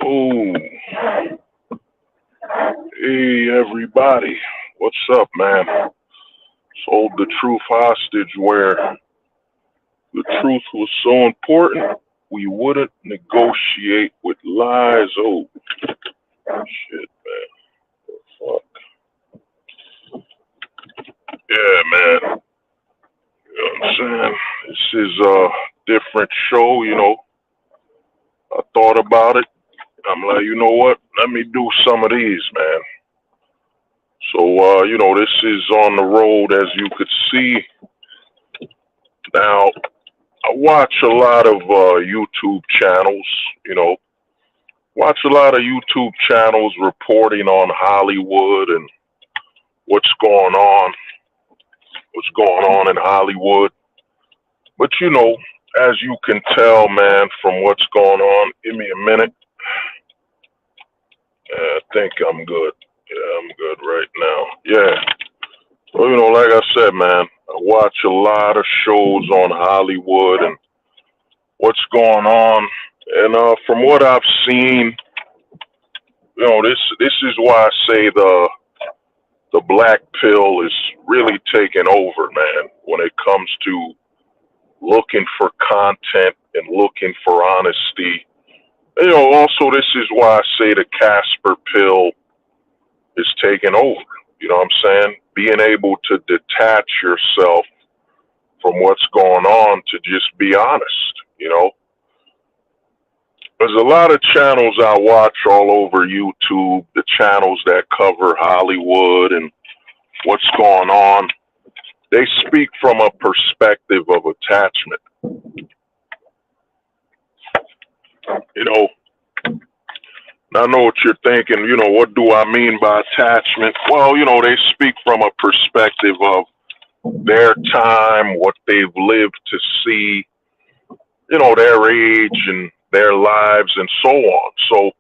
Oh, hey everybody. What's up, man? Sold the truth hostage where the truth was so important we wouldn't negotiate with lies. Oh, shit, man. Fuck. Yeah, man. You know what I'm saying? This is a different show, I thought about it. I'm like, you know what? Let me do some of these, man. So, this is on the road, as you could see. Now, I watch a lot of YouTube channels, watch a lot of YouTube channels reporting on Hollywood and what's going on in Hollywood. But, as you can tell, man, from what's going on, give me a minute. I think I'm good. Yeah, I'm good right now. Yeah. Well, like I said, man, I watch a lot of shows on Hollywood and what's going on. And from what I've seen, this is why I say the black pill is really taking over, man, when it comes to looking for content and looking for honesty. Also this is why I say the Casper pill is taking over. You know what I'm saying? Being able to detach yourself from what's going on to just be honest. There's a lot of channels I watch all over YouTube, the channels that cover Hollywood and what's going on. They speak from a perspective of attachment. I know what you're thinking, what do I mean by attachment? Well, they speak from a perspective of their time, what they've lived to see, their age and their lives and so on. So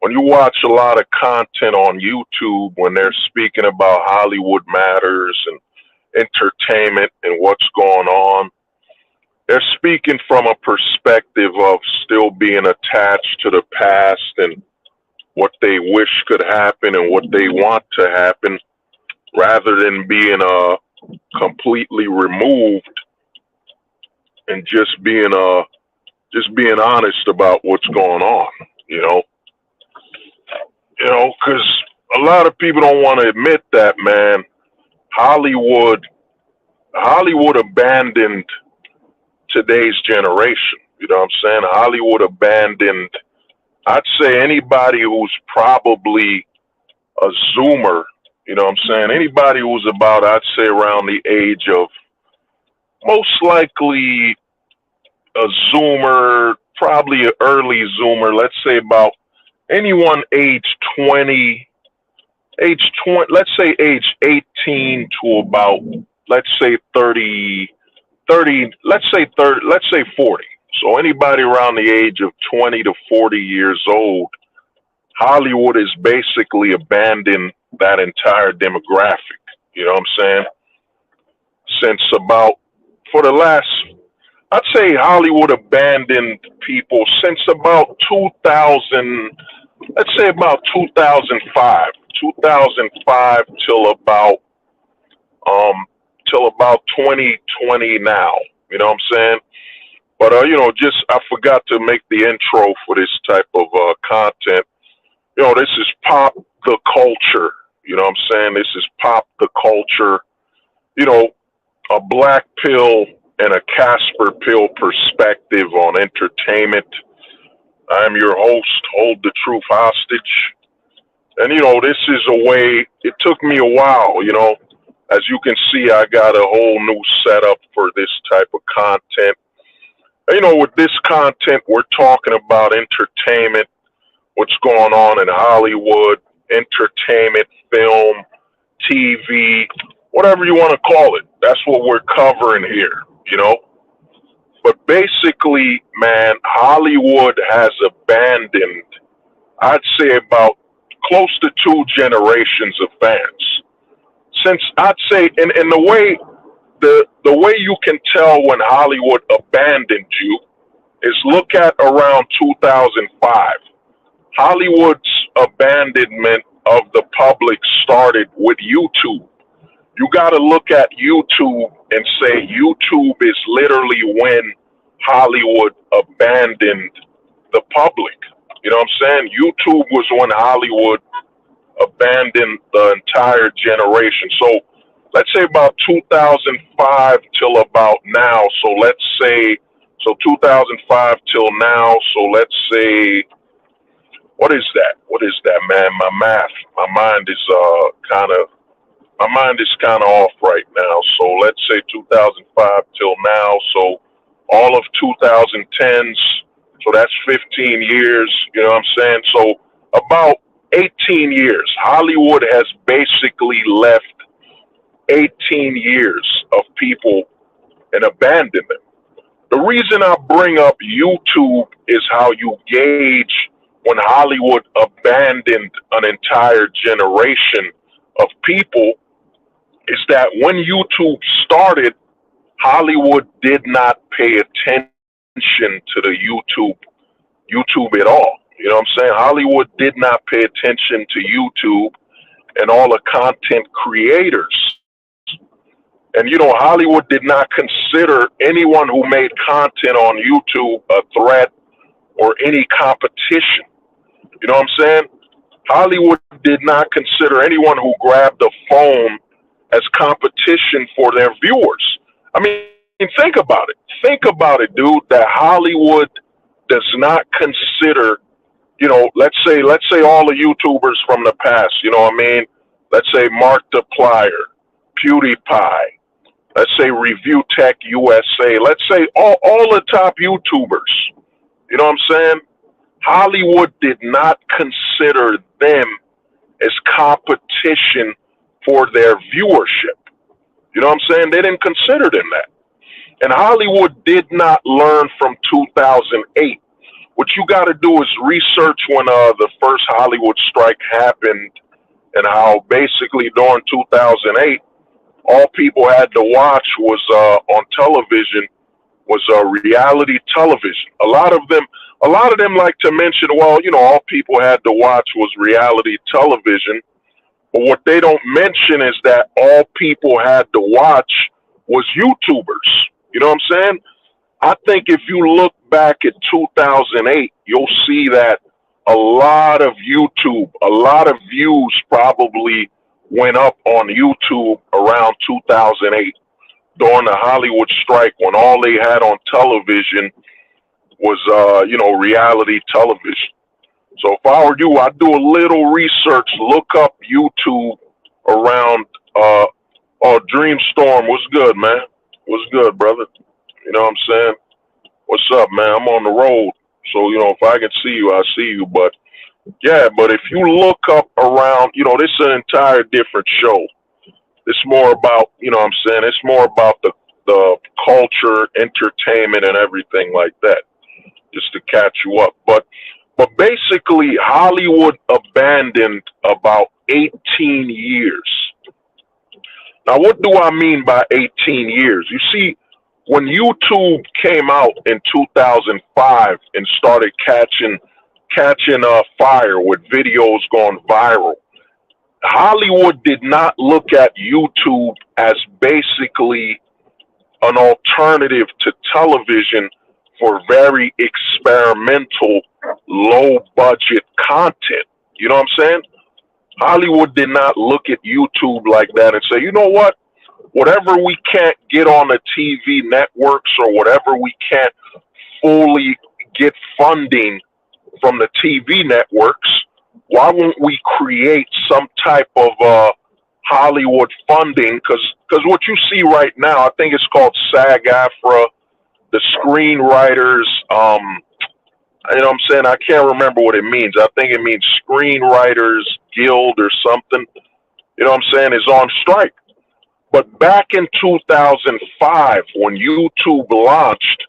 when you watch a lot of content on YouTube, when they're speaking about Hollywood matters and entertainment and what's going on, they're speaking from a perspective of still being attached to the past and what they wish could happen and what they want to happen, rather than being completely removed and just being honest about what's going on. Because a lot of people don't want to admit that, man. Hollywood abandoned today's generation. You know what I'm saying? Hollywood abandoned, I'd say, anybody who's probably a Zoomer. You know what I'm saying? Anybody who's about, I'd say, around the age of most likely a Zoomer, probably an early Zoomer. Let's say about anyone let's say age 18 to about, let's say 30, let's say 40. So anybody around the age of 20 to 40 years old, Hollywood has basically abandoned that entire demographic. You know what I'm saying? Since about, for the last, I'd say Hollywood abandoned people since about 2000, let's say about 2005 till about 2020 now. You know what I'm saying? But just I forgot to make the intro for this type of content. This is pop the culture. You know what I'm saying? This is pop the culture. A black pill and a Casper pill perspective on entertainment. I'm your host, Hold the Truth Hostage. And, this is a way, it took me a while, as you can see, I got a whole new setup for this type of content. With this content, we're talking about entertainment, what's going on in Hollywood, entertainment, film, TV, whatever you want to call it. That's what we're covering here, But basically, man, Hollywood has abandoned, I'd say, about close to two generations of fans. Since I'd say, in the way, the way you can tell when Hollywood abandoned you is look at around 2005. Hollywood's abandonment of the public started with YouTube. You got to look at YouTube and say YouTube is literally when Hollywood abandoned the public. You know what I'm saying? YouTube was when Hollywood abandoned the entire generation. So let's say about 2005 till about now. So let's say, so 2005 till now. So let's say, what is that? What is that, man? My mind is my mind is kind of off right now. So let's say 2005 till now. So all of 2010s. So that's 15 years. You know what I'm saying? So about 18 years. Hollywood has basically left 18 years of people in abandonment. The reason I bring up YouTube is how you gauge when Hollywood abandoned an entire generation of people is that when YouTube started, Hollywood did not pay attention to the YouTube at all. You know what I'm saying? Hollywood did not pay attention to YouTube and all the content creators. And you know, Hollywood did not consider anyone who made content on YouTube a threat or any competition. You know what I'm saying? Hollywood did not consider anyone who grabbed a phone as competition for their viewers. I mean, think about it. Think about it, dude, that Hollywood does not consider, you know, let's say all the YouTubers from the past, you know what I mean? Let's say Markiplier, PewDiePie, let's say Review Tech USA, let's say all the top YouTubers, you know what I'm saying? Hollywood did not consider them as competition for their viewership. You know what I'm saying? They didn't consider them that. And Hollywood did not learn from 2008. What you got to do is research when the first Hollywood strike happened and how basically during 2008, all people had to watch was on television was reality television. A lot of them like to mention, well, you know, all people had to watch was reality television. But what they don't mention is that all people had to watch was YouTubers. You know what I'm saying? I think if you look back at 2008, you'll see that a lot of YouTube, a lot of views probably went up on YouTube around 2008 during the Hollywood strike when all they had on television was, you know, reality television. So if I were you, I'd do a little research, look up YouTube around, Dreamstorm. What's good, man? What's good, brother? You know what I'm saying? What's up, man? I'm on the road. So, you know, if I can see you, I'll see you. But, yeah, but if you look up around, you know, this is an entire different show. It's more about, you know what I'm saying? It's more about the culture, entertainment, and everything like that, just to catch you up. But basically, Hollywood abandoned about 18 years. Now, what do I mean by 18 years? You see, when YouTube came out in 2005 and started catching fire with videos going viral, Hollywood did not look at YouTube as basically an alternative to television for very experimental, low budget content. You know what I'm saying? Hollywood did not look at YouTube like that and say, you know what? Whatever we can't get on the TV networks or whatever we can't fully get funding from the TV networks, why won't we create some type of Hollywood funding? Because what you see right now, I think it's called SAG-AFTRA, the screenwriters, you know what I'm saying? I can't remember what it means. I think it means Screenwriters Guild or something, you know what I'm saying, is on strike. But back in 2005, when YouTube launched,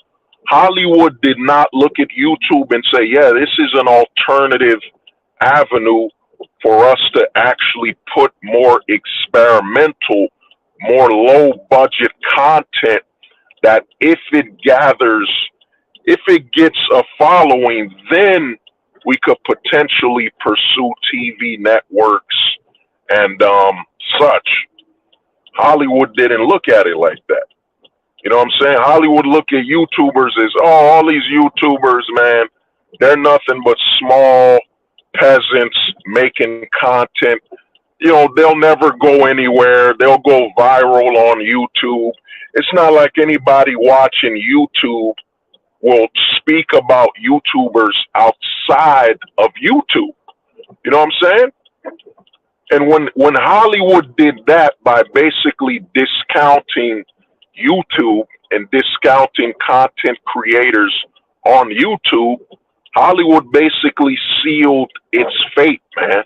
Hollywood did not look at YouTube and say, yeah, this is an alternative avenue for us to actually put more experimental, more low budget content that if it gets a following, then we could potentially pursue TV networks and such. Hollywood didn't look at it like that. You know what I'm saying? Hollywood look at YouTubers as, oh, all these YouTubers, man, they're nothing but small peasants making content. You know, they'll never go anywhere. They'll go viral on YouTube. It's not like anybody watching YouTube will speak about YouTubers outside of YouTube. You know what I'm saying? And when Hollywood did that by basically discounting YouTube and discounting content creators on YouTube, Hollywood basically sealed its fate, man.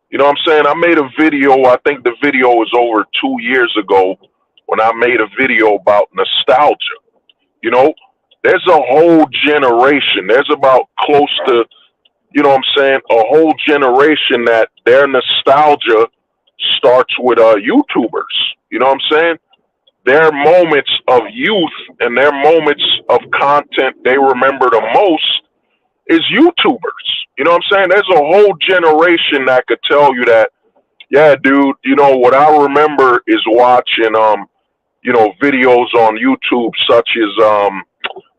You know what I'm saying? I made a video, I think the video was over 2 years ago, when I made a video about nostalgia. You know, there's a whole generation, there's about close to, you know what I'm saying, a whole generation that their nostalgia starts with YouTubers. You know what I'm saying? Their moments of youth and their moments of content they remember the most is YouTubers. You know what I'm saying? There's a whole generation that could tell you that, yeah, dude, you know, what I remember is watching, you know, videos on YouTube such as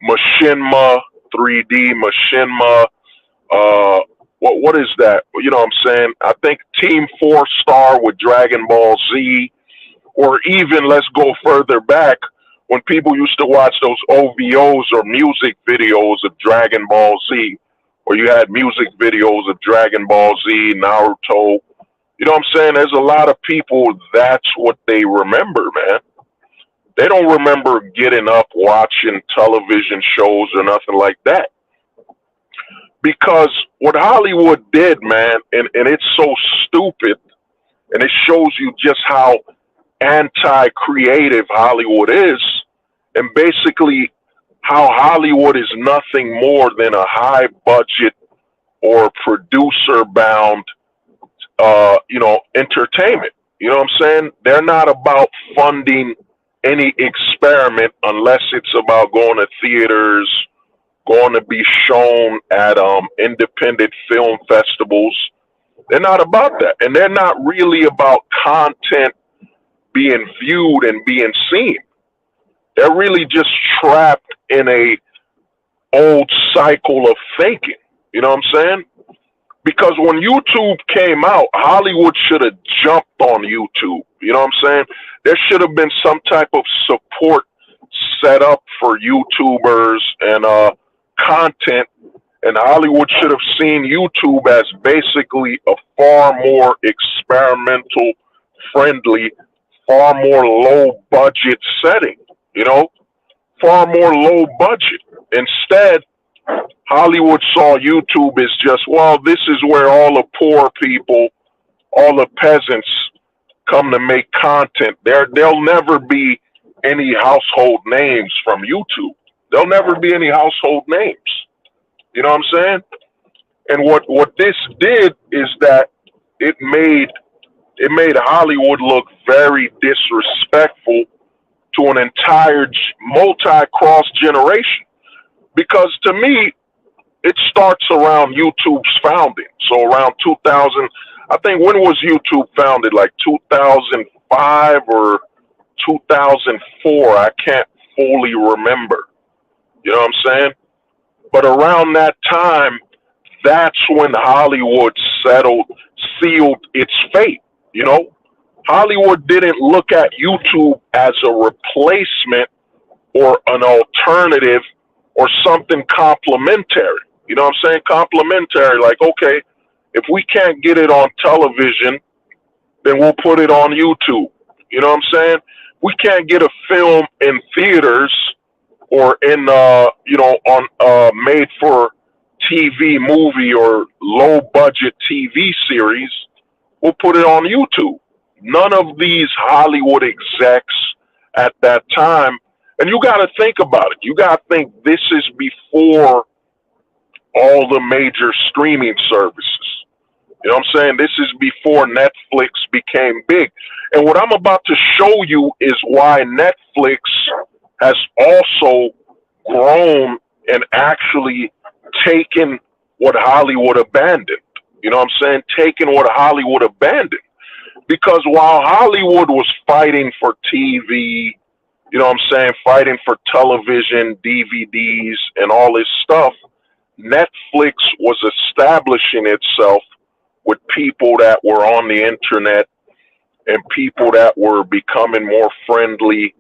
Machinima 3D, Machinima, what is that? You know what I'm saying? I think Team 4 Star with Dragon Ball Z, or even let's go further back when people used to watch those OVOs or music videos of Dragon Ball Z, or you had music videos of Dragon Ball Z, Naruto. You know what I'm saying? There's a lot of people, that's what they remember, man. They don't remember getting up watching television shows or nothing like that. Because what Hollywood did, man, and it's so stupid, and it shows you just how anti-creative Hollywood is, and basically how Hollywood is nothing more than a high-budget or producer-bound, you know, entertainment. You know what I'm saying? They're not about funding any experiment unless it's about going to theaters, going to be shown at independent film festivals. They're not about that. And they're not really about content being viewed and being seen. They're really just trapped in a old cycle of thinking. You know what I'm saying? Because when YouTube came out, Hollywood should have jumped on YouTube. You know what I'm saying? There should have been some type of support set up for YouTubers and content, and Hollywood should have seen YouTube as basically a far more experimental friendly, far more low budget setting, you know, far more low budget. Instead, Hollywood saw YouTube as just, well, this is where all the poor people, all the peasants come to make content. There'll never be any household names from YouTube. There'll never be any household names. You know what I'm saying? And what this did is that it made Hollywood look very disrespectful to an entire multi-cross generation. Because to me, it starts around YouTube's founding. So around 2000, I think, when was YouTube founded? Like 2005 or 2004? I can't fully remember. You know what I'm saying? But around that time, that's when Hollywood sealed its fate. You know, Hollywood didn't look at YouTube as a replacement or an alternative or something complementary. You know what I'm saying? Complementary, like, okay, if we can't get it on television, then we'll put it on YouTube. You know what I'm saying? We can't get a film in theaters or in, you know, on made for TV movie or low budget TV series, we'll put it on YouTube. None of these Hollywood execs at that time, and you got to think about it. You got to think this is before all the major streaming services. You know what I'm saying? This is before Netflix became big. And what I'm about to show you is why Netflix has also grown and actually taken what Hollywood abandoned. You know what I'm saying? Taking what Hollywood abandoned. Because while Hollywood was fighting for TV, you know what I'm saying, fighting for television, DVDs, and all this stuff, Netflix was establishing itself with people that were on the internet and people that were becoming more friendly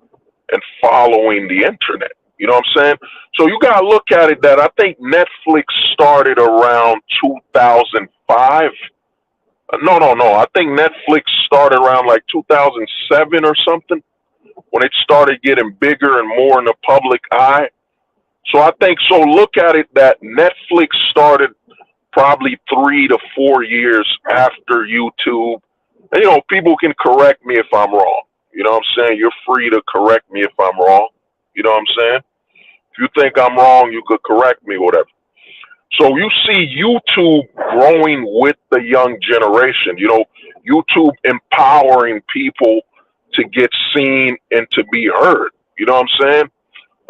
and following the internet. You know what I'm saying? So you got to look at it that I think Netflix started around 2005. No. I think Netflix started around like 2007 or something when it started getting bigger and more in the public eye. So I think so. Look at it that Netflix started probably 3 to 4 years after YouTube. And, you know, people can correct me if I'm wrong. You know what I'm saying? You're free to correct me if I'm wrong. You know what I'm saying? If you think I'm wrong, you could correct me, whatever. So you see YouTube growing with the young generation, you know, YouTube empowering people to get seen and to be heard. You know what I'm saying?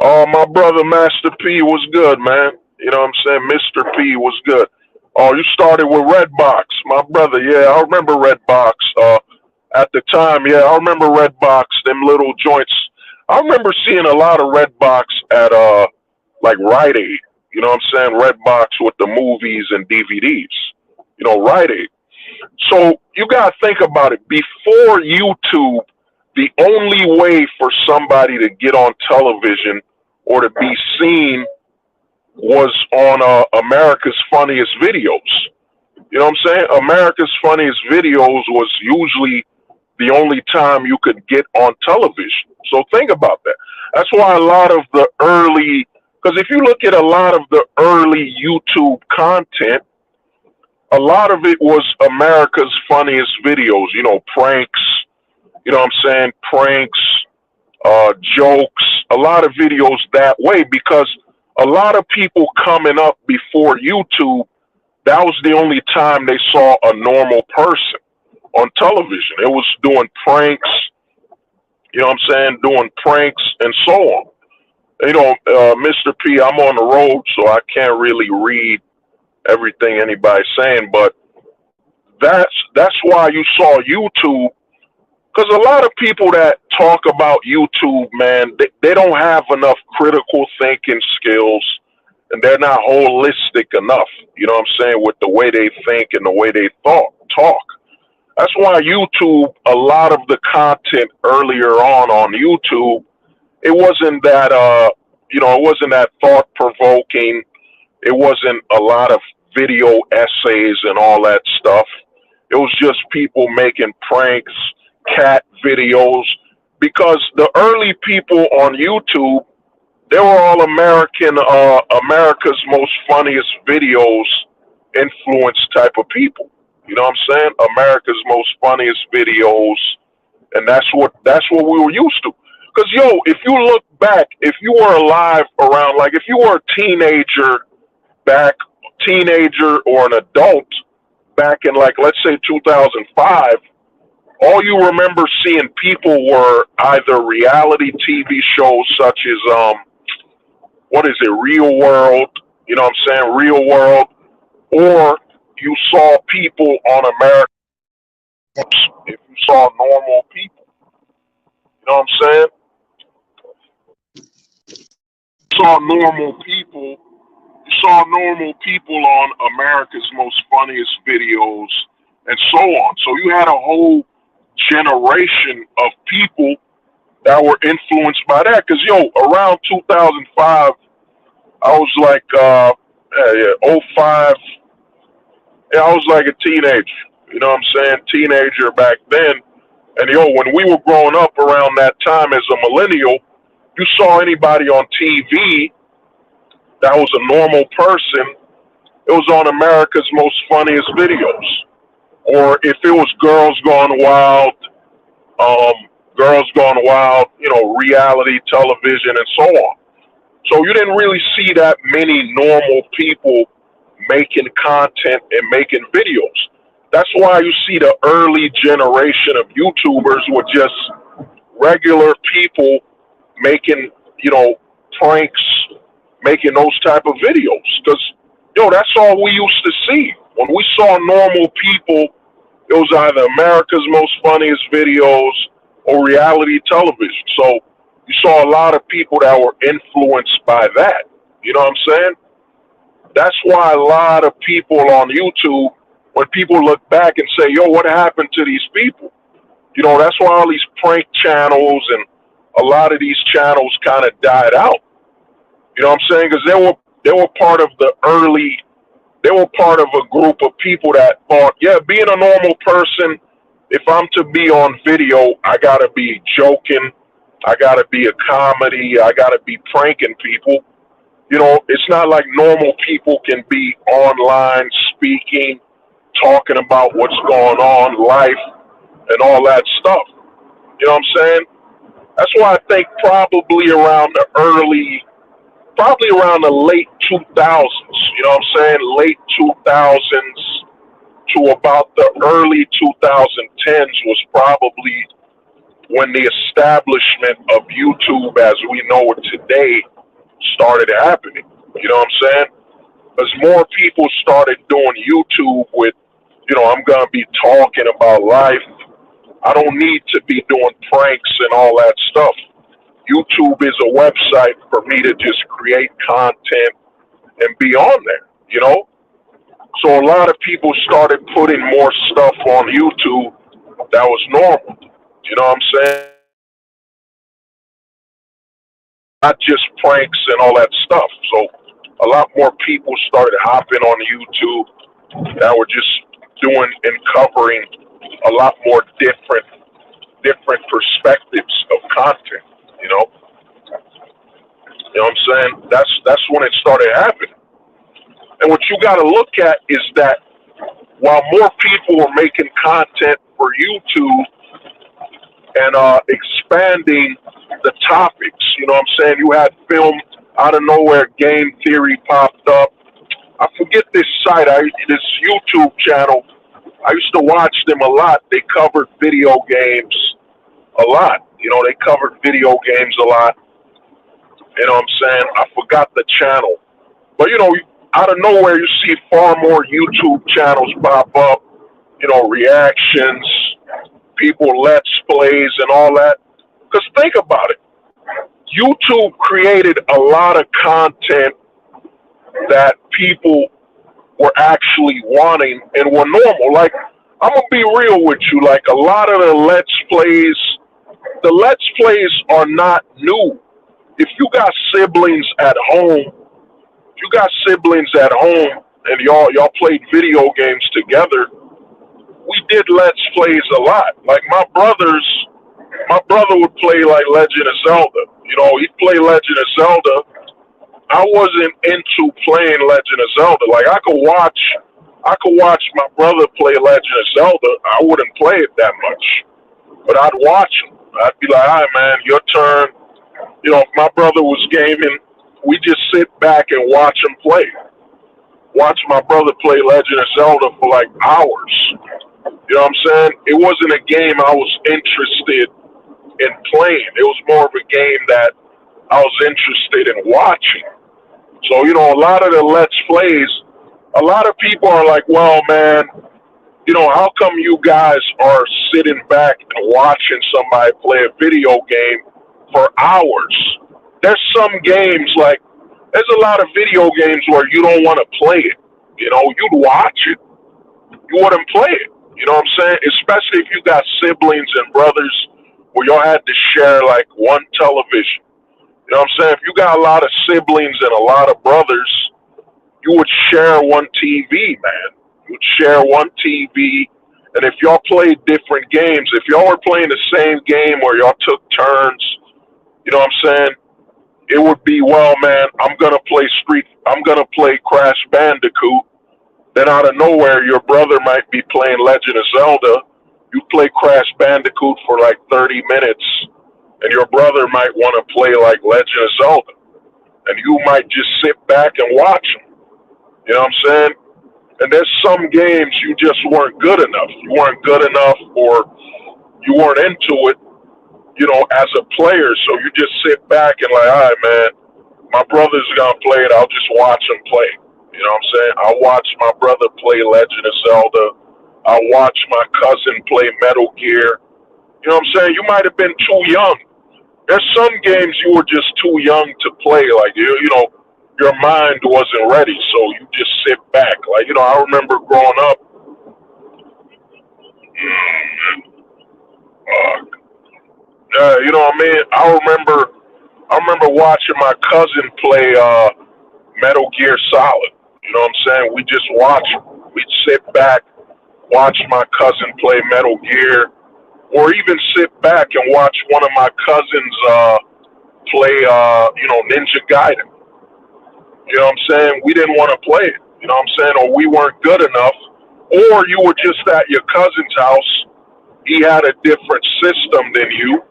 Oh, my brother Master P was good, man. You know what I'm saying? Mr. P was good. Oh, you started with Redbox, my brother. Yeah, I remember Redbox. At the time, yeah, I remember Redbox, them little joints. I remember seeing a lot of Redbox at like Rite Aid. You know what I'm saying? Redbox with the movies and DVDs. You know, Rite Aid. So you gotta think about it. Before YouTube, the only way for somebody to get on television or to be seen was on America's Funniest Videos. You know what I'm saying? America's Funniest Videos was usually the only time you could get on television. So think about that. That's why a lot of the early, because if you look at a lot of the early YouTube content, a lot of it was America's Funniest Videos, you know, pranks, you know what I'm saying? Pranks, jokes, a lot of videos that way, because a lot of people coming up before YouTube, that was the only time they saw a normal person on television. It was doing pranks, you know what I'm saying? Doing pranks and so on. You know, Mr. P, I'm on the road, so I can't really read everything anybody's saying, but that's why you saw YouTube. Because a lot of people that talk about YouTube, man, they don't have enough critical thinking skills, and they're not holistic enough, you know what I'm saying, with the way they think and the way they talk. That's why YouTube, a lot of the content earlier on YouTube, it wasn't that, you know, it wasn't that thought provoking. It wasn't a lot of video essays and all that stuff. It was just people making pranks, cat videos, because the early people on YouTube, they were all America's Most Funniest Videos influence type of people. You know what I'm saying? America's Most Funniest Videos, and that's what we were used to. Because yo, if you look back, if you were alive around, like if you were a teenager or an adult back in, like, let's say 2005, all you remember seeing people were either reality TV shows such as what is it, Real World, you know what I'm saying, Real World, or you saw people on America. If you saw normal people, you know what I'm saying, saw normal people, you saw normal people on America's Most Funniest Videos and so on. So you had a whole generation of people that were influenced by that. Because, yo, around 2005, I was like, '05, yeah, I was like a teenager. You know what I'm saying? Teenager back then. And, yo, when we were growing up around that time as a millennial, you saw anybody on TV that was a normal person, it was on America's Most Funniest Videos. Or if it was Girls Gone Wild, you know, reality television and so on. So you didn't really see that many normal people making content and making videos. That's why you see the early generation of YouTubers were just regular people making, you know, pranks, making those type of videos. Because That's all we used to see. When we saw normal people, it was either America's Most Funniest Videos or reality television. So you saw a lot of people that were influenced by that. You know what I'm saying? That's why a lot of people on YouTube, when people look back and say, yo, what happened to these people? That's why all these prank channels and a lot of these channels kind of died out. You know what I'm saying? Because they were part of the early. They were part of a group of people that thought, yeah, being a normal person, if I'm to be on video, I gotta be joking, I gotta be a comedy, I gotta be pranking people. It's not like normal people can be online speaking, talking about what's going on, life, and all that stuff. You know what I'm saying? That's why I think probably around the late 2000s, you know what I'm saying? Late 2000s to about the early 2010s was probably when the establishment of YouTube as we know it today started happening. You know what I'm saying? As more people started doing YouTube with, I'm going to be talking about life. I don't need to be doing pranks and all that stuff. YouTube is a website for me to just create content and be on there. So a lot of people started putting more stuff on YouTube that was normal. You know what I'm saying? Not just pranks and all that stuff. So a lot more people started hopping on YouTube that were just doing and covering a lot more different perspectives of content, you know? You know what I'm saying? That's when it started happening. And what you gotta look at is that while more people were making content for YouTube and expanding the topics, you know what I'm saying? You had film out of nowhere, game theory popped up. I forget this site, this YouTube channel. I used to watch them a lot. They covered video games a lot. They covered video games a lot. You know what I'm saying? I forgot the channel. But, out of nowhere, you see far more YouTube channels pop up, reactions, people let's plays and all that. Because think about it. YouTube created a lot of content that people were actually wanting and were normal. Like, I'm going to be real with you. Like, a lot of the let's plays are not new. If you got siblings at home, and y'all played video games together, we did let's plays a lot. Like my brother would play like Legend of Zelda. He'd play Legend of Zelda. I wasn't into playing Legend of Zelda. Like I could watch my brother play Legend of Zelda. I wouldn't play it that much, but I'd watch him. I'd be like, all right, man, your turn. If my brother was gaming, we just sit back and watch him play. Watch my brother play Legend of Zelda for like hours. You know what I'm saying? It wasn't a game I was interested in playing. It was more of a game that I was interested in watching. So, a lot of the Let's Plays, a lot of people are like, well, man, how come you guys are sitting back and watching somebody play a video game for hours? There's some games there's a lot of video games where you don't want to play it. You'd watch it. You wouldn't play it. You know what I'm saying? Especially if you got siblings and brothers where y'all had to share like one television. You know what I'm saying? If you got a lot of siblings and a lot of brothers, you would share one TV, man. You would share one TV. And if y'all played different games, if y'all were playing the same game where y'all took turns, you know what I'm saying? It would be, well, man, I'm going to play Crash Bandicoot. Then out of nowhere, your brother might be playing Legend of Zelda. You play Crash Bandicoot for like 30 minutes, and your brother might want to play like Legend of Zelda. And you might just sit back and watch them. You know what I'm saying? And there's some games you just weren't good enough. You weren't good enough or you weren't into it, as a player. So you just sit back and like, all right, man, my brother's going to play it. I'll just watch him play. You know what I'm saying? I watched my brother play Legend of Zelda. I watched my cousin play Metal Gear. You know what I'm saying? You might have been too young. There's some games you were just too young to play. Like, you know, your mind wasn't ready, so you just sit back. Like, you know, I remember growing up. You know what I mean? I remember watching my cousin play Metal Gear Solid. You know what I'm saying? We just watch. We'd sit back, watch my cousin play Metal Gear, or even sit back and watch one of my cousins play, you know, Ninja Gaiden. You know what I'm saying? We didn't want to play it. You know what I'm saying? Or we weren't good enough. Or you were just at your cousin's house. He had a different system than you.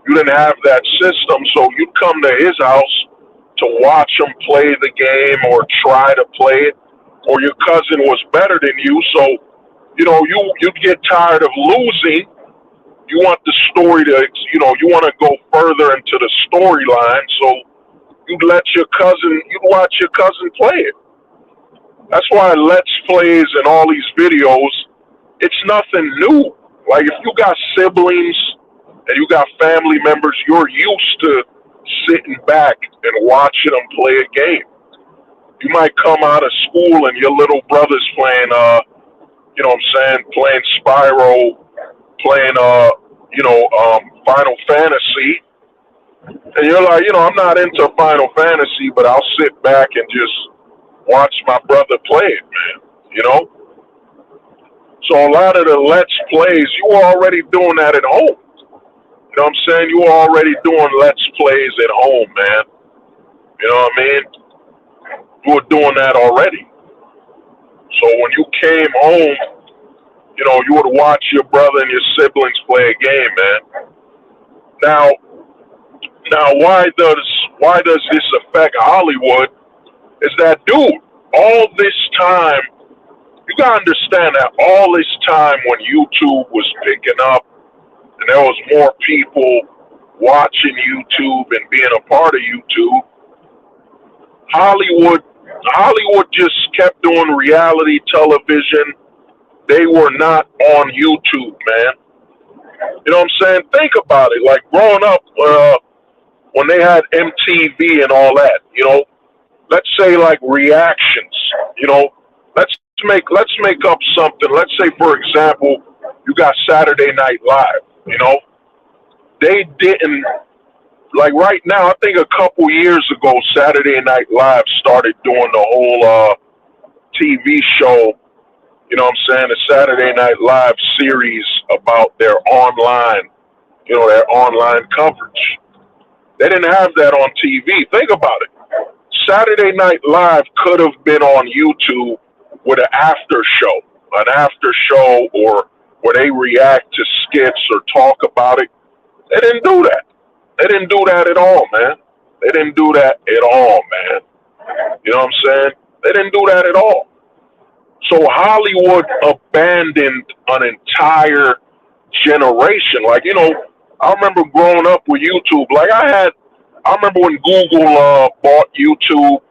You didn't have that system, so you'd come to his house to watch him play the game or try to play it. Or your cousin was better than you, so you know you'd get tired of losing. You want the story to, you know, you want to go further into the storyline, so you'd watch your cousin play it. That's why Let's Plays and all these videos, it's nothing new. Like if you got siblings and you got family members, you're used to sitting back and watching them play a game. You might come out of school and your little brother's playing, you know what I'm saying, playing Spyro, playing, Final Fantasy. And you're like, you know, I'm not into Final Fantasy, but I'll sit back and just watch my brother play it, man. You know? So a lot of the Let's Plays, you were already doing that at home. You know what I'm saying? You were already doing Let's Plays at home, man. You know what I mean? You were doing that already. So when you came home, you know, you would watch your brother and your siblings play a game, man. Now, why does this affect Hollywood? Is that, dude, all this time, you gotta understand that all this time when YouTube was picking up and there was more people watching YouTube and being a part of YouTube, Hollywood just kept doing reality television. They were not on YouTube, man. You know what I'm saying? Think about it. Like growing up, when they had MTV and all that, you know, let's say like reactions, you know, let's make up something. Let's say, for example, you got Saturday Night Live, you know, they didn't, like right now, I think a couple years ago, Saturday Night Live started doing the whole TV show, you know what I'm saying, the Saturday Night Live series about their online, you know, their online coverage. They didn't have that on TV. Think about it. Saturday Night Live could have been on YouTube with an after show or where they react to skits or talk about it. They didn't do that. They didn't do that at all, man. They didn't do that at all, man. You know what I'm saying? They didn't do that at all. So Hollywood abandoned an entire generation. Like, you know, I remember growing up with YouTube. Like I remember when Google bought YouTube,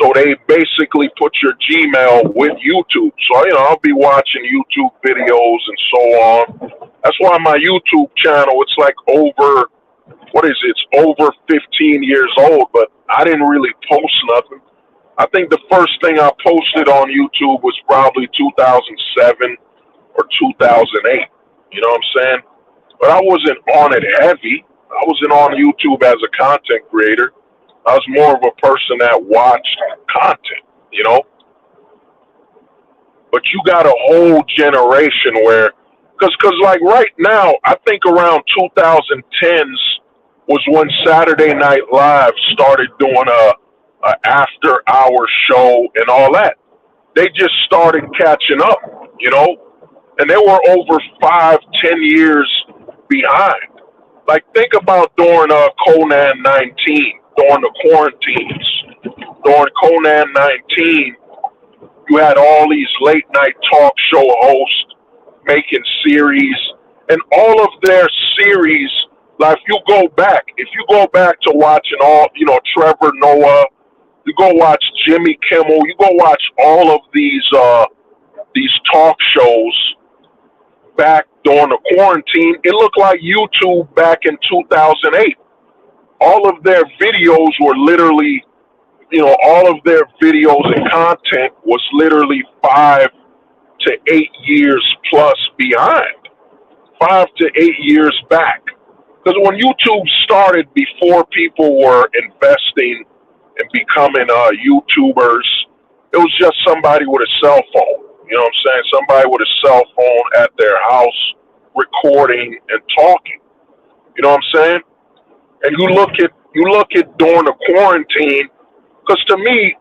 so they basically put your Gmail with YouTube. So, you know, I'll be watching YouTube videos and so on. That's why my YouTube channel, it's like over, what is it? It's over 15 years old, but I didn't really post nothing. I think the first thing I posted on YouTube was probably 2007 or 2008. You know what I'm saying? But I wasn't on it heavy. I wasn't on YouTube as a content creator. I was more of a person that watched content, you know? But you got a whole generation where, cause like right now, I think around 2010s was when Saturday Night Live started doing a after hour show and all that. They just started catching up, you know? And they were over 5-10 years behind. Like think about during Conan 19, during the quarantines, during Conan 19, you had all these late night talk show hosts making series, and all of their series, like if you go back to watching all, you know, Trevor Noah, You go watch Jimmy Kimmel. You go watch all of these talk shows back during the quarantine. It looked like YouTube back in 2008. All of their videos were literally, all of their videos and content was literally 5 to 8 years plus behind, 5 to 8 years back. Because when YouTube started, before people were investing and becoming YouTubers, it was just somebody with a cell phone. You know what I'm saying? Somebody with a cell phone at their house recording and talking. You know what I'm saying? And you look at during the quarantine, because to me,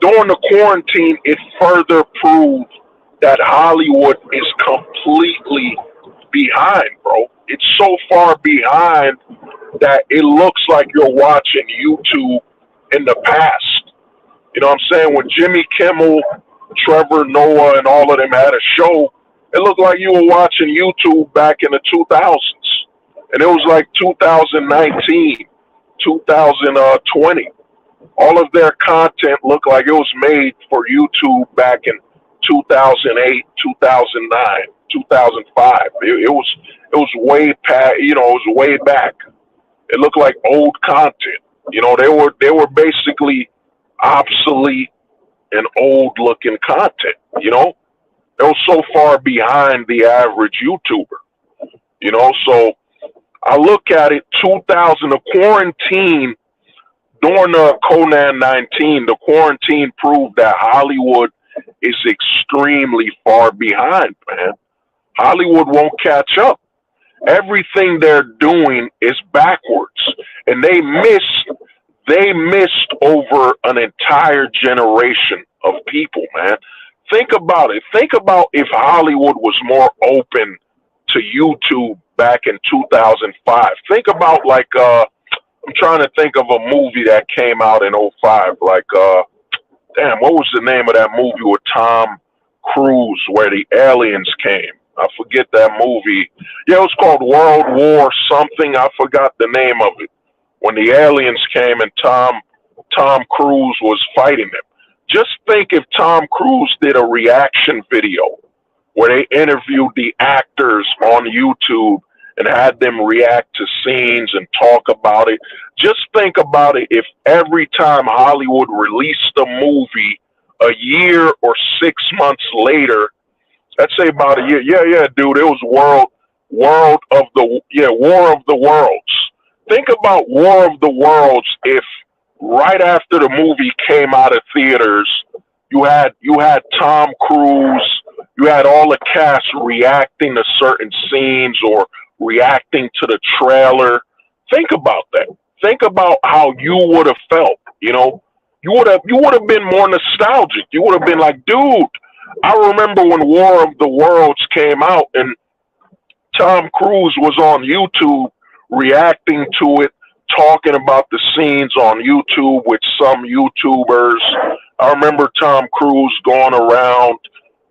during the quarantine, it further proved that Hollywood is completely behind, bro. It's so far behind that it looks like you're watching YouTube in the past. You know what I'm saying? When Jimmy Kimmel, Trevor Noah, and all of them had a show, it looked like you were watching YouTube back in the 2000s. And it was like 2019, 2020. All of their content looked like it was made for YouTube back in 2008, 2009, 2005. It was way past, it was way back. It looked like old content. They were basically obsolete and old looking content. It was so far behind the average YouTuber. So I look at it, 2000, the quarantine, during the COVID-19, the quarantine proved that Hollywood is extremely far behind, man. Hollywood won't catch up. Everything they're doing is backwards. And they missed over an entire generation of people, man. Think about it. Think about if Hollywood was more open to YouTube back in 2005. Think about I'm trying to think of a movie that came out in '05. What was the name of that movie with Tom Cruise where the aliens came? I forget that movie. Yeah, it was called World War something. I forgot the name of it. When the aliens came and Tom Cruise was fighting them. Just think if Tom Cruise did a reaction video where they interviewed the actors on YouTube and had them react to scenes and talk about it. Just think about it if every time Hollywood released a movie a year or 6 months later, let's say about a year. Yeah, dude, it was War of the Worlds. Think about War of the Worlds if right after the movie came out of theaters, you had Tom Cruise, you had all the cast reacting to certain scenes or reacting to the trailer. Think about that. Think about how you would have felt. You would have been more nostalgic. You would have been like, dude, I remember when War of the Worlds came out and Tom Cruise was on YouTube reacting to it, talking about the scenes on YouTube with some YouTubers. I remember Tom Cruise going around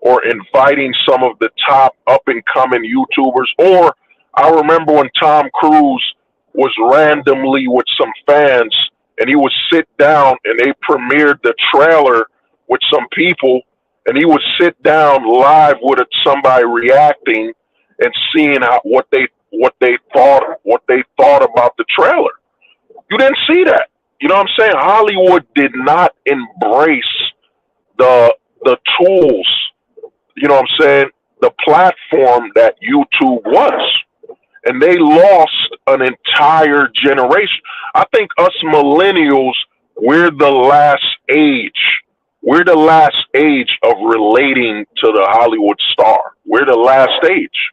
or inviting some of the top up-and-coming YouTubers. Or I remember when Tom Cruise was randomly with some fans and he would sit down and they premiered the trailer with some people and he would sit down live with somebody reacting and seeing what they thought about the trailer. You didn't see that. You know what I'm saying? Hollywood did not embrace the tools, you know what I'm saying, the platform that YouTube was. And they lost an entire generation. I think us millennials, we're the last age. We're the last age of relating to the Hollywood star. We're the last age.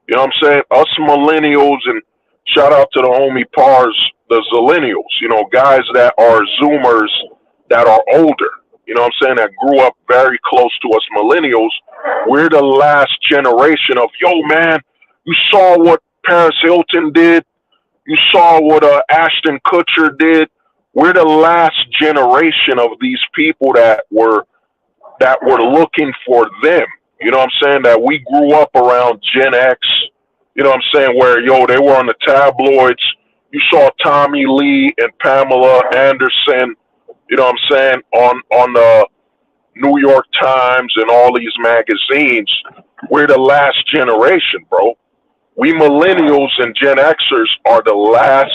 You know what I'm saying? Us millennials, and shout out to the homie Pars, the Zillennials, guys that are Zoomers that are older, you know what I'm saying, that grew up very close to us millennials. We're the last generation of, yo, man, you saw what Paris Hilton did. You saw what Ashton Kutcher did. We're the last generation of these people that were looking for them. You know what I'm saying? That we grew up around Gen X. You know what I'm saying? Where, they were on the tabloids. You saw Tommy Lee and Pamela Anderson. You You know what I'm saying? On the New York Times and all these magazines, we're the last generation, bro. We millennials and Gen Xers are the last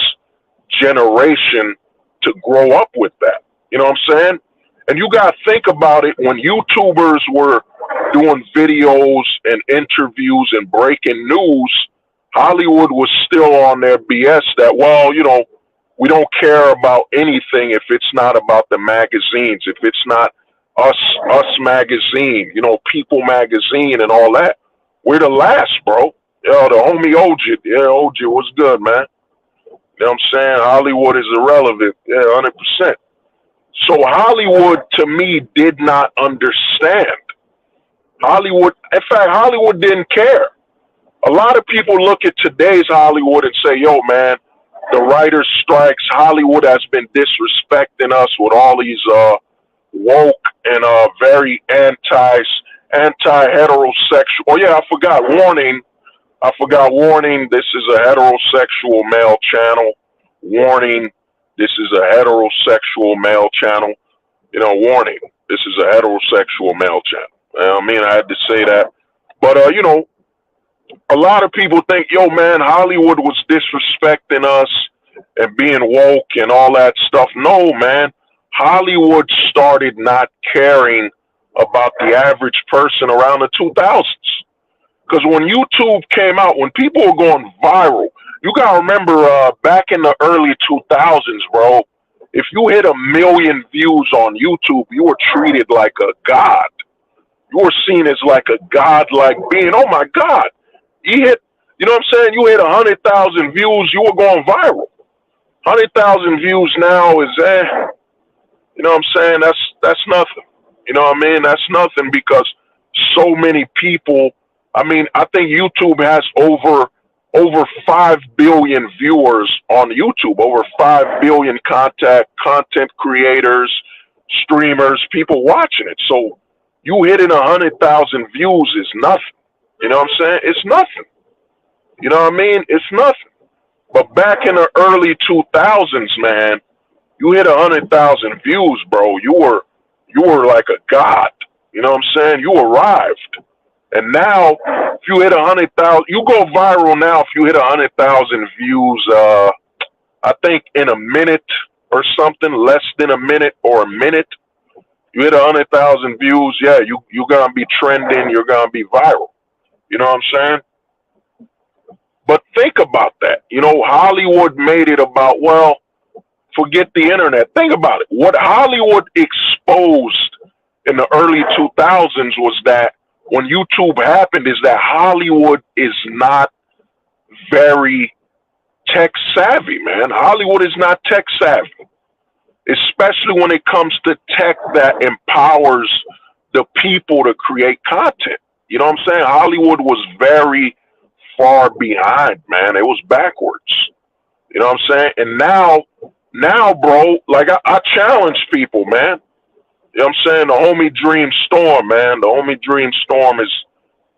generation to grow up with that. You know what I'm saying? And you got to think about it when YouTubers were doing videos and interviews and breaking news, Hollywood was still on their BS that, well, we don't care about anything if it's not about the magazines, if it's not us magazine, People magazine and all that. We're the last, bro. Yo, the homie OJ. Yeah, OJ was good, man. You know what I'm saying? Hollywood is irrelevant. Yeah, 100%. So Hollywood, to me, did not understand. In fact, Hollywood didn't care. A lot of people look at today's Hollywood and say, yo, man, the writers' strikes, Hollywood has been disrespecting us with all these woke and very anti-heterosexual. Oh, yeah, I forgot. Warning, this is a heterosexual male channel. Warning, this is a heterosexual male channel. Warning, this is a heterosexual male channel. I had to say that. But, a lot of people think, yo, man, Hollywood was disrespecting us and being woke and all that stuff. No, man. Hollywood started not caring about the average person around the 2000s. Because when YouTube came out, when people were going viral, you got to remember back in the early 2000s, bro, if you hit 1 million views on YouTube, you were treated like a god. You were seen as like a godlike being. Oh, my God. You hit, what I'm saying? You hit 100,000 views, you were going viral. 100,000 views now is, you know what I'm saying? That's nothing. You know what I mean? That's nothing because so many people, I think YouTube has over 5 billion viewers on YouTube, over 5 billion content creators, streamers, people watching it. So you hitting 100,000 views is nothing. You know what I'm saying? It's nothing. You know what I mean? It's nothing. But back in the early 2000s, man, you hit 100,000 views, bro. You were like a god. You know what I'm saying? You arrived. And now, if you hit 100,000, you go viral now if you hit 100,000 views, I think in a minute or something, less than a minute or a minute. You hit 100,000 views, yeah, you're going to be trending, you're going to be viral. You know what I'm saying? But think about that. Hollywood made it about, well, forget the internet. Think about it. What Hollywood exposed in the early 2000s was that when YouTube happened is that Hollywood is not very tech savvy, man. Hollywood is not tech savvy, especially when it comes to tech that empowers the people to create content. You know what I'm saying? Hollywood was very far behind, man. It was backwards. You know what I'm saying? And now, bro, like I challenge people, man. You know what I'm saying? The homie Dream Storm, man. The homie Dream Storm is,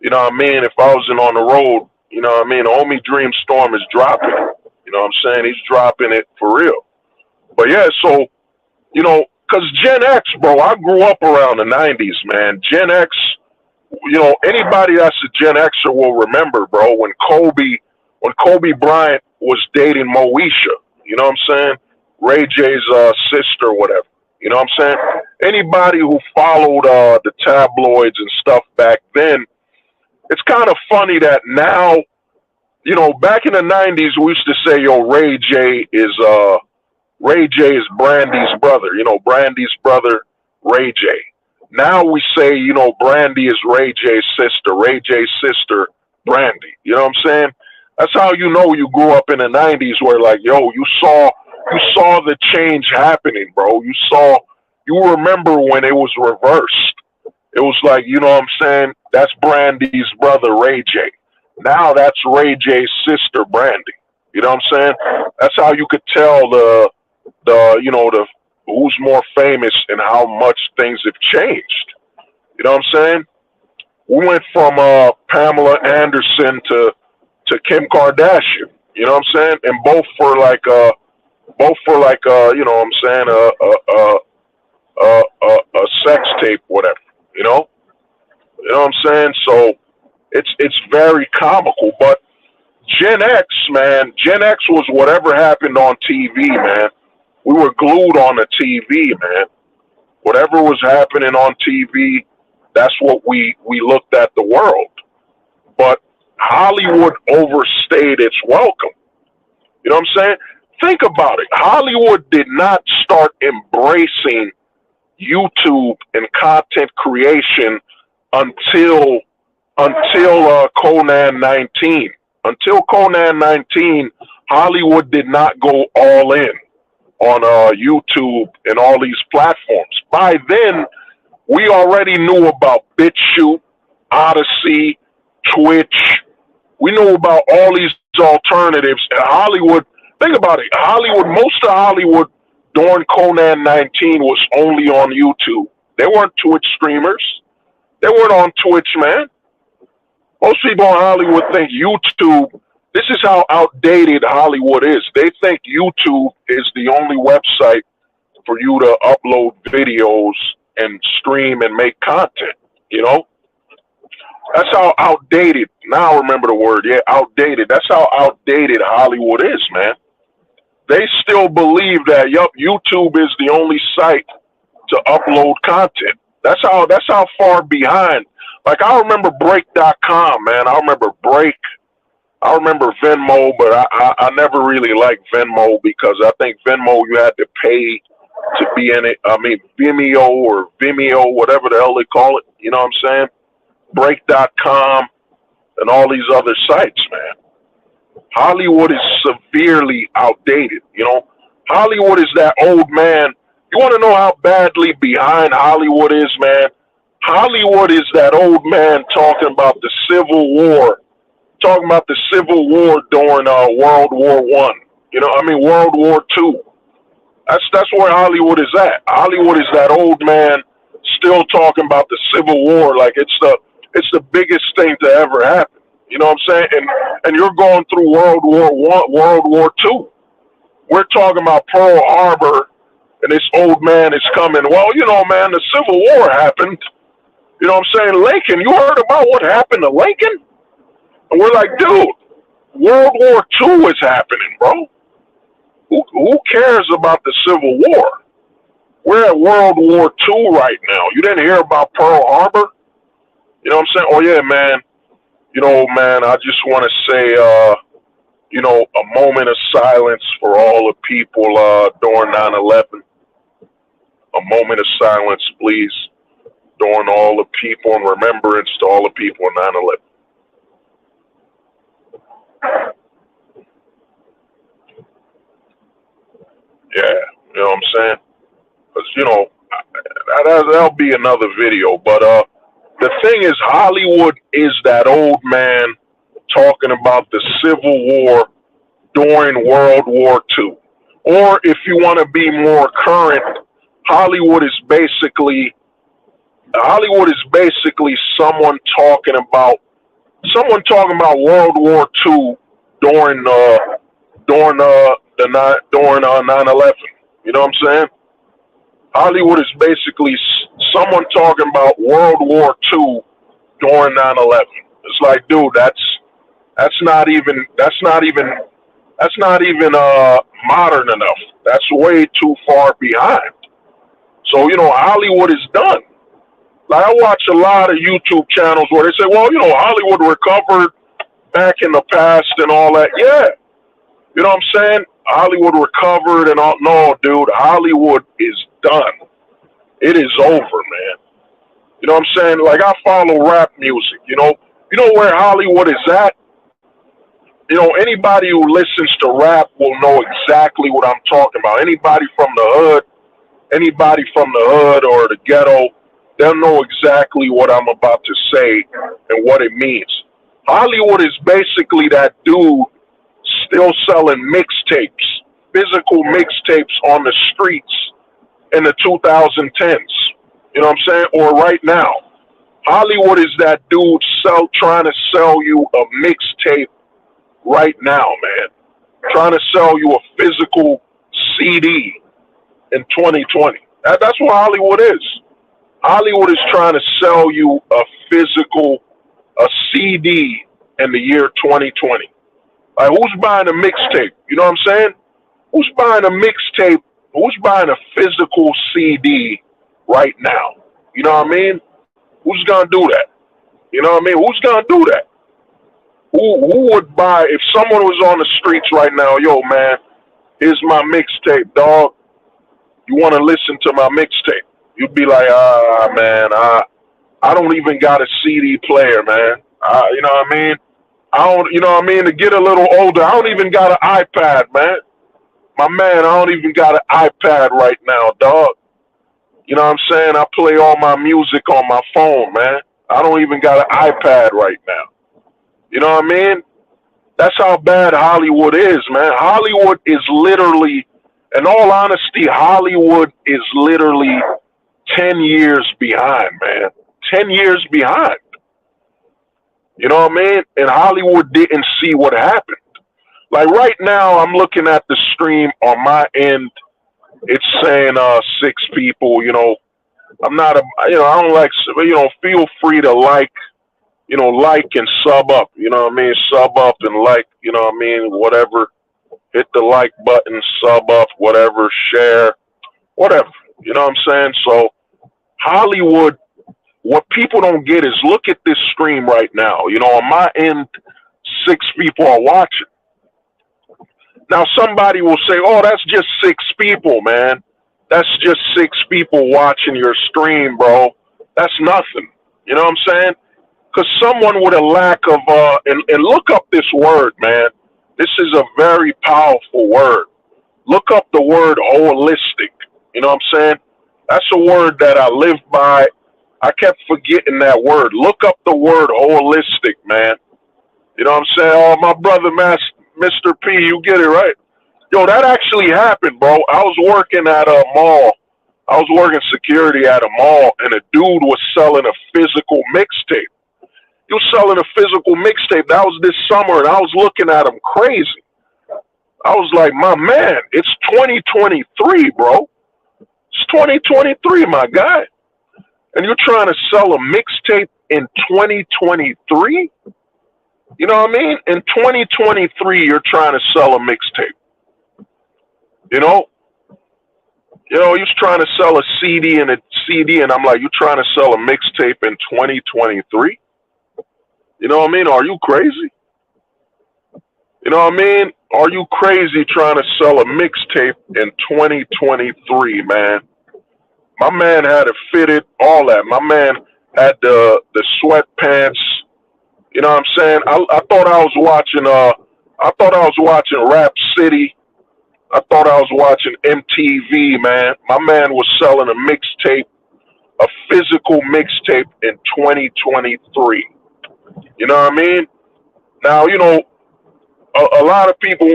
you know what I mean? If I wasn't on the road, you know what I mean? The homie Dream Storm is dropping it. You know what I'm saying? He's dropping it for real. But yeah, so, because Gen X, bro, I grew up around the 90s, man. Gen X, anybody that's a Gen Xer will remember, bro, when Kobe Bryant was dating Moesha, you know what I'm saying? Ray J's sister, whatever. You know what I'm saying? Anybody who followed the tabloids and stuff back then, it's kind of funny that now, back in the 90s, we used to say, yo, Ray J is Brandy's brother. Brandy's brother, Ray J. Now we say, Brandy is Ray J's sister. Ray J's sister, Brandy. You know what I'm saying? That's how you grew up in the 90s where, like, yo, you saw the change happening, bro. You remember when it was reversed. It was like, you know what I'm saying? That's Brandy's brother, Ray J. Now that's Ray J's sister, Brandy. You know what I'm saying? That's how you could tell the who's more famous and how much things have changed. You know what I'm saying? We went from Pamela Anderson to Kim Kardashian. You know what I'm saying? And both for like you know what I'm saying, a sex tape, whatever. You know, you know what I'm saying? So it's very comical. But Gen X, man, Gen X was whatever happened on TV, man. We were glued on the TV, man. Whatever was happening on TV, that's what we looked at the world. But Hollywood overstayed its welcome. You know what I'm saying? Think about it. Hollywood did not start embracing YouTube and content creation until Conan 19. Until Conan 19, Hollywood did not go all in on YouTube and all these platforms. By then, we already knew about BitChute, Odyssey, Twitch. We knew about all these alternatives. And Hollywood, think about it. Hollywood, most of Hollywood during Conan 19 was only on YouTube. They weren't Twitch streamers. They weren't on Twitch, man. Most people in Hollywood think YouTube, this is how outdated Hollywood is. They think YouTube is the only website for you to upload videos and stream and make content, you know? That's how outdated, now I remember the word, yeah, outdated. That's how outdated Hollywood is, man. They still believe that, yup, YouTube is the only site to upload content. That's how far behind. Like, I remember Break.com, man. I remember Break. I remember Venmo, but I never really liked Venmo because I think Venmo, you had to pay to be in it. I mean, Vimeo, whatever the hell they call it. You know what I'm saying? Break.com and all these other sites, man. Hollywood is severely outdated, you know? Hollywood is that old man. You want to know how badly behind Hollywood is, man? Hollywood is that old man talking about the Civil War, talking about the Civil War during World War I. You know, I mean World War II. That's where Hollywood is at. Hollywood is that old man still talking about the Civil War like it's the biggest thing to ever happen. You know what I'm saying? And you're going through World War I, World War II. We're talking about Pearl Harbor, and this old man is coming. Well, you know, man, the Civil War happened. You know what I'm saying? Lincoln, you heard about what happened to Lincoln? And we're like, dude, World War II is happening, bro. Who cares about the Civil War? We're at World War II right now. You didn't hear about Pearl Harbor? You know what I'm saying? Oh, yeah, man. You know, man, I just want to say, you know, a moment of silence for all the people during 9/11. A moment of silence, please, during all the people and remembrance to all the people in 9/11. Yeah, you know what I'm saying? Because, you know, that'll be another video. But the thing is, Hollywood is that old man talking about the Civil War during World War II. Or if you want to be more current, Hollywood is basically someone talking about World War II during 9/11. You know what I'm saying? Hollywood is basically someone talking about World War II during 9/11. It's like, dude, that's not even modern enough. That's way too far behind. So, you know, Hollywood is done. Like, I watch a lot of YouTube channels where they say, well, you know, Hollywood recovered back in the past and all that. Yeah. You know what I'm saying? Hollywood recovered and all. No, dude, Hollywood is done. It is over, man. You know what I'm saying? Like, I follow rap music, you know where Hollywood is at? You know, anybody who listens to rap will know exactly what I'm talking about. Anybody from the hood or the ghetto, they'll know exactly what I'm about to say and what it means. Hollywood is basically that dude still selling mixtapes, physical mixtapes on the streets in the 2010s. You know what I'm saying? Or right now. Hollywood is that dude trying to sell you a mixtape right now, man. Trying to sell you a physical CD in 2020. That's what Hollywood is. Hollywood is trying to sell you a CD in the year 2020. Like, who's buying a mixtape? You know what I'm saying? Who's buying a mixtape? Who's buying a physical CD right now? You know what I mean? Who's gonna do that? You know what I mean? Who's gonna do that? Who would buy if someone was on the streets right now? Yo, man, here's my mixtape, dog. You want to listen to my mixtape? You'd be like, man, I don't even got a CD player, man. You know what I mean? I don't, you know what I mean? To get a little older, I don't even got an iPad, man. My man, I don't even got an iPad right now, dog. You know what I'm saying? I play all my music on my phone, man. I don't even got an iPad right now. You know what I mean? That's how bad Hollywood is, man. Hollywood is literally, in all honesty, Hollywood is literally 10 years behind, man. 10 years behind. You know what I mean? And Hollywood didn't see what happened. Like right now, I'm looking at the stream on my end. It's saying 6 people. You know, I'm not a. You know, I don't like. You know, feel free to like. You know, like and sub up. You know what I mean? Sub up and like. You know what I mean? Whatever. Hit the like button, sub up, whatever, share, whatever. You know what I'm saying? So Hollywood. What people don't get is look at this stream right now. You know, on my end, 6 people are watching. Now somebody will say, "Oh, that's just 6 people, man. That's just 6 people watching your stream, bro. That's nothing." You know what I'm saying? Because someone with a lack of and look up this word, man. This is a very powerful word. Look up the word holistic. You know what I'm saying? That's a word that I live by. I kept forgetting that word. Look up the word holistic, man. You know what I'm saying? Oh, my brother, Mr. P, you get it right. Yo, that actually happened, bro. I was working at a mall. I was working security at a mall, and a dude was selling a physical mixtape. He was selling a physical mixtape. That was this summer, and I was looking at him crazy. I was like, my man, it's 2023, bro. It's 2023, my guy. And you're trying to sell a mixtape in 2023? You know what I mean? In 2023, you're trying to sell a mixtape. You know? He was trying to sell a CD, and I'm like, you're trying to sell a mixtape in 2023? You know what I mean? Are you crazy? You know what I mean? Are you crazy trying to sell a mixtape in 2023, man? My man had it fitted, all that. My man had the sweatpants. You know what I'm saying? I thought I was watching Rap City. I thought I was watching MTV, man. My man was selling a mixtape, a physical mixtape in 2023. You know what I mean? Now, a lot of people,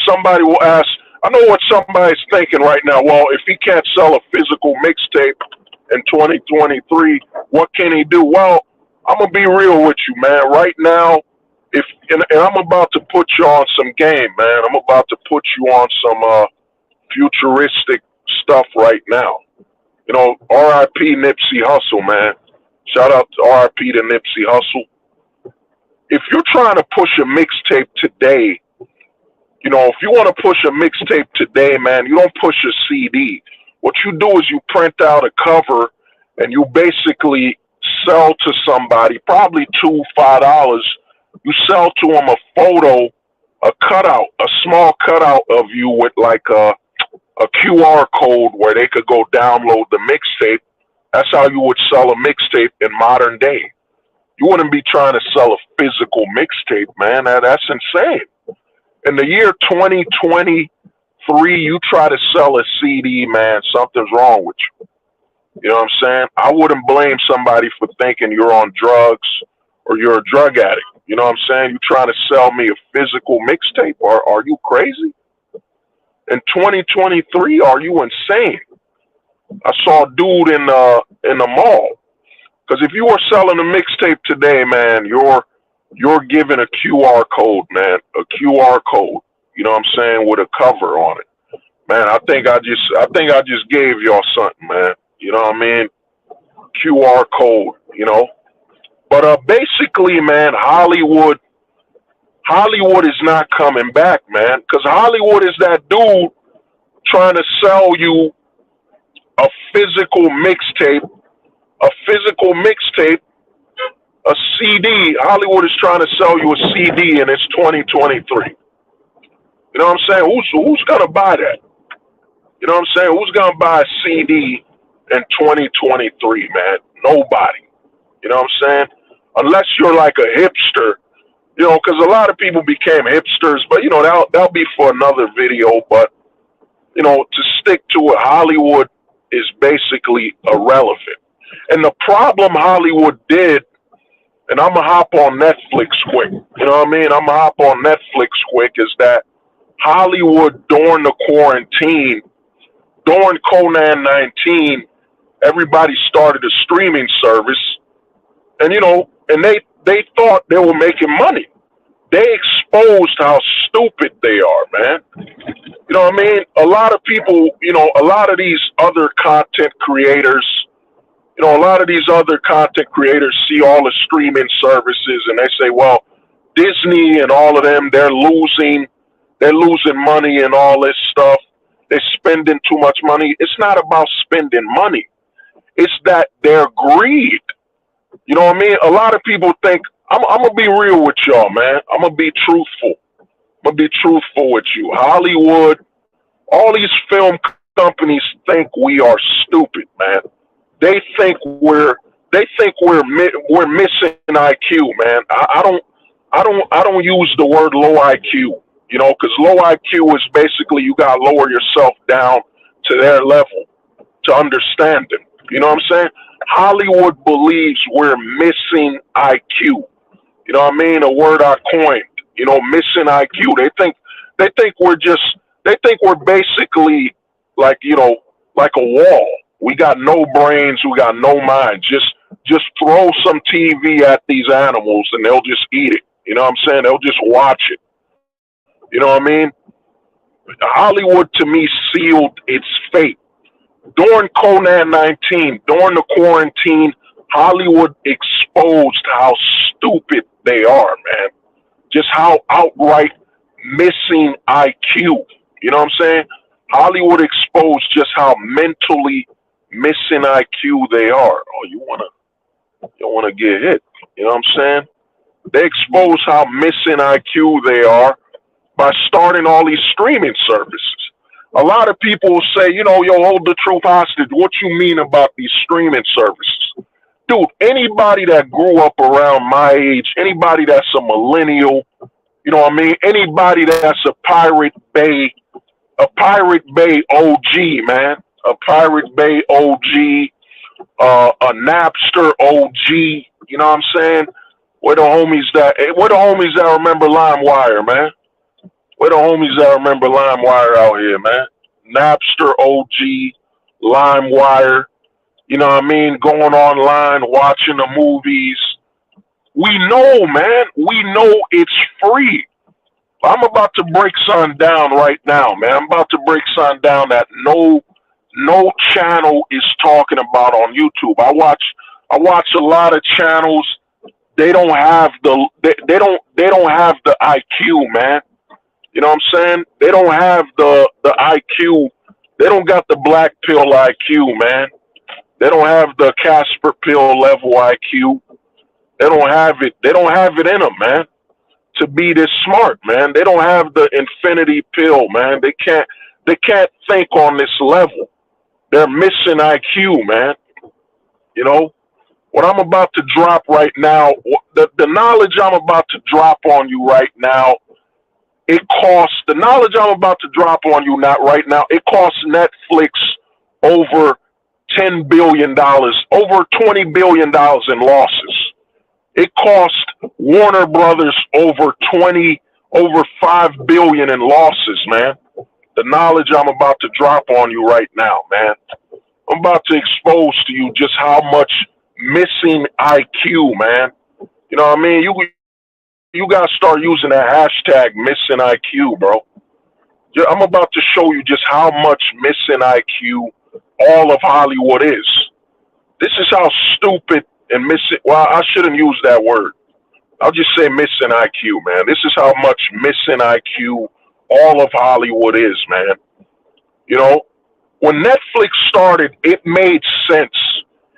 somebody will ask, I know what somebody's thinking right now. Well, if he can't sell a physical mixtape in 2023, what can he do? Well, I'm going to be real with you, man. Right now, and I'm about to put you on some game, man. I'm about to put you on some futuristic stuff right now. You know, R.I.P. Nipsey Hussle, man. Shout out to R.I.P. to Nipsey Hussle. If you're trying to push a mixtape today, if you want to push a mixtape today, man, you don't push a CD. What you do is you print out a cover and you basically sell to somebody, probably $2-5. You sell to them a photo, a cutout, a small cutout of you with like a QR code where they could go download the mixtape. That's how you would sell a mixtape in modern day. You wouldn't be trying to sell a physical mixtape, man. That's insane. In the year 2023, you try to sell a CD, man, something's wrong with you. You know what I'm saying? I wouldn't blame somebody for thinking you're on drugs or you're a drug addict. You know what I'm saying? You trying to sell me a physical mixtape? Are you crazy? In 2023, are you insane? I saw a dude in the mall. Because if you were selling a mixtape today, man, you're given a QR code, man, a QR code. You know what I'm saying, with a cover on it. Man, I think I just gave y'all something, man. You know what I mean? QR code, you know. But basically, man, Hollywood is not coming back, man, because Hollywood is that dude trying to sell you a physical mixtape, a CD. Hollywood is trying to sell you a CD, and it's 2023. You know what I'm saying? Who's gonna buy that? You know what I'm saying? Who's gonna buy a CD in 2023, man? Nobody. You know what I'm saying? Unless you're like a hipster, you know, because a lot of people became hipsters, but you know that'll be for another video. But you know, to stick to it, Hollywood is basically irrelevant. And the problem Hollywood did, and I'm gonna hop on Netflix quick. You know what I mean? I'm gonna hop on Netflix quick. Is that Hollywood during the quarantine, during Conan 19, everybody started a streaming service, and you know, and they thought they were making money. They exposed how stupid they are, man. You know what I mean? A lot of people, you know, a lot of these other content creators, you know, a lot of these other content creators see all the streaming services and they say, well, Disney and all of them, they're losing money and all this stuff. They're spending too much money. It's not about spending money. It's that they're greed. You know what I mean? A lot of people think, I'm going to be real with y'all, man. I'm going to be truthful. I'm going to be truthful with you. Hollywood, all these film companies think we are stupid, man. They think we're missing IQ, man. I don't use the word low IQ, you know, because low IQ is basically you got to lower yourself down to their level to understand them. You know what I'm saying? Hollywood believes we're missing IQ. You know what I mean? A word I coined. You know, missing IQ. They think we're basically like, you know, like a wall. We got no brains, we got no mind. Just throw some TV at these animals and they'll just eat it. You know what I'm saying? They'll just watch it. You know what I mean? Hollywood to me sealed its fate. During Conan 19, during the quarantine, Hollywood exposed how stupid they are, man. Just how outright missing IQ. You know what I'm saying? Hollywood exposed just how mentally missing IQ they are. Oh, you wanna get hit. You know what I'm saying? They expose how missing IQ they are by starting all these streaming services. A lot of people will say, you know, yo, hold the truth hostage. What you mean about these streaming services? Dude, anybody that grew up around my age, anybody that's a millennial, you know what I mean? Anybody that's a Pirate Bay OG, man. A Pirate Bay OG, a Napster OG, you know what I'm saying? Where the homies that remember LimeWire, man? Where the homies that remember LimeWire out here, man? Napster OG, LimeWire, you know what I mean? Going online, watching the movies. We know, man. We know it's free. I'm about to break something down right now, man. I'm about to break something down that no channel is talking about on YouTube. I watch a lot of channels. They don't have they don't have the IQ, man. You know what I'm saying? They don't have the IQ. They don't got the black pill IQ, man. They don't have the Casper pill level IQ. They don't have it. They don't have it in them, man, to be this smart, man. They don't have the infinity pill, man. They can't think on this level. They're missing IQ, man. You know, what I'm about to drop right now, the knowledge I'm about to drop on you right now, the knowledge I'm about to drop on you not right now, it costs Netflix over $10 billion, over $20 billion in losses. It cost Warner Brothers over $5 billion in losses, man. The knowledge I'm about to drop on you right now, man. I'm about to expose to you just how much missing IQ, man. You know what I mean? You gotta start using that hashtag missing IQ, bro. I'm about to show you just how much missing IQ all of Hollywood is. This is how stupid and missing. Well, I shouldn't use that word. I'll just say missing IQ, man. This is how much missing IQ all of Hollywood is, man. You know, when Netflix started, it made sense.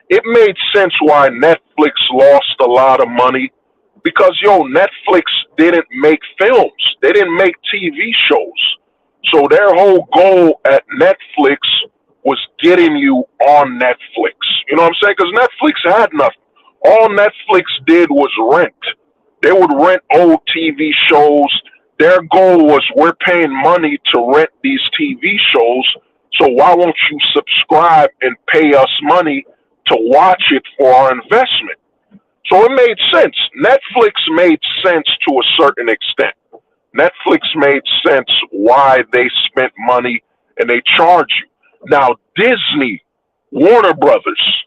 It made sense why Netflix lost a lot of money because, Netflix didn't make films. They didn't make TV shows. So their whole goal at Netflix was getting you on Netflix. You know what I'm saying? Because Netflix had nothing. All Netflix did was rent. They would rent old TV shows. Their goal was, we're paying money to rent these TV shows, so why won't you subscribe and pay us money to watch it for our investment? So it made sense. Netflix made sense to a certain extent. Netflix made sense why they spent money and they charge you. Now, Disney, Warner Brothers,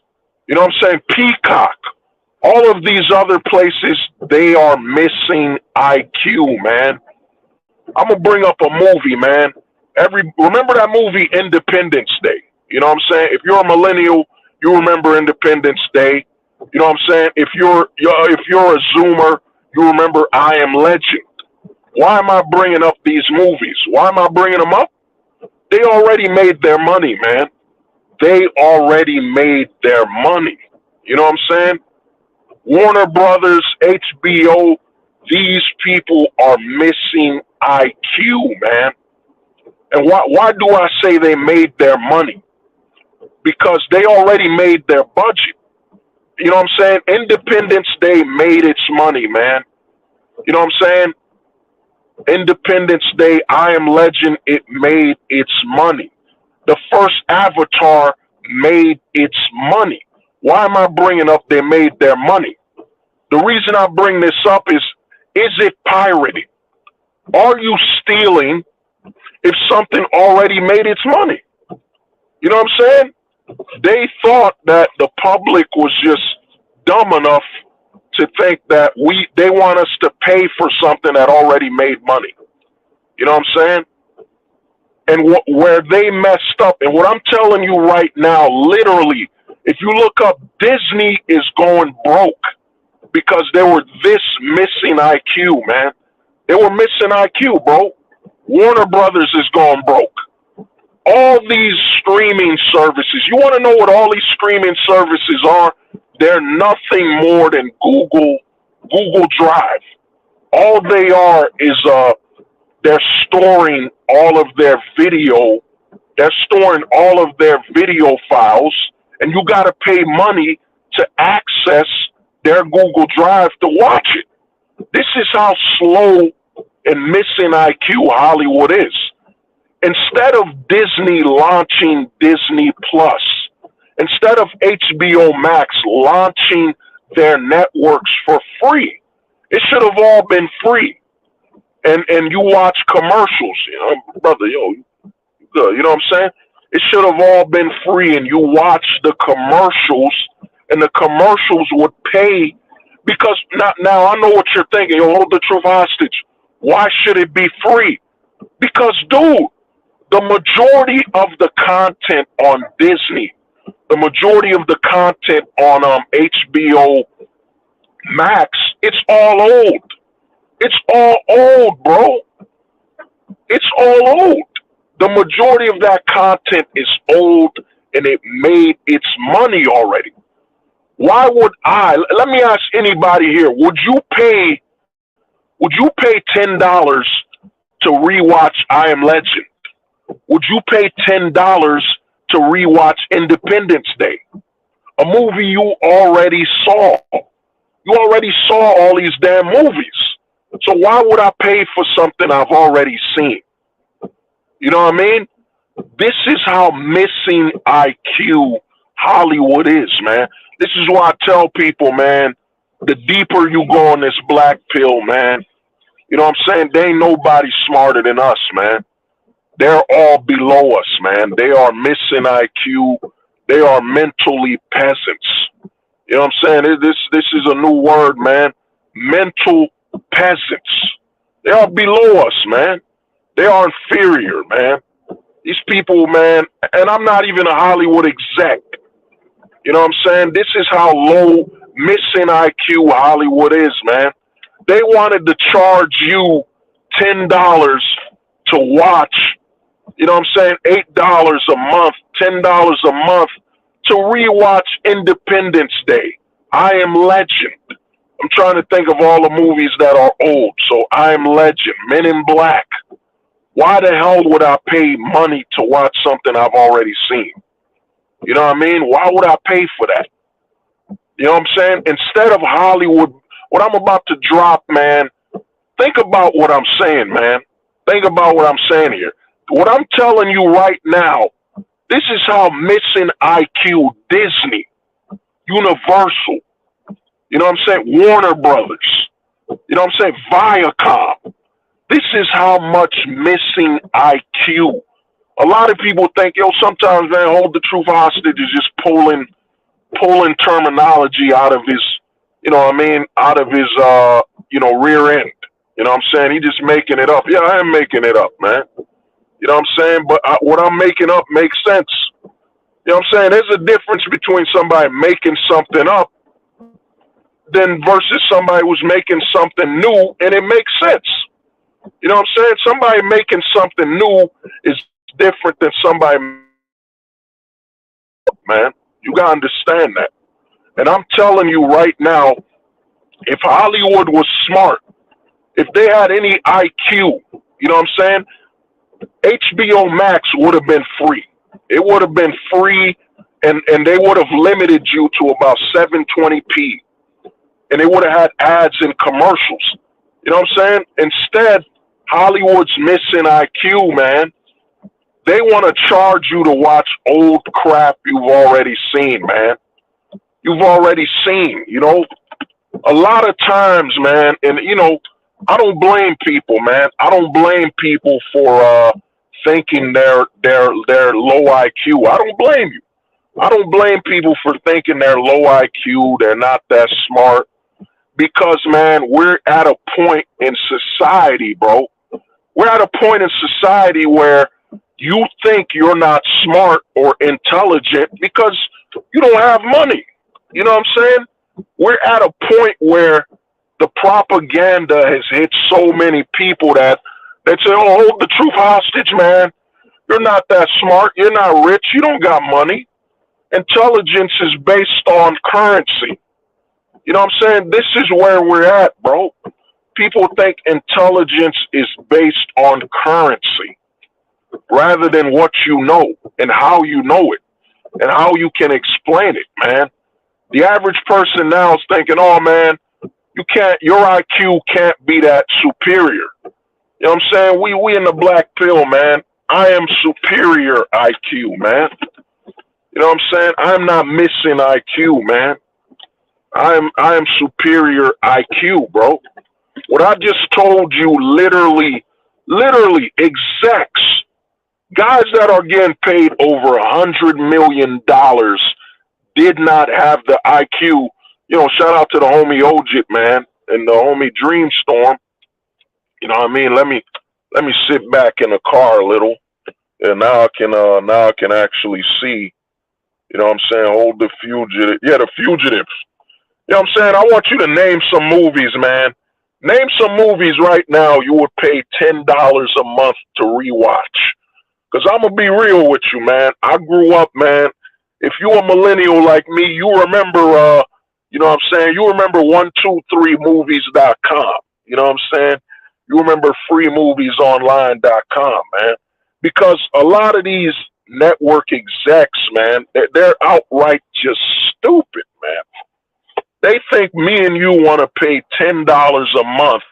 you know what I'm saying? Peacock, all of these other places, they are missing IQ, man. I'm gonna bring up a movie, man. Remember that movie Independence Day? You know what I'm saying? If you're a millennial, you remember Independence Day. You know what I'm saying? If you're a Zoomer, you remember I Am Legend. Why am I bringing up these movies? Why am I bringing them up? They already made their money, man. They already made their money. You know what I'm saying? Warner Brothers, HBO, these people are missing IQ, man. And why do I say they made their money? Because they already made their budget. You know what I'm saying? Independence Day made its money, man. You know what I'm saying? Independence Day, I Am Legend, it made its money. The first Avatar made its money. Why am I bringing up they made their money? The reason I bring this up is it pirating? Are you stealing if something already made its money? You know what I'm saying? They thought that the public was just dumb enough to think that they want us to pay for something that already made money. You know what I'm saying? And where they messed up, and what I'm telling you right now, literally, if you look up, Disney is going broke because they were this missing IQ, man. They were missing IQ, bro. Warner Brothers is going broke. All these streaming services, you want to know what all these streaming services are? They're nothing more than Google Drive. All they are is they're storing all of their video. They're storing all of their video files, and you got to pay money to access their Google Drive to watch it. This is how slow and missing IQ Hollywood is. Instead of Disney launching Disney Plus, instead of HBO Max launching their networks for free, it should have all been free. And you watch commercials, brother, you good, you know what I'm saying? It should have all been free, and you watch the commercials, and the commercials would pay, because now I know what you're thinking. Hold the truth hostage. Why should it be free? Because, dude, the majority of the content on Disney, the majority of the content on HBO Max, it's all old. It's all old, bro. It's all old. The majority of that content is old, and it made its money already. Why would let me ask anybody here, would you pay $10 to rewatch I Am Legend? Would you pay $10 to rewatch Independence Day? A movie you already saw. You already saw all these damn movies. So why would I pay for something I've already seen? You know what I mean? This is how missing IQ Hollywood is, man. This is why I tell people, man, the deeper you go on this black pill, man, you know what I'm saying? There ain't nobody smarter than us, man. They're all below us, man. They are missing IQ. They are mentally peasants. You know what I'm saying? This is a new word, man. Mental peasants. They are below us, man. They are inferior, man. These people, man, and I'm not even a Hollywood exec. You know what I'm saying? This is how low missing IQ Hollywood is, man. They wanted to charge you $10 to watch, you know what I'm saying, $8 a month, $10 a month to rewatch Independence Day. I Am Legend. I'm trying to think of all the movies that are old. So I Am Legend, Men in Black. Why the hell would I pay money to watch something I've already seen? You know what I mean? Why would I pay for that? You know what I'm saying? Instead of Hollywood, what I'm about to drop, man, think about what I'm saying, man. Think about what I'm saying here. What I'm telling you right now, this is how missing IQ Disney, Universal, you know what I'm saying, Warner Brothers, you know what I'm saying, Viacom. This is how much missing IQ. A lot of people think, yo, sometimes, man, Hold the Truth hostage is just pulling terminology out of his, you know what I mean, out of his, rear end. You know what I'm saying? He just making it up. Yeah, I am making it up, man. You know what I'm saying? But what I'm making up makes sense. You know what I'm saying? There's a difference between somebody making something up than versus somebody who's making something new and it makes sense. You know what I'm saying? Somebody making something new is different than somebody, man. You gotta understand that. And I'm telling you right now, if Hollywood was smart, if they had any IQ, you know what I'm saying? HBO Max would have been free. It would have been free, and they would have limited you to about 720p. And they would have had ads and commercials. You know what I'm saying? Instead, Hollywood's missing IQ, man. They want to charge you to watch old crap you've already seen, man. You've already seen, you know? A lot of times, man, and, you know, I don't blame people, man. I don't blame people for thinking they're low IQ. I don't blame you. I don't blame people for thinking they're low IQ, they're not that smart. Because, man, we're at a point in society, bro. We're at a point in society where you think you're not smart or intelligent because you don't have money. You know what I'm saying? We're at a point where the propaganda has hit so many people that they say, oh, hold the truth hostage, man. You're not that smart. You're not rich. You don't got money. Intelligence is based on currency. You know what I'm saying? This is where we're at, bro. People think intelligence is based on currency rather than what you know and how you know it and how you can explain it, man. The average person now is thinking, oh, man, your IQ can't be that superior. You know what I'm saying? We in the black pill, man. I am superior IQ, man. You know what I'm saying? I'm not missing IQ, man. I am superior IQ, bro. What I just told you, literally execs, guys that are getting paid over $100 million did not have the IQ. You know, shout out to the homie Ojit, man, and the homie Dreamstorm. You know what I mean? Let me sit back in the car a little, and now I can actually see. You know what I'm saying? Hold the fugitive. Yeah, the fugitives. You know what I'm saying? I want you to name some movies, man. Name some movies right now you would pay $10 a month to rewatch. Because I'm going to be real with you, man. I grew up, man. If you a millennial like me, you remember, you know what I'm saying? You remember 123movies.com. You know what I'm saying? You remember freemoviesonline.com, man. Because a lot of these network execs, man, they're outright just stupid, man. They think me and you want to pay $10 a month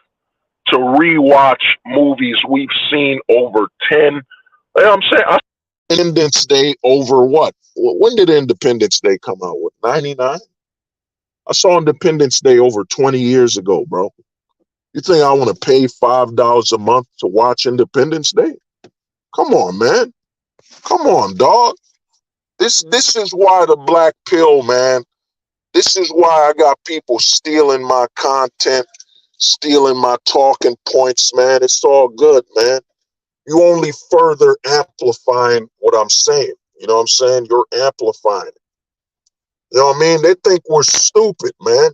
to rewatch movies we've seen over 10. You know what I'm saying? Independence Day over what? When did Independence Day come out? What, 99? I saw Independence Day over 20 years ago, bro. You think I want to pay $5 a month to watch Independence Day? Come on, man. Come on, dog. This is why the black pill, man. This is why I got people stealing my content, stealing my talking points, man. It's all good, man. You only further amplifying what I'm saying. You know what I'm saying? You're amplifying it. You know what I mean? They think we're stupid, man.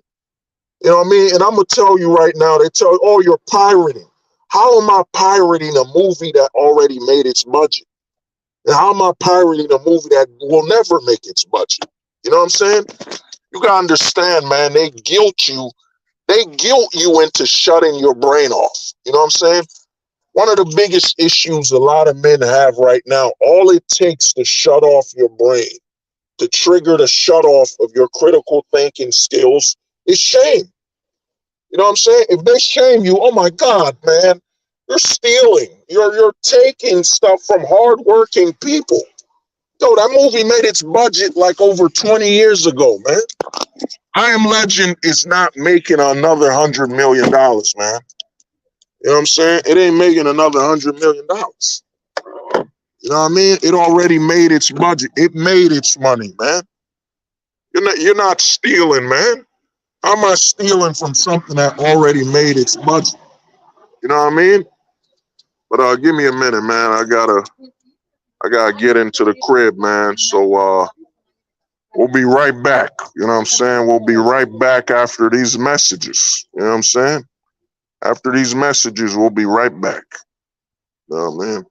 You know what I mean? And I'm gonna tell you right now, they tell you, oh, you're pirating. How am I pirating a movie that already made its budget? And how am I pirating a movie that will never make its budget? You know what I'm saying? You gotta understand, man, they guilt you into shutting your brain off. You know what I'm saying? One of the biggest issues a lot of men have right now, all it takes to shut off your brain, to trigger the shut off of your critical thinking skills, is shame. You know what I'm saying? If they shame you, oh my God, man, you're stealing. You're taking stuff from hardworking people. Yo, that movie made its budget like over 20 years ago, man. I Am Legend is not making another $100 million, man. You know what I'm saying? It ain't making another $100 million. You know what I mean? It already made its budget. It made its money, man. You're not stealing, man. How am I stealing from something that already made its budget? You know what I mean? But give me a minute, man. I gotta get into the crib, man. So we'll be right back. You know what I'm saying? We'll be right back after these messages. You know what I'm saying? After these messages, we'll be right back. Oh man.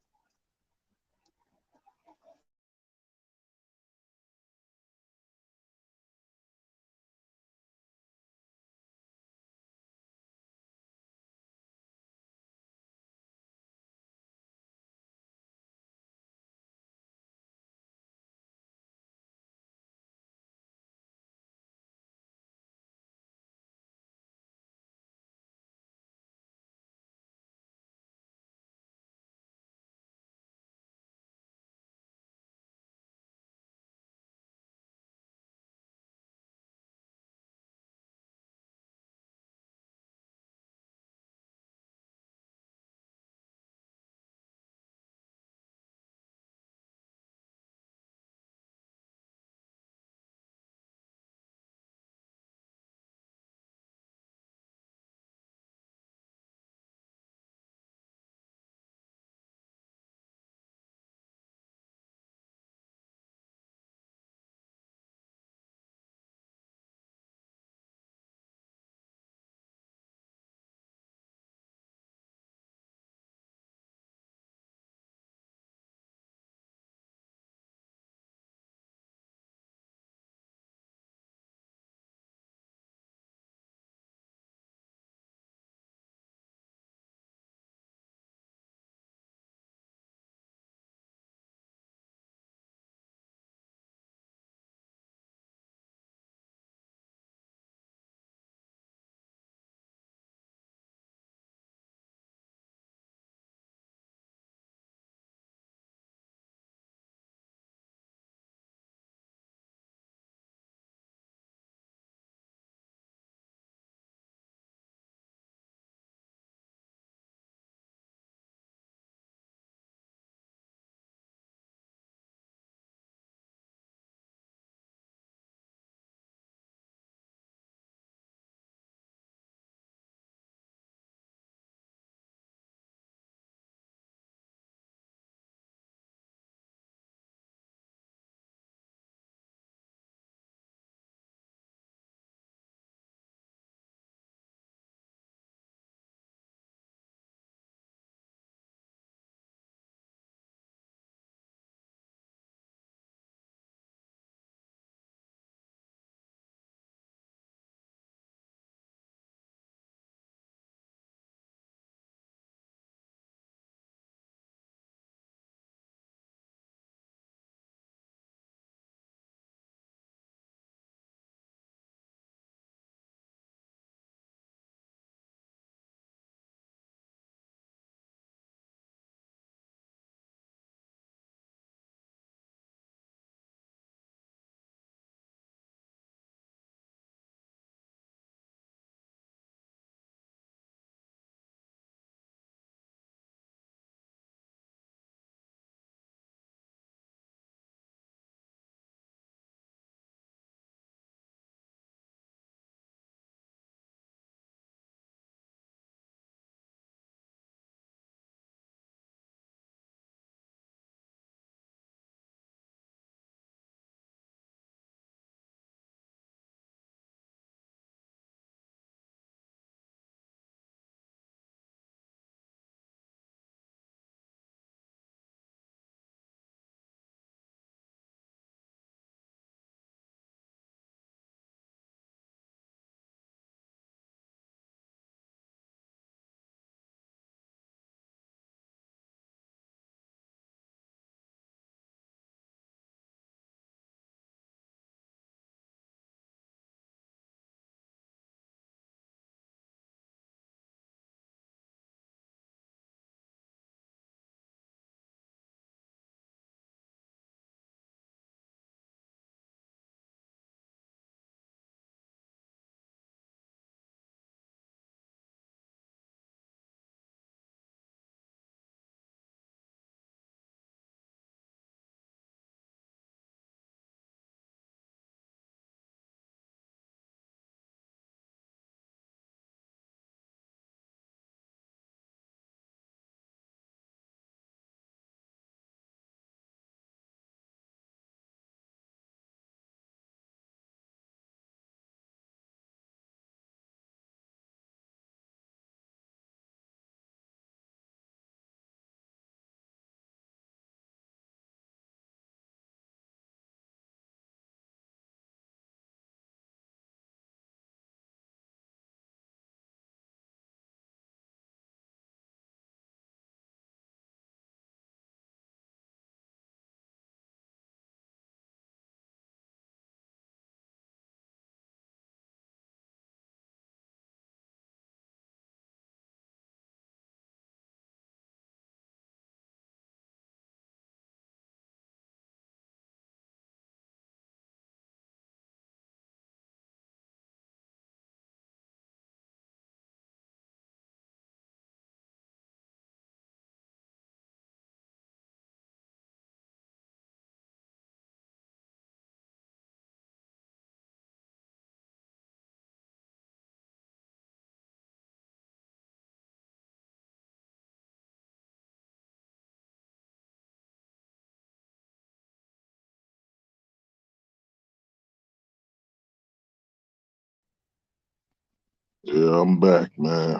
Yeah, I'm back, man.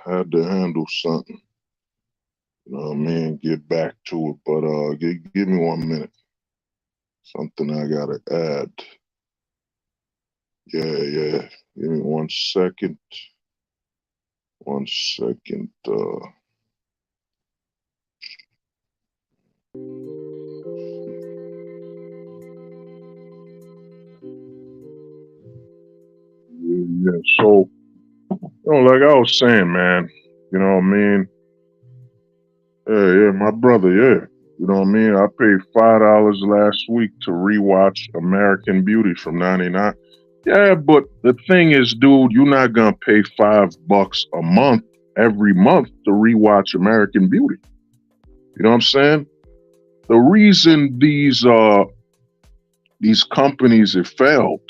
Had to handle something. You know what I mean? Get back to it. But give me 1 minute. Something I gotta add. Yeah. Give me 1 second. 1 second. Yeah. So, like I was saying, man, you know what I mean? Yeah, my brother, yeah. You know what I mean? I paid $5 last week to rewatch American Beauty from '99. Yeah, but the thing is, dude, you're not gonna pay $5 a month every month to rewatch American Beauty. You know what I'm saying? The reason these companies have failed,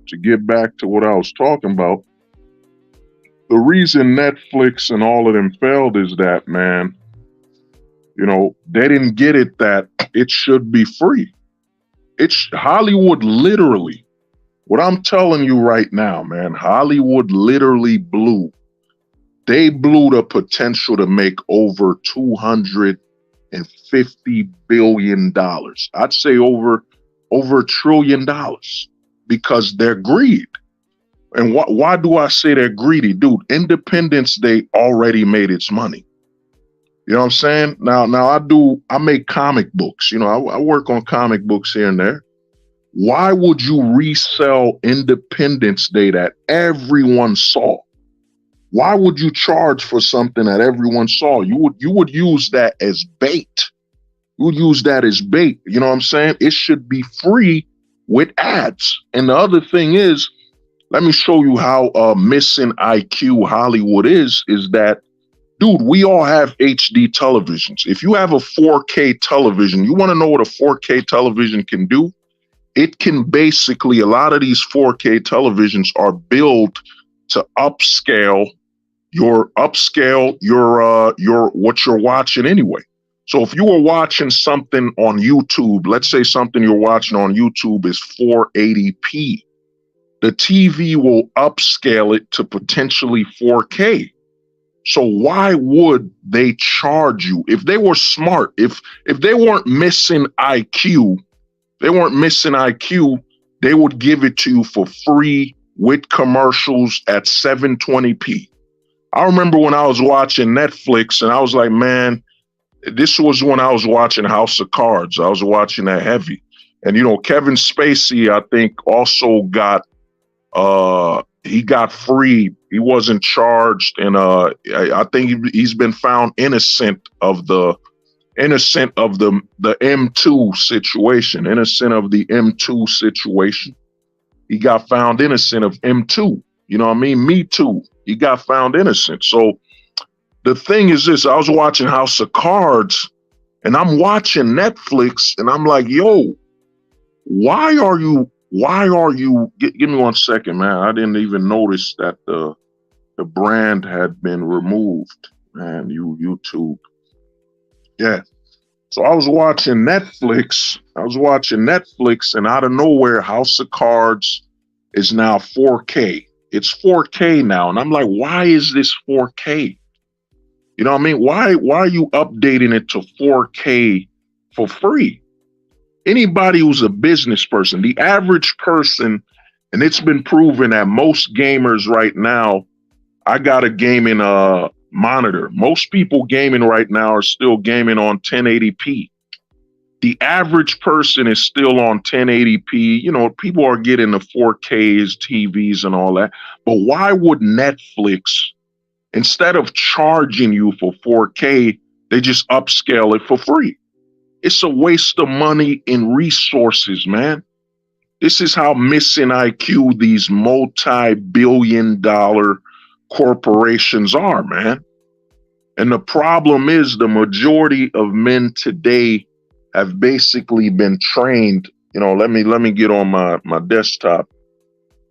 to get back to what I was talking about, the reason Netflix and all of them failed is that, man, they didn't get it that it should be free. It's Hollywood literally, what I'm telling you right now, man, Hollywood literally they blew the potential to make over $250 billion. I'd say over $1 trillion because they're greed. And why do I say they're greedy? Dude, Independence Day already made its money. You know what I'm saying? Now I make comic books. I work on comic books here and there. Why would you resell Independence Day that everyone saw? Why would you charge for something that everyone saw? You would use that as bait. You would use that as bait. You know what I'm saying? It should be free with ads. And the other thing is, let me show you how missing IQ Hollywood is that, dude, we all have HD televisions. If you have a 4K television, you want to know what a 4K television can do? It can basically, a lot of these 4K televisions are built to upscale your what you're watching anyway. So if you were watching something on YouTube, let's say something you're watching on YouTube is 480p, the TV will upscale it to potentially 4K. So why would they charge you if they were smart? If they weren't missing IQ, they would give it to you for free with commercials at 720p. I remember when I was watching Netflix and I was like, man, this was when I was watching House of Cards. I was watching that heavy. And, Kevin Spacey, I think, also got, he got free. He wasn't charged. And I think he's been found innocent of the M2 situation, He got found innocent of M2. You know what I mean? Me Too. He got found innocent. So the thing is this, I was watching House of Cards and I'm watching Netflix and I'm like, yo, why are you, give me 1 second, man. I didn't even notice that the brand had been removed, man, YouTube. Yeah. So I was watching Netflix and out of nowhere, House of Cards is now 4K. It's 4K now. And I'm like, why is this 4K? You know what I mean? Why are you updating it to 4K for free? Anybody who's a business person, the average person, and it's been proven that most gamers right now, I got a gaming monitor. Most people gaming right now are still gaming on 1080p. The average person is still on 1080p. People are getting the 4Ks, TVs, and all that. But why would Netflix, instead of charging you for 4K, they just upscale it for free? It's a waste of money and resources, man. This is how missing IQ these multi-billion-dollar corporations are, man. And the problem is the majority of men today have basically been trained. Let me get on my desktop.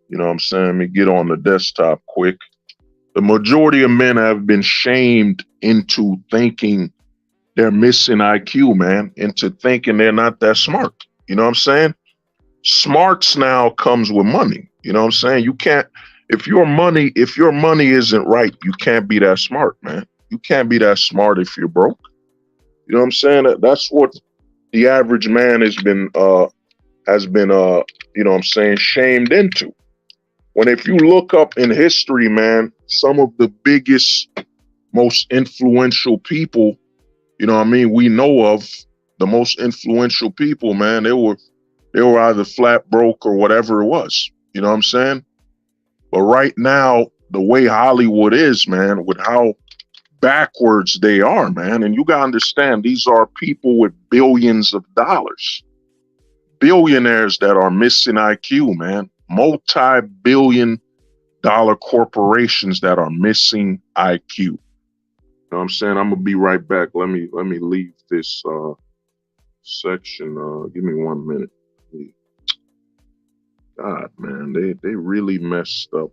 You know what I'm saying? Let me get on the desktop quick. The majority of men have been shamed into thinking they're missing IQ, man, into thinking they're not that smart. You know what I'm saying? Smarts now comes with money. You know what I'm saying? You can't, If your money isn't right, you can't be that smart, man. You can't be that smart if you're broke. You know what I'm saying? That's what the average man has been you know what I'm saying, shamed into. When if you look up in history, man, some of the biggest, most influential people, you know what I mean, we know of, the most influential people, man, they were either flat broke or whatever it was. You know what I'm saying? But right now, the way Hollywood is, man, with how backwards they are, man, and you gotta understand these are people with billions of dollars. Billionaires that are missing IQ, man. Multi-billion dollar corporations that are missing IQ. You know what I'm saying? I'm gonna be right back. Let me leave this section. Give me 1 minute. God, man, they really messed up.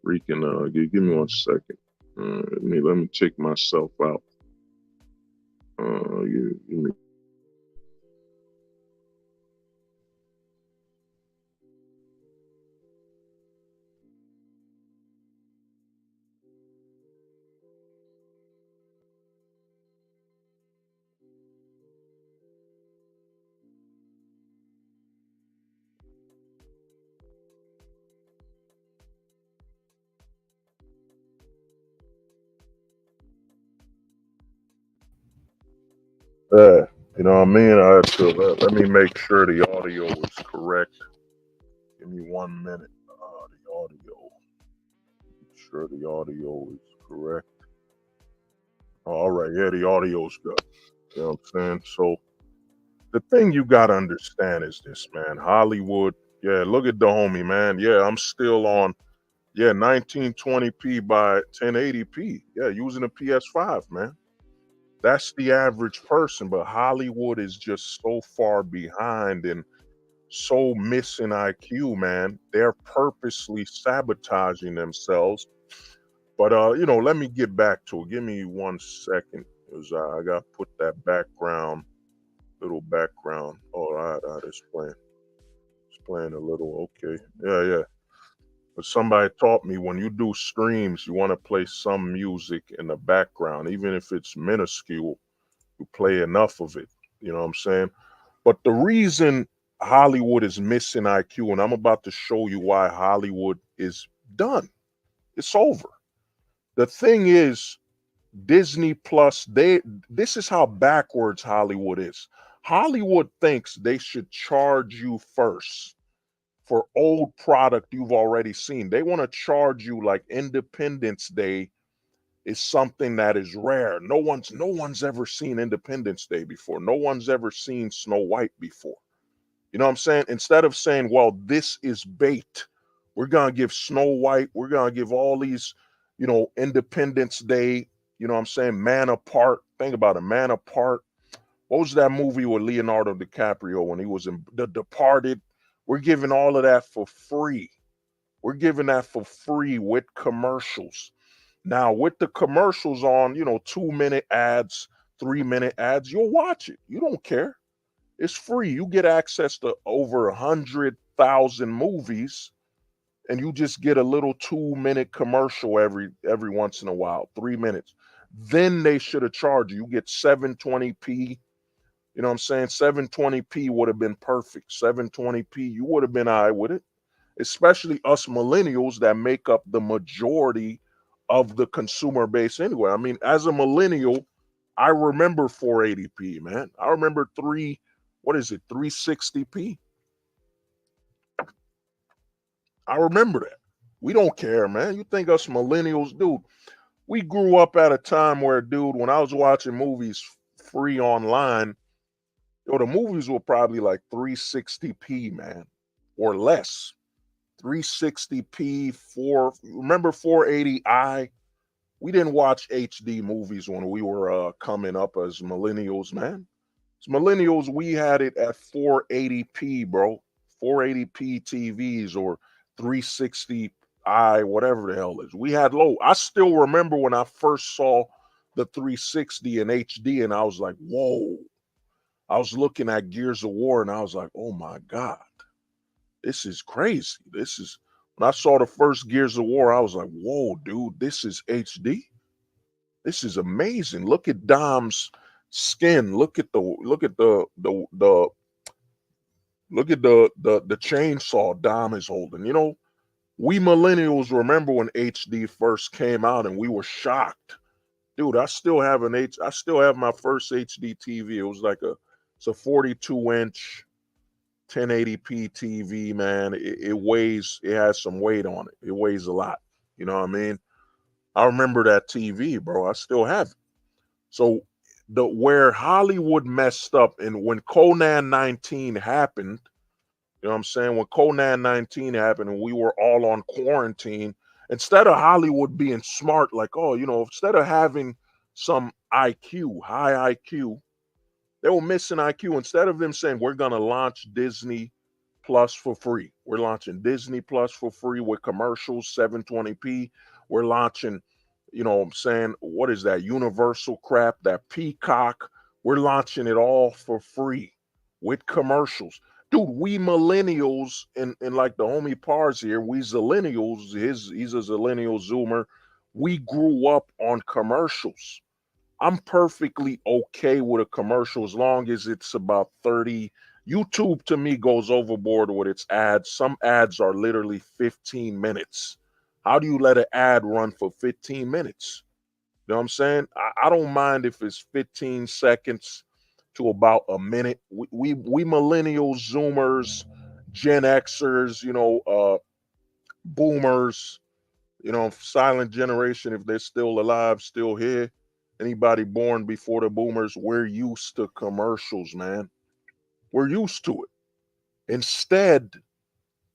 Freaking. Give me 1 second. Let me take myself out. Give me. You know what I mean? I have to let me make sure the audio is correct. Give me 1 minute. The audio. Make sure the audio is correct. All right, yeah, the audio's good. You know what I'm saying? So the thing you gotta understand is this, man. Hollywood, yeah, look at the homie, man. Yeah, I'm still on, yeah, 1920p by 1080p. Yeah, using a PS5, man. That's the average person, but Hollywood is just so far behind and so missing IQ, man. They're purposely sabotaging themselves. But let me get back to it. Give me 1 second. Cause I got to put that background, little background. Oh, it's playing. It's playing a little. Okay. Yeah, yeah. But somebody taught me when you do streams, you want to play some music in the background, even if it's minuscule. You play enough of it. You know what I'm saying? But the reason Hollywood is missing IQ, and I'm about to show you why Hollywood is done. It's over. The thing is, Disney Plus, this is how backwards Hollywood is. Hollywood thinks they should charge you first for old product you've already seen. They want to charge you like Independence Day is something that is rare. No one's ever seen Independence Day before. No one's ever seen Snow White before. You know what I'm saying? Instead of saying, well, this is bait, we're going to give Snow White, we're going to give all these, Independence Day, you know what I'm saying? Man Apart. Think about it, Man Apart. What was that movie with Leonardo DiCaprio when he was in The Departed? We're giving all of that for free. We're giving that for free with commercials. Now, with the commercials on, 2 minute ads, 3 minute ads, you'll watch it. You don't care. It's free. You get access to over 100,000 movies, and you just get a little 2 minute commercial every once in a while, 3 minutes. Then they should have charged you. You get 720p. You know what I'm saying? 720p would have been perfect. 720p, you would have been all right with it. Especially us millennials that make up the majority of the consumer base anyway. I mean, as a millennial, I remember 480p, man. I remember what is it, 360p? I remember that. We don't care, man. You think us millennials, dude? We grew up at a time where, dude, when I was watching movies free online, the movies were probably like 360p, man, or less. 360p, remember 480i? We didn't watch HD movies when we were coming up as millennials, man. As millennials, we had it at 480p, bro. 480p TVs or 360i, whatever the hell it is. We had low. I still remember when I first saw the 360 in HD, and I was like, whoa. I was looking at Gears of War, and I was like, oh my God, this is crazy. This is When I saw the first Gears of War, I was like, whoa, dude, this is HD. This is amazing. Look at Dom's skin. Look at the chainsaw Dom is holding. You know, we millennials remember when HD first came out and we were shocked. Dude, I still have my first HD TV. It was like it's a 42-inch 1080p TV, man. It has some weight on it. It weighs a lot. You know what I mean? I remember that TV, bro. I still have it. So the where Hollywood messed up and when Conan 19 happened, you know what I'm saying? When Conan 19 happened and we were all on quarantine, instead of Hollywood being smart, like, oh, you know, instead of having some IQ, high IQ, they were missing IQ. Instead of them saying, we're going to launch Disney Plus for free, we're launching Disney Plus for free with commercials, 720p. We're launching, you know what I'm saying? What is that? Universal crap, that Peacock. We're launching it all for free with commercials. Dude, we millennials and like the homie Pars here, we zillennials, he's a zillennial zoomer. We grew up on commercials. I'm perfectly okay with a commercial as long as it's about 30. YouTube to me goes overboard with its ads. Some ads are literally 15 minutes. How do you let an ad run for 15 minutes? You know what I'm saying? I don't mind if it's 15 seconds to about a minute. We millennials, Zoomers, Gen Xers, boomers, silent generation, if they're still alive, still here. Anybody born before the boomers, we're used to commercials, man. We're used to it. Instead,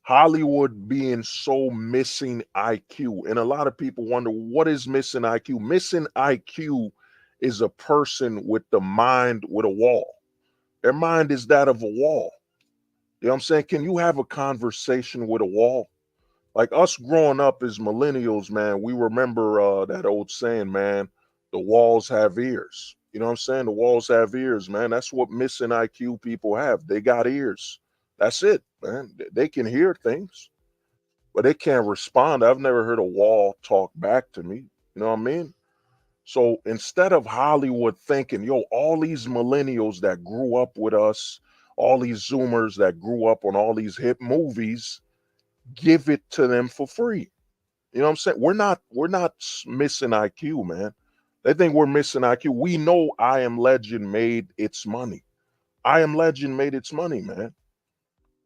Hollywood being so missing IQ. And a lot of people wonder, what is missing IQ? Missing IQ is a person with the mind with a wall. Their mind is that of a wall. You know what I'm saying? Can you have a conversation with a wall? Like us growing up as millennials, man, we remember that old saying, man, the walls have ears. You know what I'm saying? The walls have ears, man. That's what missing IQ people have. They got ears. That's it, man. They can hear things, but they can't respond. I've never heard a wall talk back to me. You know what I mean? So instead of Hollywood thinking, yo, all these millennials that grew up with us, all these Zoomers that grew up on all these hit movies, give it to them for free. You know what I'm saying? We're not missing IQ, man. They think we're missing IQ. We know I Am Legend made its money. I Am Legend made its money, man.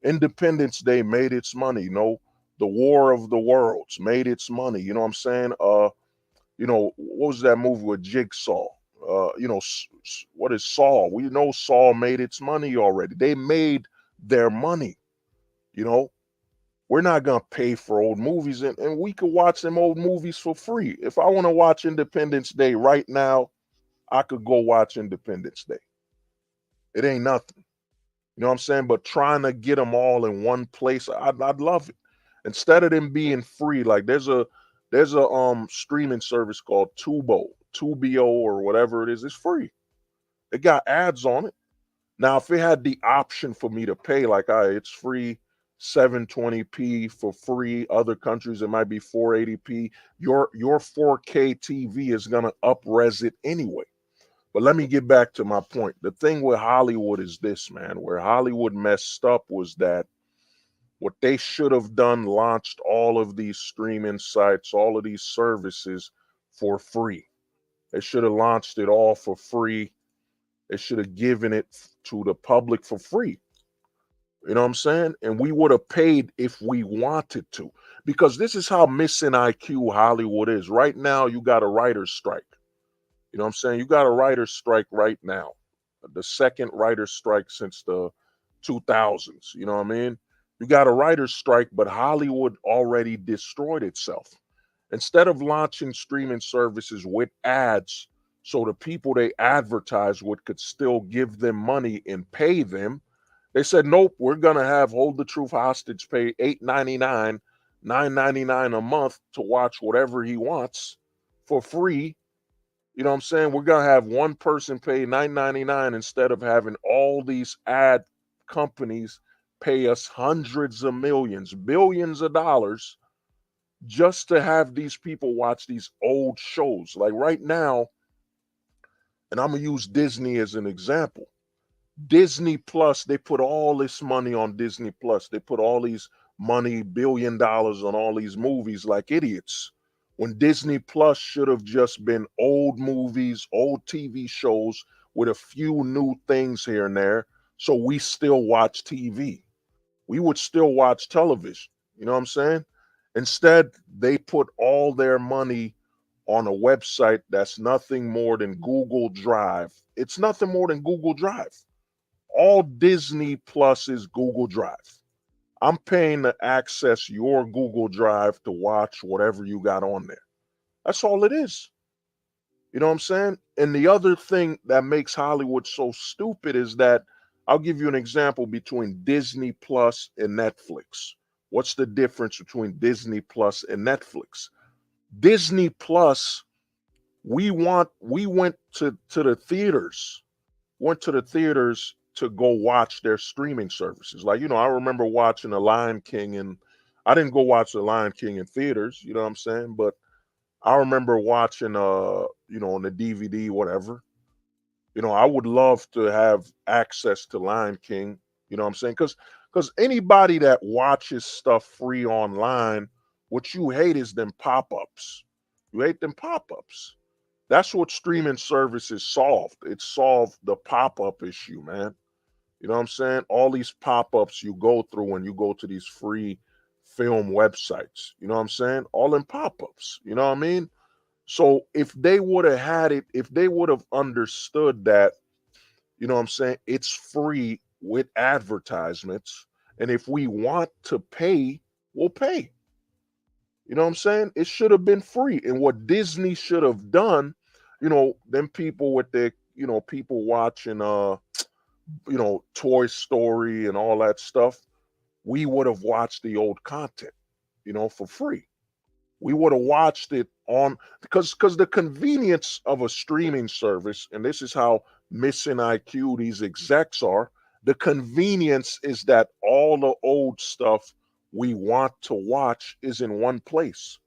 Independence Day made its money. The War of the Worlds made its money. You know what I'm saying? What was that movie with Jigsaw? What is Saw? We know Saw made its money already. They made their money. You know, we're not gonna pay for old movies, and we could watch them old movies for free. If I want to watch Independence Day right now, I could go watch Independence Day. It ain't nothing. You know what I'm saying? But trying to get them all in one place, I'd love it. Instead of them being free, like there's a streaming service called Tubio or whatever it is. It's free. It got ads on it. Now, if it had the option for me to pay, like, all right, it's free 720p for free. Other countries it might be 480p. Your 4K TV is gonna upres it anyway. But let me get back to my point. The thing with Hollywood is this, man. Where Hollywood messed up was that what they should have done, launched all of these streaming sites, all of these services for free. They should have launched it all for free. They should have given it to the public for free. You know what I'm saying? And we would have paid if we wanted to. Because this is how missing IQ Hollywood is. Right now, you got a writer's strike. You know what I'm saying? You got a writer's strike right now. The second writer's strike since the 2000s. You know what I mean? You got a writer's strike, but Hollywood already destroyed itself. Instead of launching streaming services with ads so the people they advertise with could still give them money and pay them, they said, nope, we're gonna have Hold the Truth hostage pay $8.99, $9.99 a month to watch whatever he wants for free. You know what I'm saying? We're gonna have one person pay $9.99 instead of having all these ad companies pay us hundreds of millions, billions of dollars just to have these people watch these old shows. Like right now, and I'm gonna use Disney as an example. Disney Plus, they put all this money on Disney Plus. They put all these money, $1 billion on all these movies like idiots. When Disney Plus should have just been old movies, old TV shows with a few new things here and there. So we still watch TV. We would still watch television. You know what I'm saying? Instead, they put all their money on a website that's nothing more than Google Drive. It's nothing more than Google Drive. All Disney Plus is Google Drive. I'm paying to access your Google Drive to watch whatever you got on there. That's all it is. You know what I'm saying? And the other thing that makes Hollywood so stupid is that I'll give you an example between Disney Plus and Netflix. What's the difference between Disney Plus and Netflix? Disney Plus, we went to the theaters, went to the theaters to go watch their streaming services. Like, I remember watching The Lion King, and I didn't go watch The Lion King in theaters, you know what I'm saying? But I remember watching on the DVD, whatever. I would love to have access to Lion King, you know what I'm saying? Cuz anybody that watches stuff free online, what you hate is them pop-ups. You hate them pop-ups. That's what streaming services solved. It solved the pop-up issue, man. You know what I'm saying? All these pop-ups you go through when you go to these free film websites. You know what I'm saying? All in pop-ups. You know what I mean? So if they would have had it, if they would have understood that, you know what I'm saying, it's free with advertisements. And if we want to pay, we'll pay. You know what I'm saying? It should have been free. And what Disney should have done, them people with their, people watching Toy Story and all that stuff, we would have watched the old content, for free. We would have watched it on because the convenience of a streaming service, and this is how missing IQ these execs are. The convenience is that all the old stuff we want to watch is in one place.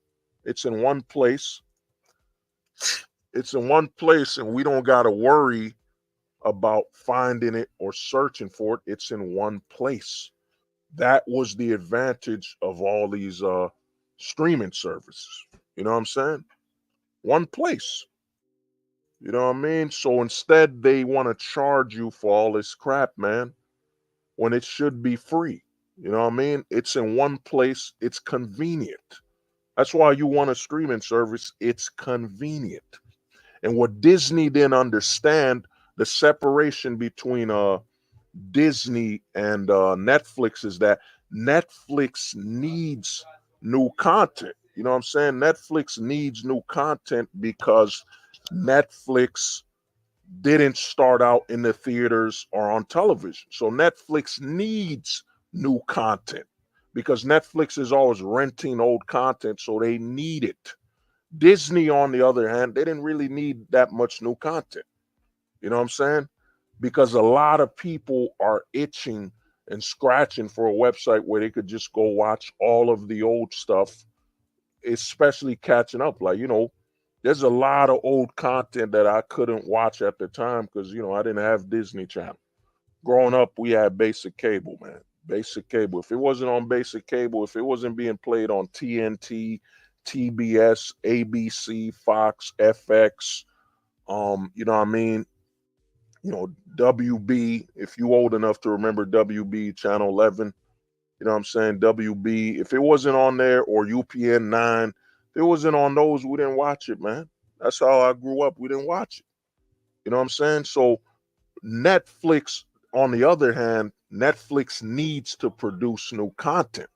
It's in one place. It's in one place, and we don't got to worry about finding it or searching for it. It's in one place. That was the advantage of all these streaming services. You know what I'm saying? One place. You know what I mean? So instead, they want to charge you for all this crap, man, when it should be free. You know what I mean? It's in one place. It's convenient. That's why you want a streaming service. It's convenient. And what Disney didn't understand, the separation between Disney and Netflix is that Netflix needs new content. You know what I'm saying? Netflix needs new content because Netflix didn't start out in the theaters or on television. So Netflix needs new content because Netflix is always renting old content, so they need it. Disney, on the other hand, they didn't really need that much new content. You know what I'm saying? Because a lot of people are itching and scratching for a website where they could just go watch all of the old stuff, especially catching up. Like, there's a lot of old content that I couldn't watch at the time because, I didn't have Disney Channel. Growing up, we had basic cable, man. Basic cable. If it wasn't on basic cable, if it wasn't being played on TNT, TBS, ABC, Fox, FX, you know what I mean? WB, if you old enough to remember WB Channel 11, you know what I'm saying? WB, if it wasn't on there, or UPN 9, if it wasn't on those, we didn't watch it, man. That's how I grew up. We didn't watch it. You know what I'm saying? So Netflix, on the other hand, Netflix needs to produce new content.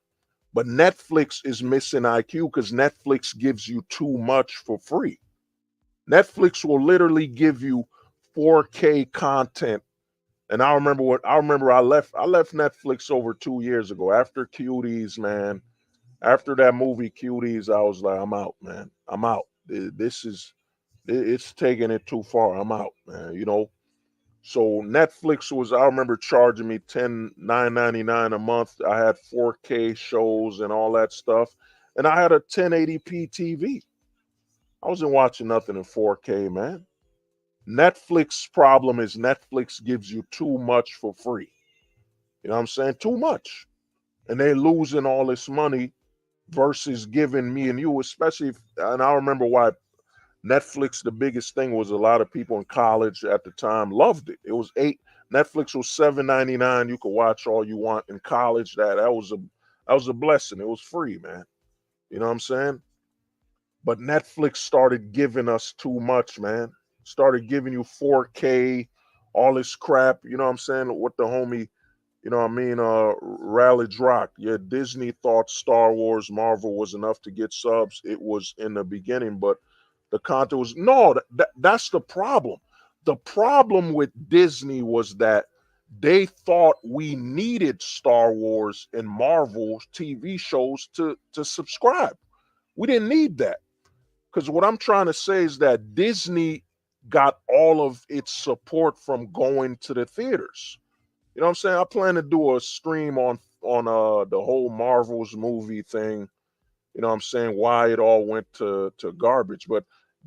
But Netflix is missing IQ because Netflix gives you too much for free. Netflix will literally give you 4K content. And I left Netflix over 2 years ago after Cuties, man. After that movie Cuties, I was like, I'm out, man. I'm out. It's taking it too far. I'm out, man. So Netflix I remember charging me $9.99 a month. I had 4K shows and all that stuff. And I had a 1080p TV. I wasn't watching nothing in 4K, man. Netflix problem is Netflix gives you too much for free. You know what I'm saying? Too much. And they losing all this money versus giving me and you, especially if, and I remember why Netflix, the biggest thing was a lot of people in college at the time loved it. It was Netflix was $7.99. You could watch all you want in college. That was a blessing. It was free, man. You know what I'm saying? But Netflix started giving us too much, man. Started giving you 4K, all this crap. You know what I'm saying? What the homie, you know what I mean? Rallied Rock. Yeah, Disney thought Star Wars, Marvel was enough to get subs. It was in the beginning, but the content was no. That's the problem. The problem with Disney was that they thought we needed Star Wars and Marvel TV shows to subscribe. We didn't need that. Because what I'm trying to say is that Disney got all of its support from going to the theaters. You know what I'm saying? I plan to do a stream on the whole Marvel's movie thing. You know what I'm saying? Why it all went to garbage. But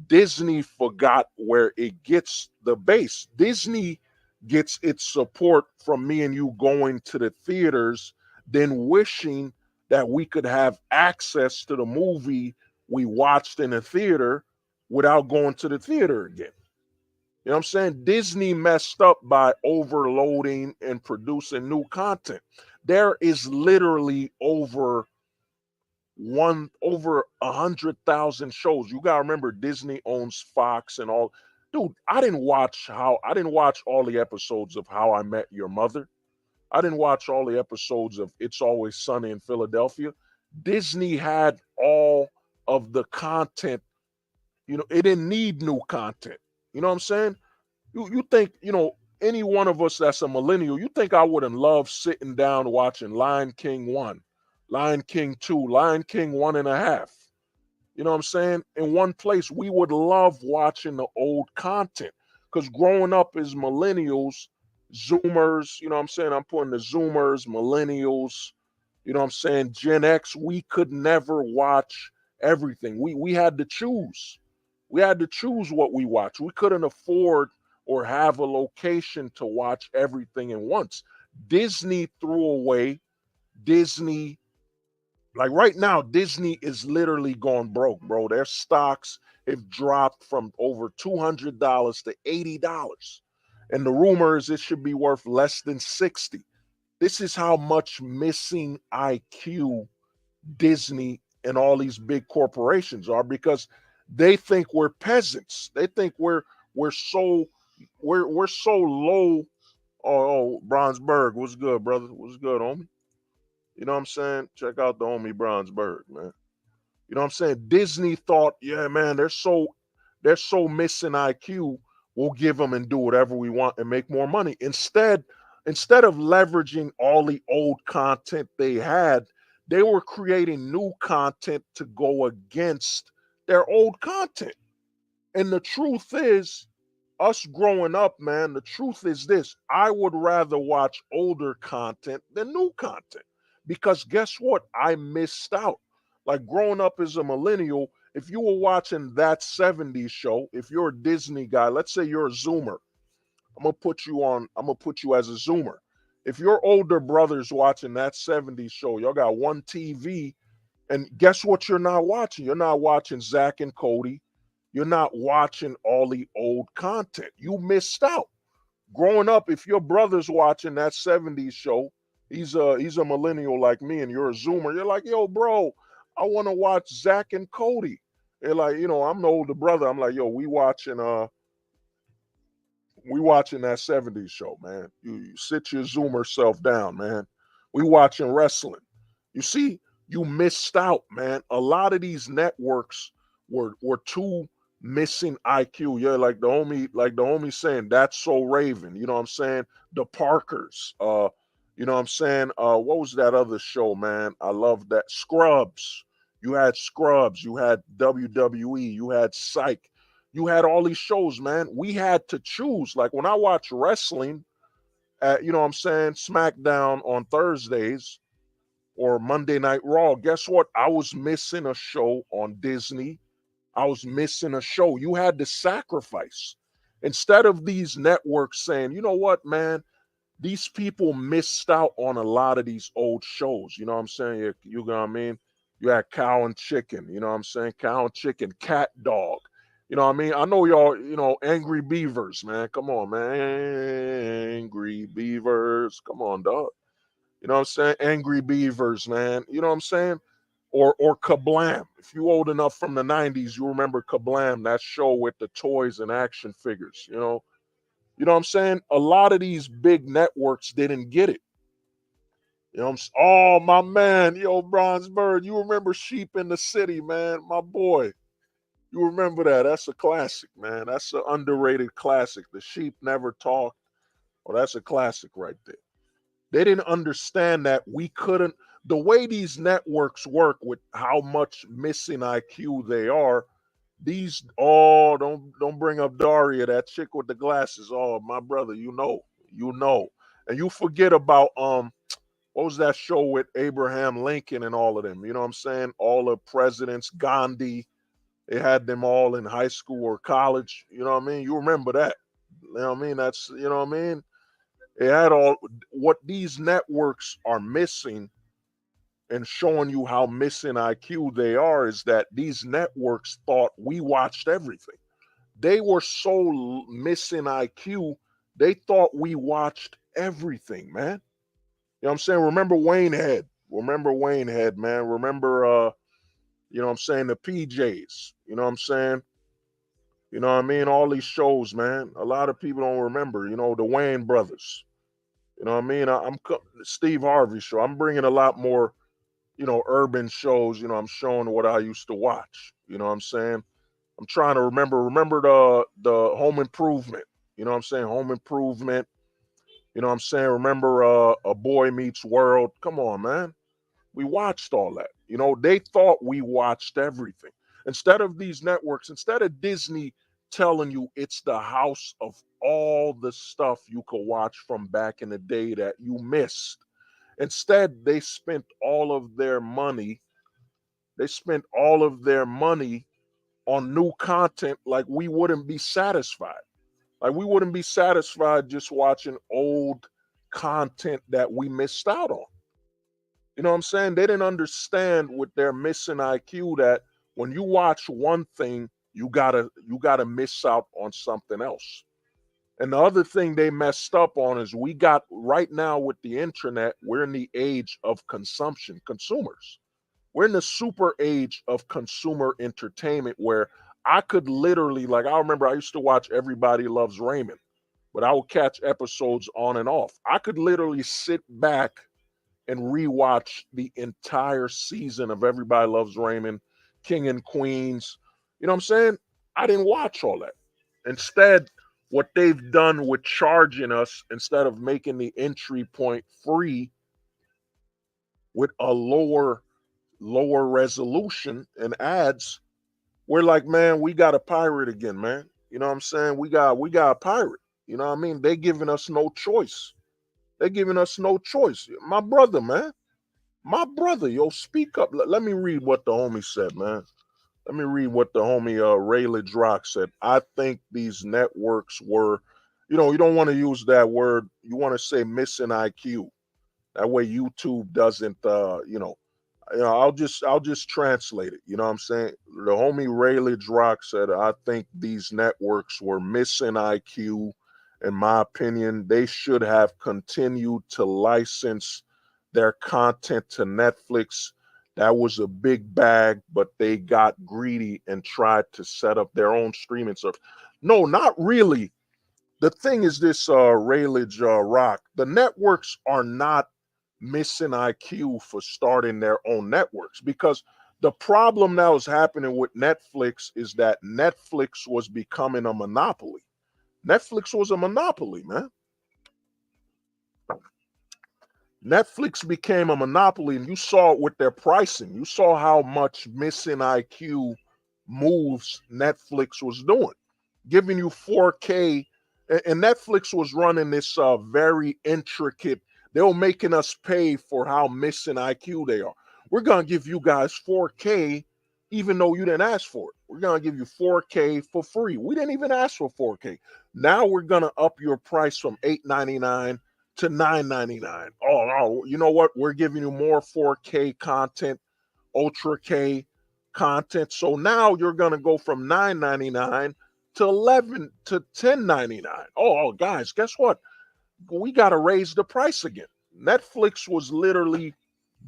Disney forgot where it gets the base. Disney gets its support from me and you going to the theaters, then wishing that we could have access to the movie we watched in the theater without going to the theater again. You know what I'm saying? Disney messed up by overloading and producing new content. There is literally over 100,000 shows. You gotta remember Disney owns Fox and all. Dude, I didn't watch all the episodes of How I Met Your Mother. I didn't watch all the episodes of It's Always Sunny in Philadelphia. Disney had all of the content. You know, it didn't need new content. You know what I'm saying? You think, any one of us that's a millennial, you think I wouldn't love sitting down watching Lion King 1, Lion King 2, Lion King 1.5. You know what I'm saying? In one place, we would love watching the old content. Because growing up as millennials, Zoomers, you know what I'm saying? I'm putting the Zoomers, millennials, you know what I'm saying? Gen X, we could never watch everything. We had to choose. We had to choose what we watch. We couldn't afford or have a location to watch everything at once. Disney threw away Disney. Like right now, Disney is literally going broke, bro. Their stocks have dropped from over $200 to $80. And the rumor is it should be worth less than 60. This is how much missing IQ Disney and all these big corporations are because they think we're peasants. They think we're so we're so low. Oh, Bronzeberg, what's good, brother? What's good, homie? You know what I'm saying? Check out the homie Bronzeberg, man. You know what I'm saying? Disney thought, yeah, man, they're so missing IQ. We'll give them and do whatever we want and make more money. Instead of leveraging all the old content they had, they were creating new content to go against their old content. And the truth is, us growing up, man, the truth is this: I would rather watch older content than new content. Because guess what? I missed out. Like growing up as a millennial, if you were watching that 70s show, if you're a Disney guy, let's say you're a Zoomer, I'm gonna put you as a Zoomer. If your older brother's watching that 70s show, y'all got one TV, and guess what you're not watching? You're not watching Zach and Cody. You're not watching all the old content. You missed out. Growing up, if your brother's watching that 70s show, he's a millennial like me, and you're a Zoomer, you're like, yo, bro, I want to watch Zach and Cody. They're like, I'm the older brother. I'm like, yo, we watching that 70s show, man. You sit your Zoomer self down, man. We watching wrestling. You see, you missed out, man. A lot of these networks were too missing IQ. Yeah, like the homie saying, that's so Raven. You know what I'm saying? The Parkers. You know what I'm saying? What was that other show, man? I love that. Scrubs. You had Scrubs, you had WWE, you had Psych, you had all these shows, man. We had to choose. Like when I watch wrestling at, you know what I'm saying, SmackDown on Thursdays, or Monday Night Raw. Guess what? I was missing a show on Disney. I was missing a show. You had to sacrifice. Instead of these networks saying, you know what, man, these people missed out on a lot of these old shows. You know what I'm saying? You know what I mean? You had Cow and Chicken, you know what I'm saying? Cow and Chicken, Cat Dog. You know what I mean? I know y'all, Angry Beavers, man. Come on, man. Angry Beavers. Come on, dog. You know what I'm saying? Angry Beavers, man. You know what I'm saying? Or Kablam. If you old enough from the 90s, you remember Kablam, that show with the toys and action figures, you know? You know what I'm saying? A lot of these big networks didn't get it. You know what I'm saying? Oh, my man, Bronze Bird, you remember Sheep in the City, man, my boy. You remember that? That's a classic, man. That's an underrated classic. The Sheep Never Talk. Oh, that's a classic right there. They didn't understand that we couldn't. The way these networks work with how much missing IQ they are, don't bring up Daria, that chick with the glasses. Oh, my brother, you know. And you forget about what was that show with Abraham Lincoln and all of them? You know what I'm saying? All the presidents, Gandhi, they had them all in high school or college. You know what I mean? You remember that. You know what I mean? That's, you know what I mean? It had all what these networks are missing and showing you how missing IQ they are is that these networks thought we watched everything. They were so missing IQ, they thought we watched everything, man. You know what I'm saying? Remember Wayne Head. Remember Wayne Head, man. Remember you know what I'm saying, the PJs. You know what I'm saying? You know what I mean? All these shows, man. A lot of people don't remember, the Wayne brothers. You know what I mean? I'm Steve Harvey show. I'm bringing a lot more, urban shows. I'm showing what I used to watch. You know what I'm saying? I'm trying to remember the Home Improvement. You know what I'm saying? Home Improvement. You know what I'm saying? Remember A Boy Meets World. Come on, man. We watched all that. They thought we watched everything. Instead of these networks, instead of Disney telling you it's the house of all the stuff you could watch from back in the day that you missed. Instead, they spent all of their money. They spent all of their money on new content like we wouldn't be satisfied. Like we wouldn't be satisfied just watching old content that we missed out on. You know what I'm saying? They didn't understand with their missing IQ that when you watch one thing, you gotta miss out on something else. And the other thing they messed up on is we got right now with the internet, we're in the age of consumption, consumers. We're in the super age of consumer entertainment where I could literally, like, I remember I used to watch Everybody Loves Raymond, but I would catch episodes on and off. I could literally sit back and rewatch the entire season of Everybody Loves Raymond, King and Queens. You know what I'm saying? I didn't watch all that. Instead, what they've done with charging us, instead of making the entry point free with a lower resolution and ads, we're like, man, we got a pirate again, man. You know what I'm saying? We got a pirate. You know what I mean? They giving us no choice. They're giving us no choice. My brother, man. My brother, yo, speak up. Let me read what the homie said, man. Let me read what the homie Rayledge Rock said. I think these networks were, you don't want to use that word. You want to say missing IQ. That way YouTube doesn't I'll just translate it. You know what I'm saying? The homie Rayledge Rock said, I think these networks were missing IQ. In my opinion, they should have continued to license their content to Netflix. That was a big bag, but they got greedy and tried to set up their own streaming service. No, not really. The thing is this, Rayledge Rock, the networks are not missing IQ for starting their own networks because the problem now is happening with Netflix is that Netflix was becoming a monopoly. Netflix was a monopoly, man. Netflix became a monopoly, and you saw it with their pricing. You saw how much missing IQ moves Netflix was doing, giving you 4K. And Netflix was running this very intricate. They're making us pay for how missing IQ they are. We're gonna give you guys 4K, even though you didn't ask for it. We're gonna give you 4K for free. We didn't even ask for 4K. Now we're gonna up your price from $8.99 to $9.99. Oh no, you know what? We're giving you more 4K content, Ultra K content. So now you're gonna go from $9.99 to 11 to $10.99. Oh, guys, guess what? We got to raise the price again. Netflix was literally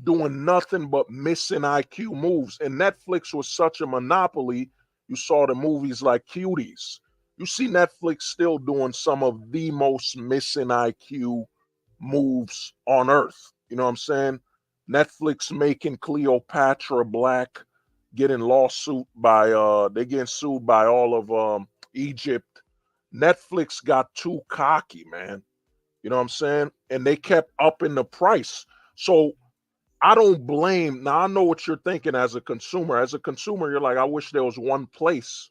doing nothing but missing IQ moves. And Netflix was such a monopoly. You saw the movies like Cuties. You see Netflix still doing some of the most missing IQ moves on earth. You know what I'm saying? Netflix making Cleopatra black, getting lawsuit by they getting sued by all of Egypt. Netflix got too cocky, man. You know what I'm saying? And they kept upping the price. So I don't blame. Now I know what you're thinking as a consumer. As a consumer, you're like, I wish there was one place,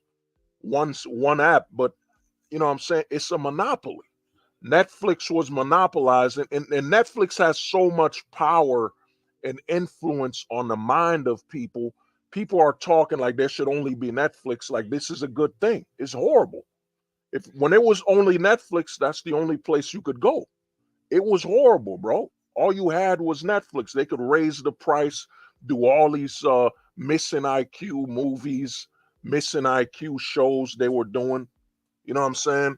one app. But you know what I'm saying? It's a monopoly. Netflix was monopolizing, and Netflix has so much power and influence on the mind of people. People are talking like there should only be Netflix. Like this is a good thing. It's horrible. If when it was only Netflix, that's the only place you could go. It was horrible, bro. All you had was Netflix. They could raise the price, do all these missing IQ movies, missing IQ shows they were doing. You know what I'm saying?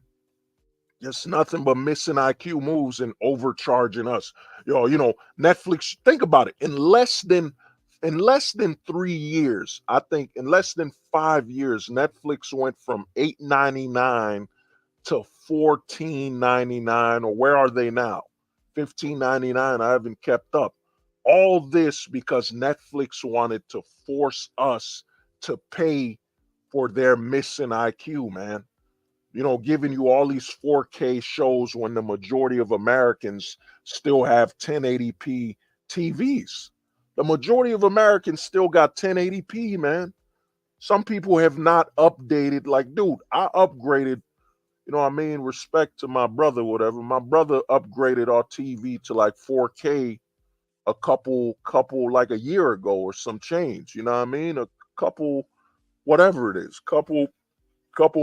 Just nothing but missing IQ moves and overcharging us. Yo, you know, Netflix, think about it. In less than 3 years, I think in less than 5 years, Netflix went from $8.99 to $14.99, or where are they now? $15.99. I haven't kept up. All this because Netflix wanted to force us to pay for their missing IQ, man. You know, giving you all these 4K shows when the majority of Americans still have 1080p TVs. The majority of Americans still got 1080p, man. Some people have not updated. Like, dude, I upgraded, you know what I mean? Respect to my brother, whatever. My brother upgraded our TV to like 4K a couple like a year ago or some change. You know what I mean? A couple, whatever it is, couple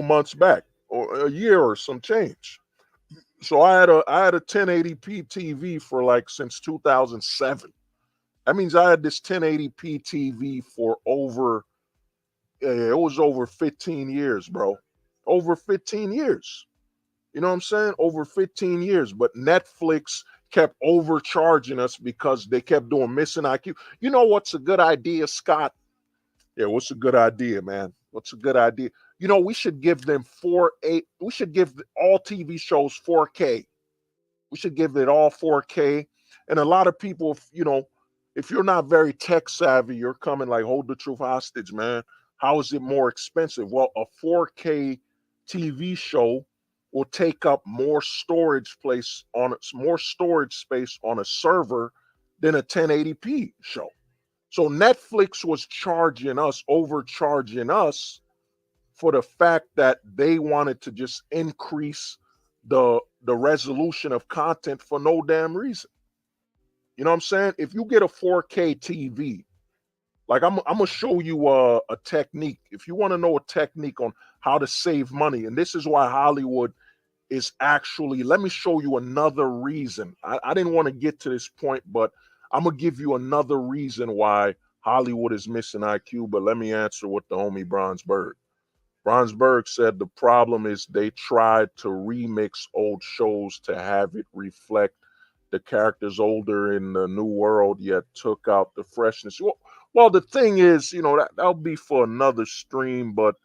months back or a year or some change. So I had a 1080p TV for like since 2007. That means I had this 1080p TV for over it was over 15 years, bro. Over 15 years. You know what I'm saying? Over 15 years. But Netflix kept overcharging us because they kept doing missing IQ. You know what's a good idea, Scott? Yeah, what's a good idea, man? What's a good idea? You know, we should give them we should give all TV shows 4K. We should give it all 4K. And a lot of people, you know, if you're not very tech savvy, you're coming like, hold the truth hostage, man. How is it more expensive? Well, a 4K TV show will take up more storage space on a server than a 1080p show. So Netflix was overcharging us for the fact that they wanted to just increase the resolution of content for no damn reason. You know what I'm saying? If you get a 4K TV, like I'm gonna show you a technique. If you want to know a technique on how to save money, and this is why Hollywood is actually. Let me show you another reason. I didn't want to get to this point, but I'm gonna give you another reason why Hollywood is missing IQ. But let me answer what the homie Bronsberg. Bronsberg said the problem is they tried to remix old shows to have it reflect the characters older in the new world, yet took out the freshness. Well, the thing is, you know, that'll be for another stream, but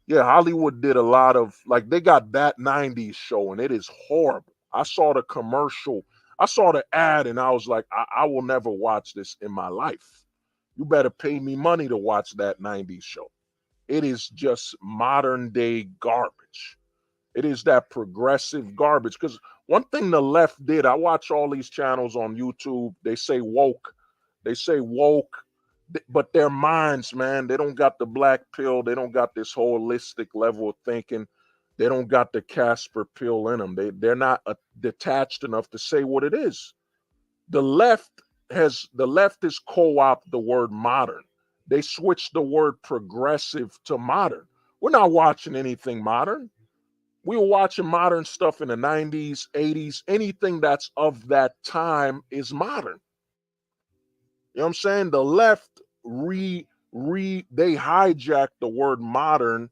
yeah, Hollywood did a lot of like they got that 90s show and it is horrible. I saw the commercial, I saw the ad, and I was like, I will never watch this in my life. You better pay me money to watch that 90s show. It is just modern day garbage. It is that progressive garbage. Because one thing the left did, I watch all these channels on YouTube. They say woke. They say woke, but their minds, man, they don't got the black pill. They don't got this holistic level of thinking. They don't got the Casper pill in them. They're not detached enough to say what it is. The left has co-opted the word modern. They switched the word progressive to modern. We're not watching anything modern. We were watching modern stuff in the 90s, 80s. Anything that's of that time is modern. You know what I'm saying? The left they hijacked the word modern.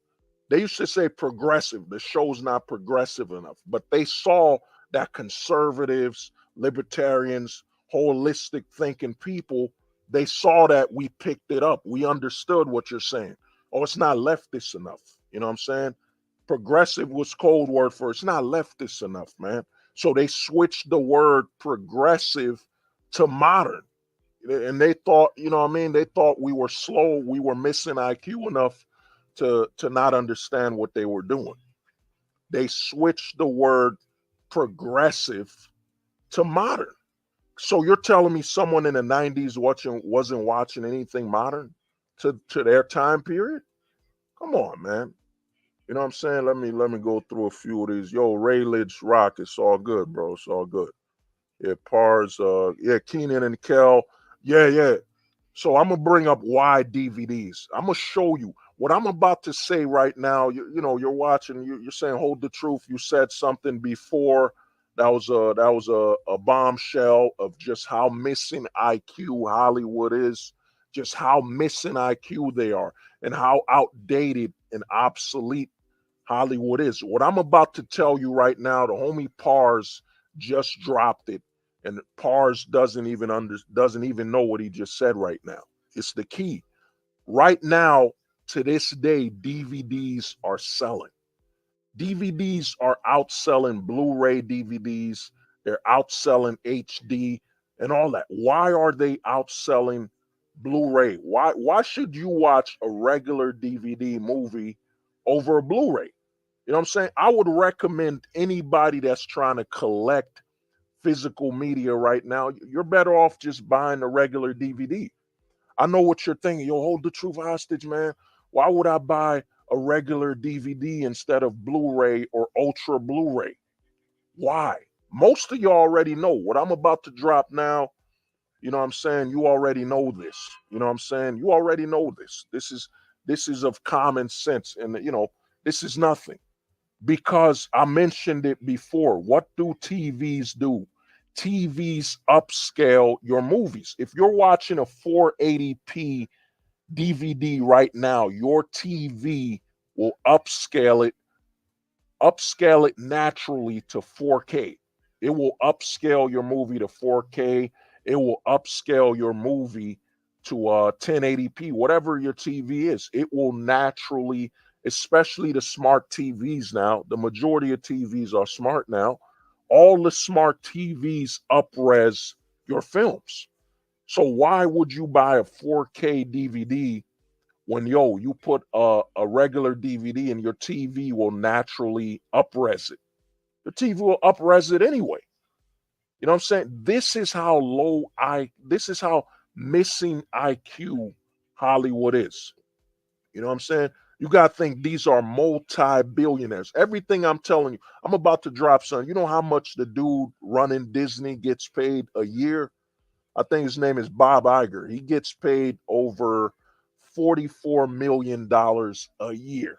They used to say progressive. The show's not progressive enough, but they saw that conservatives, libertarians, holistic thinking people, they saw that we picked it up. We understood what you're saying. Oh, it's not leftist enough. You know what I'm saying? Progressive was code word for it's not leftist enough, man. So they switched the word progressive to modern. And they thought, you know what I mean? They thought we were slow, we were missing IQ enough to not understand what they were doing. They switched the word progressive to modern. So you're telling me someone in the 90s wasn't watching anything modern to their time period? Come on, man. You know what I'm saying? Let me go through a few of these. Yo, Rayledge Rock, it's all good, bro. It's all good. Yeah, Pars, yeah, Keenan and Kel. Yeah, yeah. So I'm gonna bring up why DVDs. I'm gonna show you what I'm about to say right now. You know, you're watching. You're saying, "Hold the truth." You said something before that was a bombshell of just how missing IQ Hollywood is, just how missing IQ they are, and how outdated and obsolete Hollywood is. What I'm about to tell you right now, the homie Pars just dropped it, and Pars doesn't even know what he just said right now. It's the key. Right now, to this day, DVDs are selling. DVDs are outselling Blu-ray DVDs. They're outselling HD and all that. Why are they outselling Blu-ray? Why should you watch a regular DVD movie over a Blu-ray? You know what I'm saying? I would recommend anybody that's trying to collect physical media right now, you're better off just buying a regular DVD. I know what you're thinking. Yo, hold the truth hostage, man. Why would I buy a regular DVD instead of Blu-ray or Ultra Blu-ray? Why? Most of you already know what I'm about to drop now. You know what I'm saying? You already know this. You know what I'm saying? You already know this. This is of common sense, and this is nothing because I mentioned it before. What do TVs do? TVs upscale your movies. If you're watching a 480p DVD right now, your TV will upscale it naturally to 4K. It will upscale your movie to 4K. It will upscale your movie to 1080p, whatever your TV is. It will naturally, especially the smart TVs now. The majority of TVs are smart now. All the smart TVs upres your films. So why would you buy a 4K DVD when you put a regular DVD and your TV will naturally upres it? The TV will upres it anyway. You know what I'm saying? This is how missing IQ Hollywood is. You know what I'm saying? You got to think these are multi-billionaires. Everything I'm telling you, I'm about to drop, son. You know how much the dude running Disney gets paid a year? I think his name is Bob Iger. He gets paid over $44 million a year.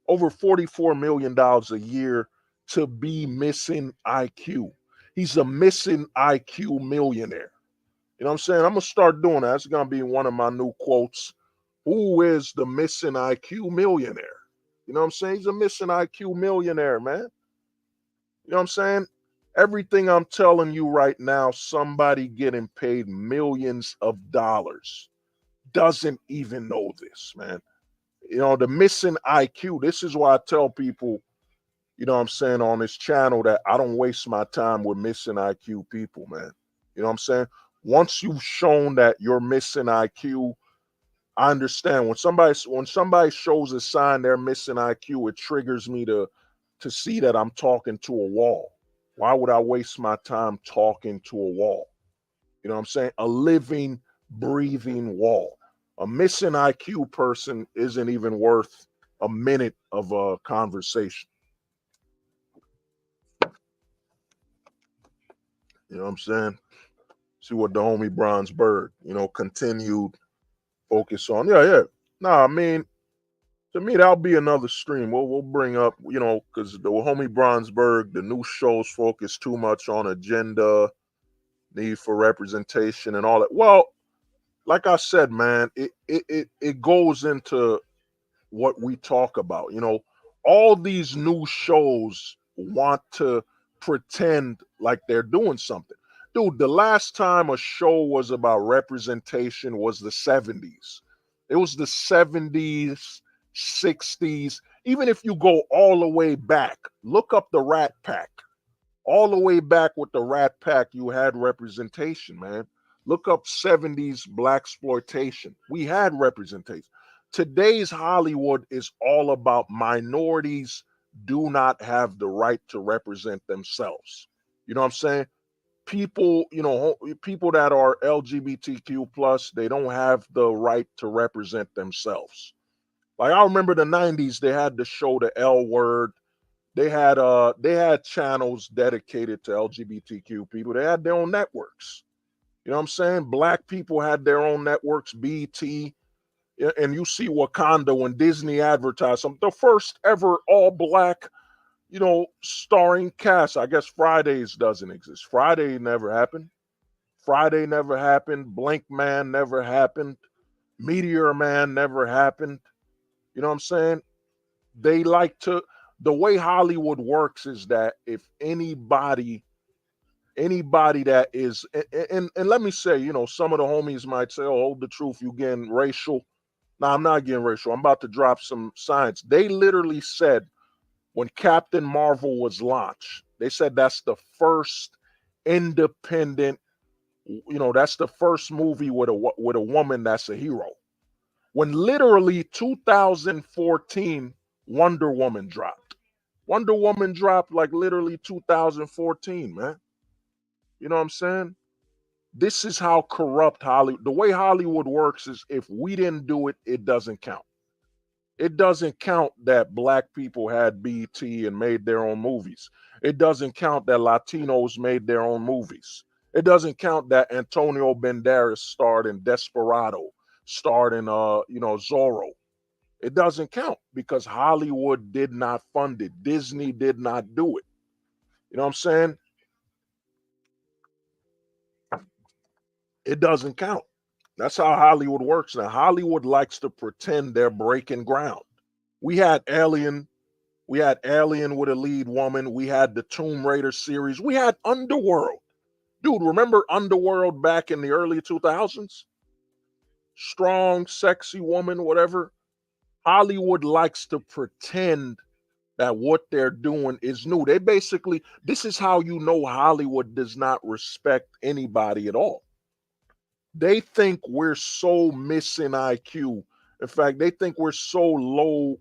Over $44 million a year to be missing IQ. He's a missing IQ millionaire. You know what I'm saying? I'm going to start doing that. That's going to be one of my new quotes. Who is the missing IQ millionaire? You know what I'm saying? He's a missing IQ millionaire, man. You know what I'm saying? Everything I'm telling you right now, somebody getting paid millions of dollars doesn't even know this, man. The missing IQ. This is why I tell people, you know what I'm saying, on this channel that I don't waste my time with missing IQ people, man. You know what I'm saying? Once you've shown that you're missing IQ, I understand when somebody shows a sign they're missing IQ, it triggers me to see that I'm talking to a wall. Why would I waste my time talking to a wall? You know what I'm saying? A living, breathing wall. A missing IQ person isn't even worth a minute of a conversation. You know what I'm saying? See what the homie Bronzeberg, continued focus on. Yeah. Nah, I mean, to me, that'll be another stream. We'll bring up, because the homie Bronzeberg, the new shows focus too much on agenda, need for representation, and all that. Well, like I said, man, it goes into what we talk about. All these new shows want to pretend like they're doing something. Dude, the last time a show was about representation was the 70s. It was the 70s, 60s. Even if you go all the way back, look up the Rat Pack. All the way back with the Rat Pack, you had representation, man. Look up 70s black exploitation. We had representation. Today's Hollywood is all about minorities do not have the right to represent themselves. You know what I'm saying? People, people that are LGBTQ plus, they don't have the right to represent themselves. Like I remember the 90s, they had the show The L Word. They had channels dedicated to LGBTQ people. They had their own networks. You know what I'm saying? Black people had their own networks, BT, and you see Wakanda when Disney advertised some the first ever all black, starring cast. I guess Fridays doesn't exist. Friday never happened. Friday never happened. Blink Man never happened. Meteor Man never happened. You know what I'm saying? They like to the way Hollywood works is that if anybody that is and let me say, some of the homies might say, oh, hold the truth, you getting racial. No, I'm not getting racial. I'm about to drop some science. They literally said when Captain Marvel was launched, they said that's the first independent, that's the first movie with a woman that's a hero. When literally 2014 Wonder Woman dropped. Wonder Woman dropped like literally 2014, man. You know what I'm saying? This is how corrupt Hollywood. The way Hollywood works is if we didn't do it, it doesn't count. It doesn't count that black people had BT and made their own movies. It doesn't count that Latinos made their own movies. It doesn't count that Antonio Banderas starred in Desperado, starred in Zorro. It doesn't count because Hollywood did not fund it. Disney did not do it. You know what I'm saying? It doesn't count. That's how Hollywood works now. Hollywood likes to pretend they're breaking ground. We had Alien. We had Alien with a lead woman. We had the Tomb Raider series. We had Underworld. Dude, remember Underworld back in the early 2000s? Strong, sexy woman, whatever. Hollywood likes to pretend that what they're doing is new. This is how you know Hollywood does not respect anybody at all. They think we're so missing IQ. In fact, they think we're so low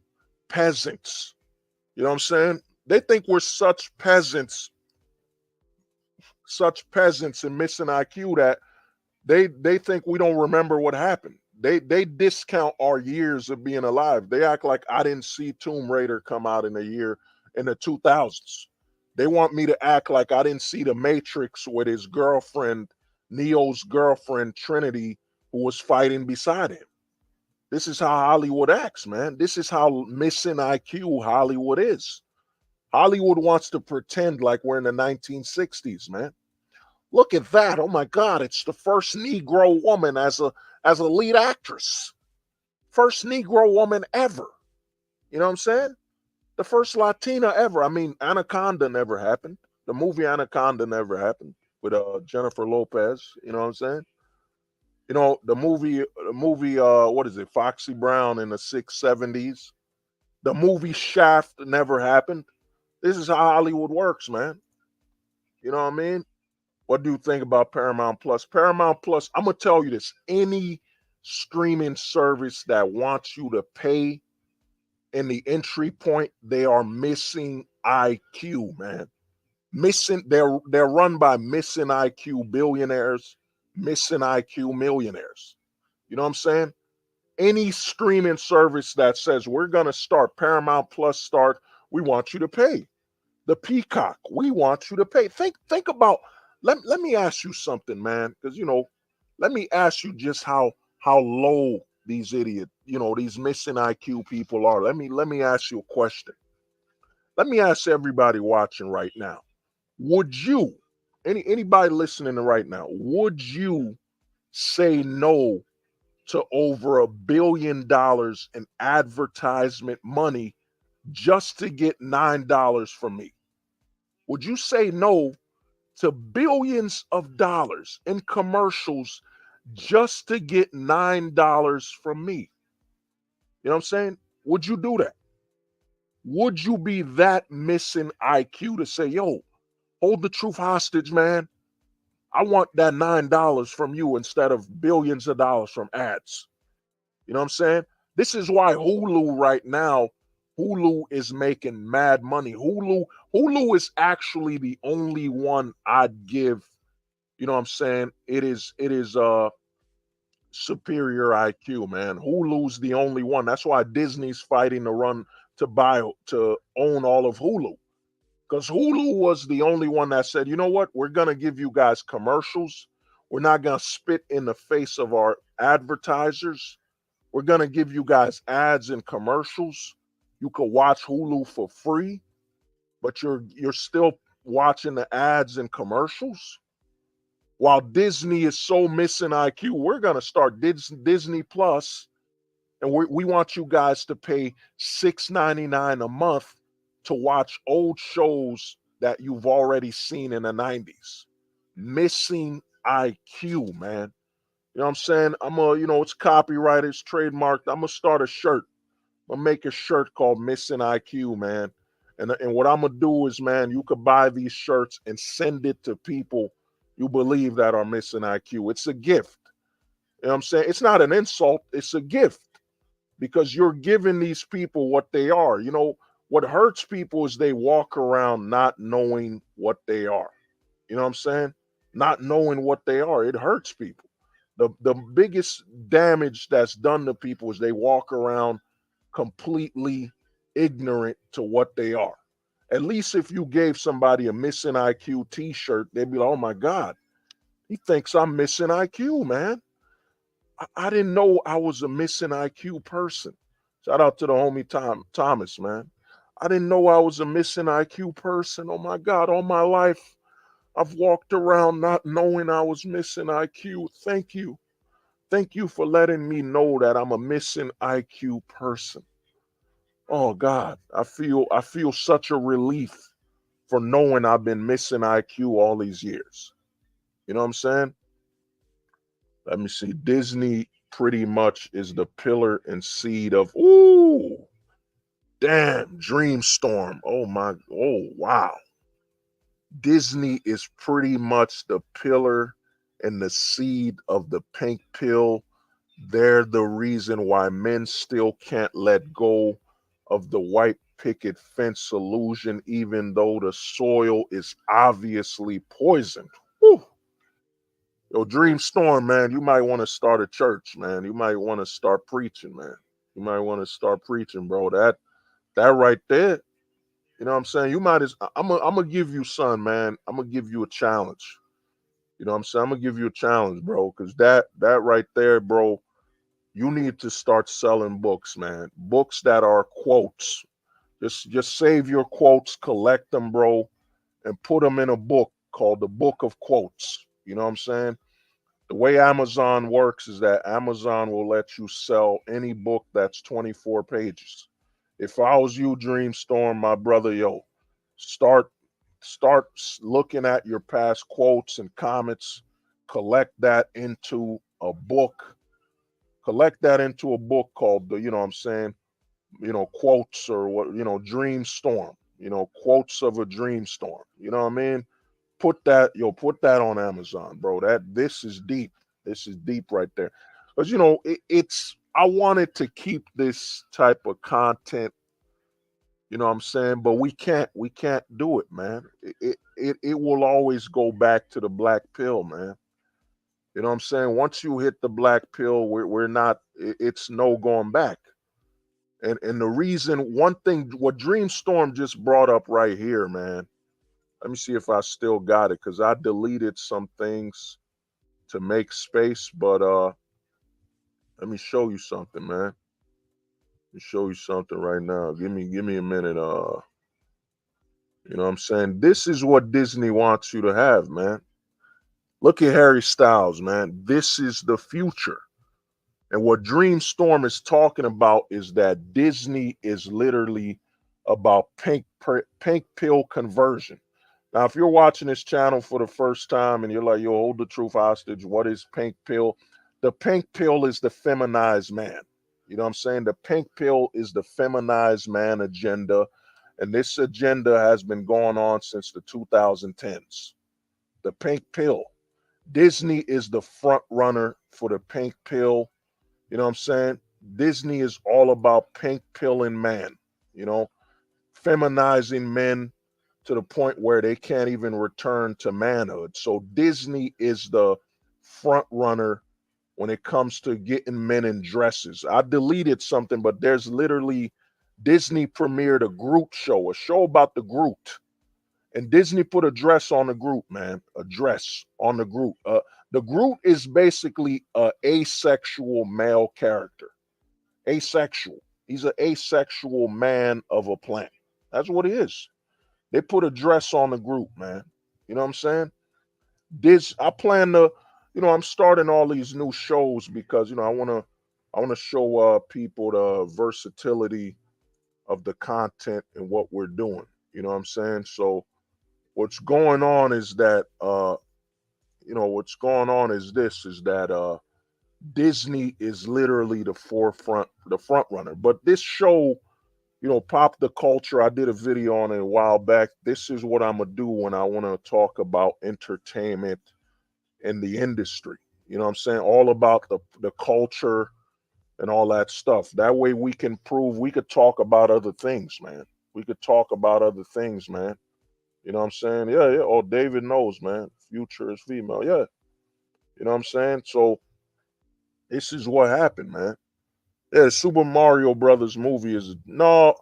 peasants. You know what I'm saying? They think we're such peasants and missing IQ that they think we don't remember what happened. They discount our years of being alive. They act like I didn't see Tomb Raider come out in the 2000s. They want me to act like I didn't see The Matrix with his girlfriend, Neo's girlfriend Trinity, who was fighting beside him. This is how Hollywood acts, man. This is how missing IQ Hollywood is. Hollywood wants to pretend like we're in the 1960s, man. Look at that. Oh my God, it's the first Negro woman as a lead actress. First Negro woman ever. You know what I'm saying? The first Latina ever. I mean, Anaconda never happened. The movie Anaconda never happened with Jennifer Lopez. You know what I'm saying? The movie, what is it? Foxy Brown in the 670s. The movie Shaft never happened. This is how Hollywood works, man. You know what I mean? What do you think about Paramount Plus? Paramount Plus, I'm going to tell you this. Any streaming service that wants you to pay in the entry point, they are missing IQ, man. They're run by missing IQ billionaires, missing IQ millionaires. You know what I'm saying? Any streaming service that says we're going to start Paramount Plus we want you to pay. The Peacock, we want you to pay. Think about let me ask you something, man, because let me ask you just how low these idiot, these missing IQ people are. Let me ask you a question. Let me ask everybody watching right now. Would you, anybody listening right now, would you say no to over $1 billion in advertisement money just to get $9 from me? Would you say no to billions of dollars in commercials just to get $9 from me? You know what I'm saying? Would you do that? Would you be that missing IQ to say, yo, hold the truth hostage, man? I want that $9 from you instead of billions of dollars from ads. You know what I'm saying? This is why Hulu right now, Hulu is making mad money. Hulu is actually the only one I'd give, you know what I'm saying? It is superior IQ, man. Hulu's the only one. That's why Disney's fighting to run to own all of Hulu. Because Hulu was the only one that said, you know what, we're gonna give you guys commercials. We're not gonna spit in the face of our advertisers. We're gonna give you guys ads and commercials. You could watch Hulu for free, but you're still watching the ads and commercials. While Disney is so missing IQ, we're gonna start Disney Plus, and we want you guys to pay $6.99 a month to watch old shows that you've already seen in the 90s. Missing IQ, man. You know what I'm saying? It's copyrighted, it's trademarked. I'm gonna start a shirt. I'm gonna make a shirt called Missing IQ, man. And what I'm gonna do is, man, you could buy these shirts and send it to people you believe that are missing IQ. It's a gift. You know what I'm saying? It's not an insult, it's a gift because you're giving these people what they are. What hurts people is they walk around not knowing what they are. You know what I'm saying? Not knowing what they are. It hurts people. The biggest damage that's done to people is they walk around completely ignorant to what they are. At least if you gave somebody a missing IQ t-shirt, they'd be like, oh my God, he thinks I'm missing IQ, man. I didn't know I was a missing IQ person. Shout out to the homie Thomas, man. I didn't know I was a missing IQ person. Oh my God, all my life I've walked around not knowing I was missing IQ. Thank you. Thank you for letting me know that I'm a missing IQ person. Oh God, I feel such a relief for knowing I've been missing IQ all these years. You know what I'm saying? Let me see. Disney pretty much is the pillar and seed of damn Dreamstorm. Oh wow. Disney is pretty much the pillar and the seed of the pink pill. They're the reason why men still can't let go of the white picket fence illusion, even though the soil is obviously poisoned. Whew. Yo, Dreamstorm, man, you might want to start a church, man. You might want to start preaching, man. You might want to start preaching, bro. That right there, you know what I'm saying? You might as I'm gonna give you, son, man. I'm gonna give you a challenge. You know what I'm saying? I'm gonna give you a challenge, bro, because that right there, bro, you need to start selling books, man. Books that are quotes. Just save your quotes, collect them, bro, and put them in a book called the Book of Quotes. You know what I'm saying? The way Amazon works is that Amazon will let you sell any book that's 24 pages. If I was you, Dreamstorm, my brother, yo, start start looking at your past quotes and comments, collect that into a book, collect that into a book called the, you know what I'm saying, quotes or what, dream storm, quotes of a dream storm. You know what I mean? Put that on Amazon, bro. This is deep. This is deep right there. Because it's I wanted to keep this type of content, you know what I'm saying, but we can't do it, man. It will always go back to the black pill, man. You know what I'm saying? Once you hit the black pill, we're not, it's no going back. And the reason, one thing, what Dreamstorm just brought up right here, man, Let me see if I still got it because I deleted some things to make space. But let me show you something, man. Let me show you something right now. Give me a minute. You know what I'm saying? This is what Disney wants you to have, man. Look at Harry Styles, man. This is the future. And what Dreamstorm is talking about is that Disney is literally about pink pill conversion. Now, if you're watching this channel for the first time and you're like, yo, hold the truth hostage, what is pink pill? The pink pill is the feminized man. You know what I'm saying? The pink pill is the feminized man agenda. And this agenda has been going on since the 2010s. The pink pill. Disney is the front runner for the pink pill. You know what I'm saying? Disney is all about pink pilling man, you know, feminizing men to the point where they can't even return to manhood. So Disney is the front runner when it comes to getting men in dresses. I deleted something, but there's literally Disney premiered a Groot show, a show about the Groot. And Disney put a dress on the Groot, man, a dress on the Groot. The Groot is basically a asexual male character. Asexual. He's an asexual man of a plant. That's what he is. They put a dress on the Groot, man. You know what I'm saying? I plan to, I'm starting all these new shows because I wanna show people the versatility of the content and what we're doing. You know what I'm saying? So what's going on is that what's going on is this is that Disney is literally the front runner. But this show, Pop the Culture, I did a video on it a while back. This is what I'm gonna do when I want to talk about entertainment in the industry. You know what I'm saying? All about the culture and all that stuff. That way we could talk about other things, man. We could talk about other things, man. You know what I'm saying? Yeah, yeah. Oh, David knows, man. Future is female. Yeah. You know what I'm saying? So this is what happened, man. Yeah, Super Mario Brothers movie is no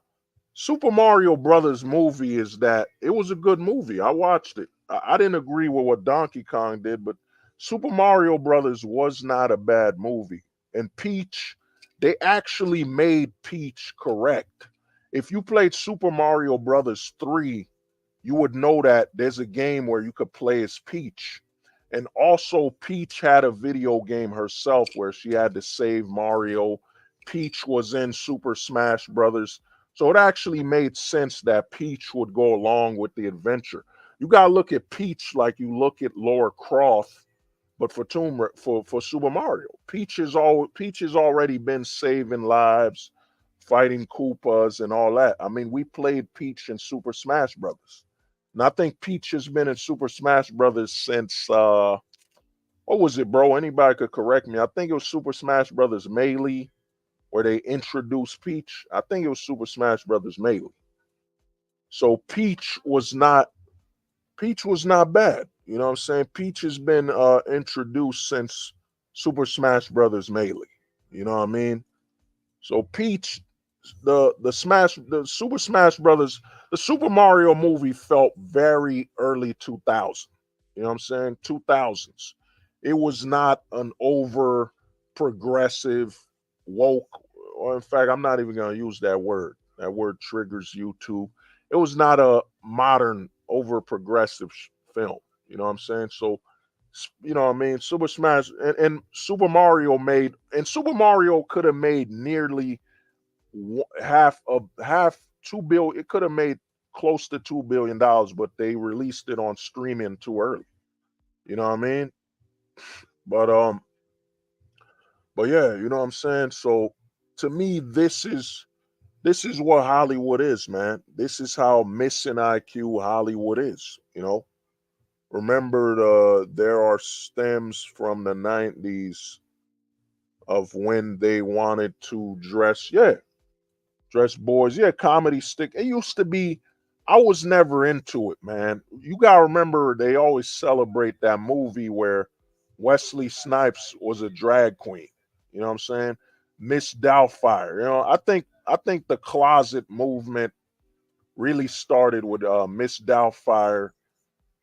Super Mario Brothers movie is that it was a good movie. I watched it. I didn't agree with what Donkey Kong did, but Super Mario Brothers was not a bad movie. And Peach, they actually made Peach correct. If you played Super Mario Brothers 3, you would know that there's a game where you could play as Peach. And also, Peach had a video game herself where she had to save Mario. Peach was in Super Smash Brothers. So it actually made sense that Peach would go along with the adventure. You gotta look at Peach like you look at Laura Croft, but for Super Mario. Peach has already been saving lives, fighting Koopas and all that. I mean, we played Peach in Super Smash Brothers. And I think Peach has been in Super Smash Brothers since what was it, bro? Anybody could correct me. I think it was Super Smash Brothers Melee where they introduced Peach. I think it was Super Smash Brothers Melee. So Peach was not bad. You know what I'm saying? Peach has been introduced since Super Smash Brothers Melee. You know what I mean? So Peach, the Super Smash Brothers, the Super Mario movie felt very early 2000. You know what I'm saying? 2000s. It was not an over progressive woke, or in fact, I'm not even going to use that word. That word triggers you too. It was not a modern over progressive film. You know what I'm saying? So you know what I mean? Super Smash and Super Mario could have made nearly half 2 billion. It could have made close to $2 billion, but they released it on streaming too early. You know what I mean? But but yeah, you know what I'm saying? So to me, this is what Hollywood is, man. This is how missing IQ Hollywood is, you know. Remember there are stems from the 90s of when they wanted to dress boys. Yeah, comedy stick. It used to be, I was never into it, man. You gotta remember they always celebrate that movie where Wesley Snipes was a drag queen. You know what I'm saying? Miss Doubtfire. I think the closet movement really started with Miss Doubtfire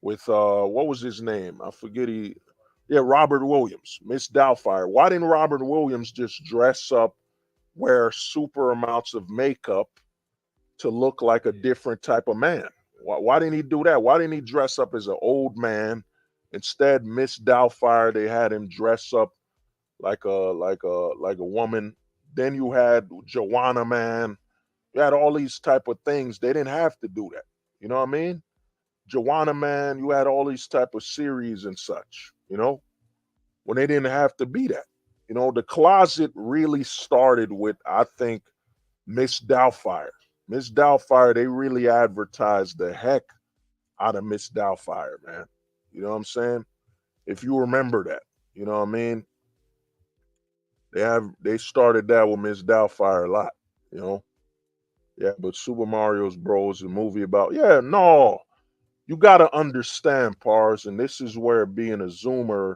with what was his name? I forget yeah, Robert Williams, Miss Doubtfire. Why didn't Robert Williams just dress up, wear super amounts of makeup to look like a different type of man? Why didn't he do that? Why didn't he dress up as an old man? Instead, Miss Doubtfire, they had him dress up like a woman. Then you had Joanna Man. You had all these type of things. They didn't have to do that. You know what I mean? Joanna Man, you had all these type of series and such, when they didn't have to be that. The closet really started with, I think, Miss Doubtfire. Miss Doubtfire, they really advertised the heck out of Miss Doubtfire, man. You know what I'm saying? If you remember that, you know what I mean? They started that with Miss Doubtfire a lot, you know. Yeah, but Super Mario's Bros, a movie about, yeah, no, you gotta understand, Pars, and this is where being a Zoomer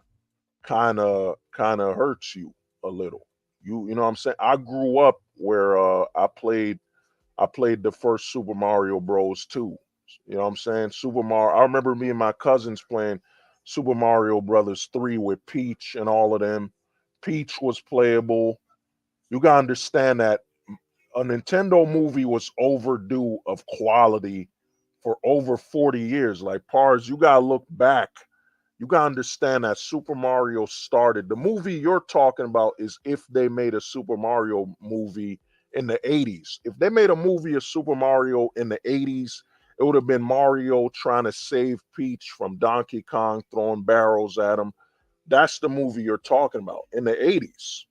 kind of hurts you a little. You know what I'm saying? I grew up where I played the first Super Mario Bros. 2. You know what I'm saying? Super Mario. I remember me and my cousins playing Super Mario Brothers 3 with Peach and all of them. Peach was playable. You gotta understand that a Nintendo movie was overdue of quality for over 40 years. Like Pars, you gotta look back. You gotta understand that Super Mario started. The movie you're talking about is if they made a Super Mario movie in the 80s. If they made a movie of Super Mario in the 80s, it would have been Mario trying to save Peach from Donkey Kong throwing barrels at him. That's the movie you're talking about in the 80s.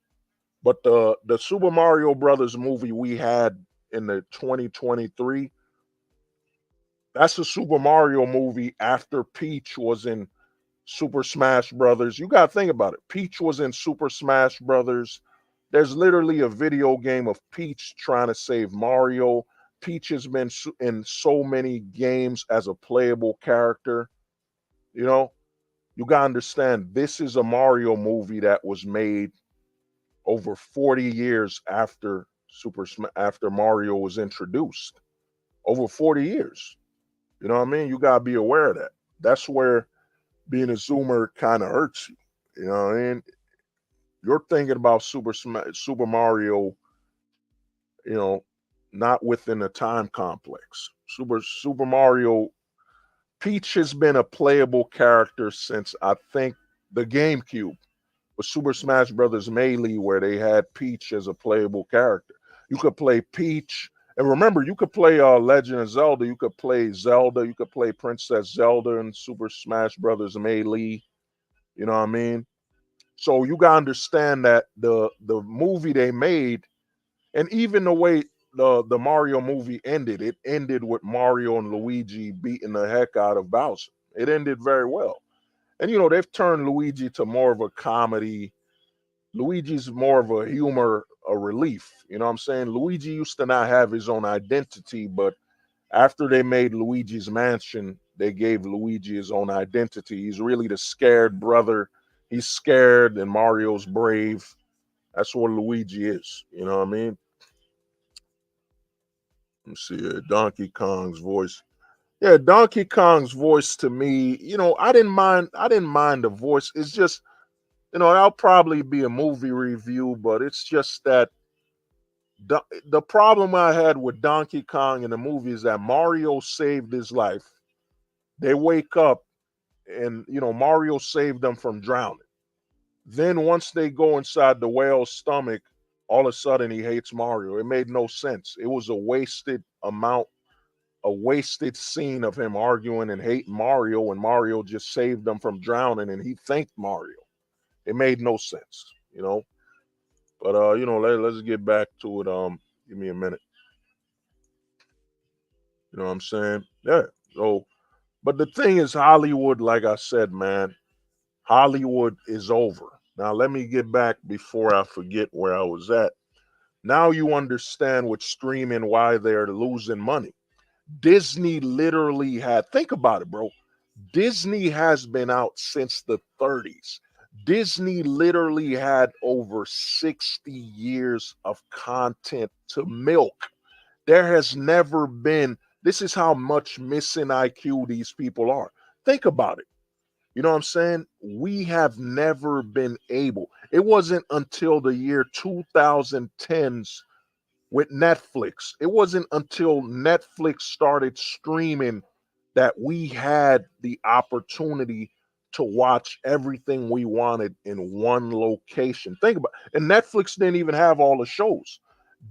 But the Super Mario Brothers movie we had in the 2023, that's a Super Mario movie after Peach was in Super Smash Brothers. You got to think about it. Peach was in Super Smash Brothers. There's literally a video game of Peach trying to save Mario. Peach has been in so many games as a playable character. You know, you got to understand this is a Mario movie that was made over 40 years after after Mario was introduced. Over 40 years. You know what I mean? You got to be aware of that. That's where being a Zoomer kind of hurts you. You know what I mean? You're thinking about Super Mario, you know, not within a time complex. Super Mario Peach has been a playable character since I think the GameCube with Super Smash Brothers Melee, where they had Peach as a playable character. You could play Peach, and remember, you could play Legend of Zelda. You could play Zelda. You could play Princess Zelda in Super Smash Brothers Melee. You know what I mean? So you gotta understand that the movie they made, and even the way the Mario movie ended, it ended with Mario and Luigi beating the heck out of Bowser. It ended very well. And they've turned Luigi to more of a comedy. Luigi's more of a humor, a relief. You know what I'm saying? Luigi used to not have his own identity, but after they made Luigi's Mansion, they gave Luigi his own identity. He's really the scared brother. He's scared, and Mario's brave. That's what Luigi is. You know what I mean? Let's see. Donkey Kong's voice. Yeah, Donkey Kong's voice to me, I didn't mind. I didn't mind the voice. It's just, that'll probably be a movie review, but it's just that the problem I had with Donkey Kong in the movie is that Mario saved his life. They wake up and Mario saved them from drowning. Then once they go inside the whale's stomach, all of a sudden he hates Mario. It made no sense. It was a wasted scene of him arguing and hating Mario, and Mario just saved them from drowning, and he thanked Mario. It made no sense. But let's get back to it. Give me a minute. You know what I'm saying? Yeah. So, but the thing is, Hollywood, like I said, man, Hollywood is over. Now, let me get back before I forget where I was at. Now you understand with streaming why they're losing money. Disney literally think about it, bro. Disney has been out since the 30s. Disney literally had over 60 years of content to milk. There has never been, this is how much missing IQ these people are. Think about it. You know what I'm saying? We have never been able. It wasn't until the year 2010s with Netflix. It wasn't until Netflix started streaming that we had the opportunity to watch everything we wanted in one location. Think about it. And Netflix didn't even have all the shows.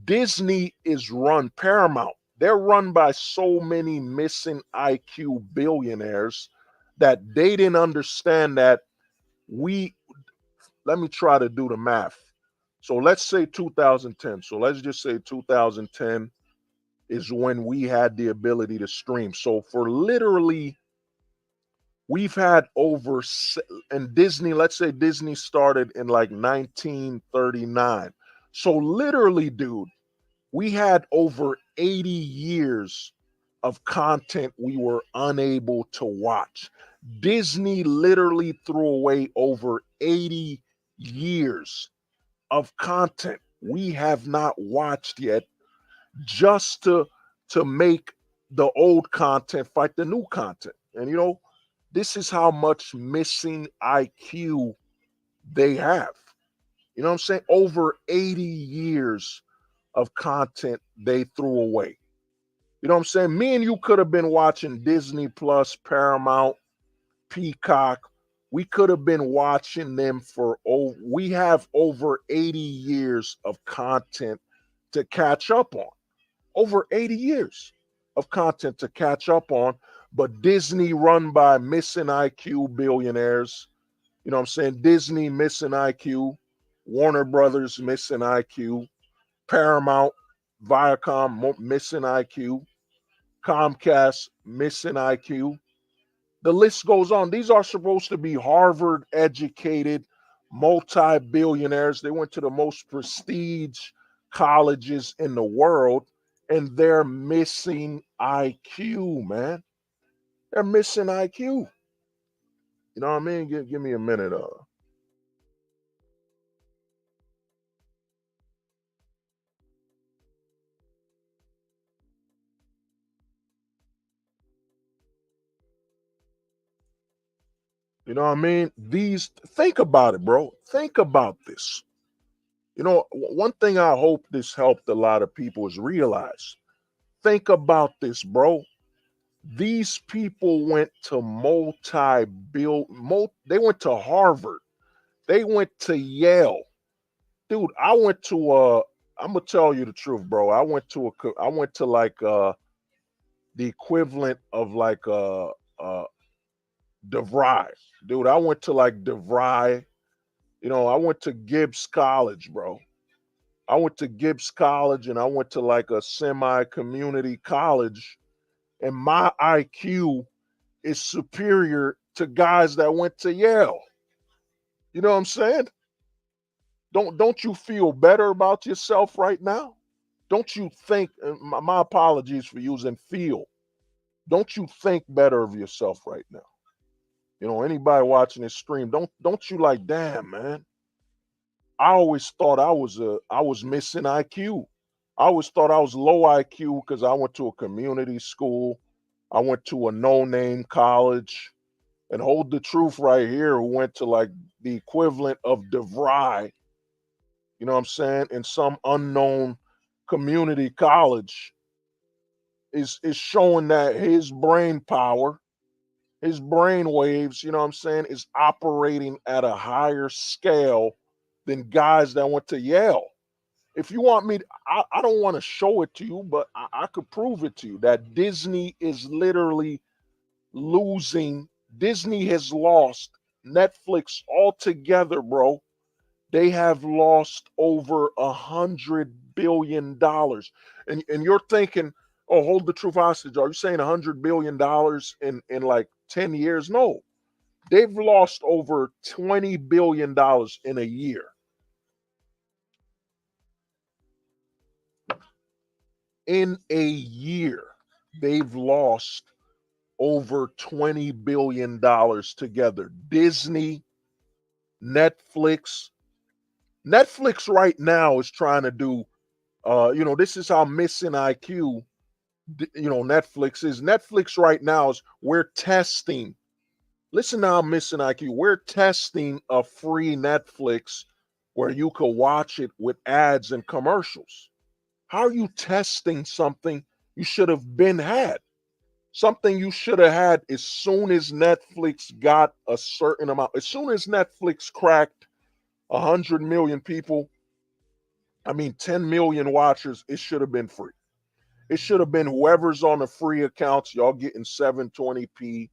Disney is run Paramount. They're run by so many missing IQ billionaires that they didn't understand that we let me try to do the math. So let's say 2010. So let's just say 2010 is when we had the ability to stream. So for literally, we've had over, and Disney, let's say Disney started in like 1939. So literally, dude, we had over 80 years of content we were unable to watch. Disney literally threw away over 80 years of content we have not watched yet just to make the old content fight the new content. And you know, this is how much missing IQ they have. You know what I'm saying? Over 80 years of content they threw away. You know what I'm saying? Me and you could have been watching Disney Plus, Paramount, Peacock. We could have been watching them for we have over 80 years of content to catch up on. Over 80 years of content to catch up on. But Disney run by missing IQ billionaires. You know what I'm saying? Disney missing IQ, Warner Brothers missing IQ, Paramount, Viacom missing IQ, Comcast missing IQ. The list goes on. These are supposed to be Harvard educated multi-billionaires. They went to the most prestige colleges in the world, and they're missing IQ, man. They're missing IQ. You know what I mean? Give me a minute. You know what I mean? Think about it, bro. Think about this. You know, one thing I hope this helped a lot of people is realize. Think about this, bro. These people went to they went to Harvard. They went to Yale. Dude, I went to I'm gonna tell you the truth, bro. I went to like the equivalent of like DeVry. Dude, I went to like DeVry. You know, I went to Gibbs College, bro. I went to Gibbs College and I went to like a semi-community college, and my IQ is superior to guys that went to Yale. You know what I'm saying? Don't you feel better about yourself right now? Don't you think my apologies for using feel. Don't you think better of yourself right now? You know, anybody watching this stream, don't you like, damn, man. I always thought I was missing IQ. I always thought I was low IQ because I went to a community school. I went to a no-name college. And hold the truth right here, who went to like the equivalent of DeVry, you know what I'm saying, in some unknown community college, is showing that his brain power, his brain waves, you know what I'm saying, is operating at a higher scale than guys that went to Yale. If you want me, I don't want to show it to you, but I could prove it to you that Disney is literally losing. Disney has lost Netflix altogether, bro. They have lost over $100 billion, and you're thinking, oh, hold the truth hostage. Are you saying $100 billion in like 10 years? No, they've lost over $20 billion in a year. In a year, they've lost over $20 billion together. Disney, Netflix. Netflix right now is trying to do, you know, this is how missing IQ, you know, Netflix is. Netflix right now is we're testing Listen now, Missing IQ. We're testing a free Netflix where you could watch it with ads and commercials. How are you testing something you should have been had? Something you should have had as soon as Netflix got a certain amount. As soon as Netflix cracked 100 million people, 10 million watchers, it should have been free. It should have been whoever's on the free accounts, y'all getting 720p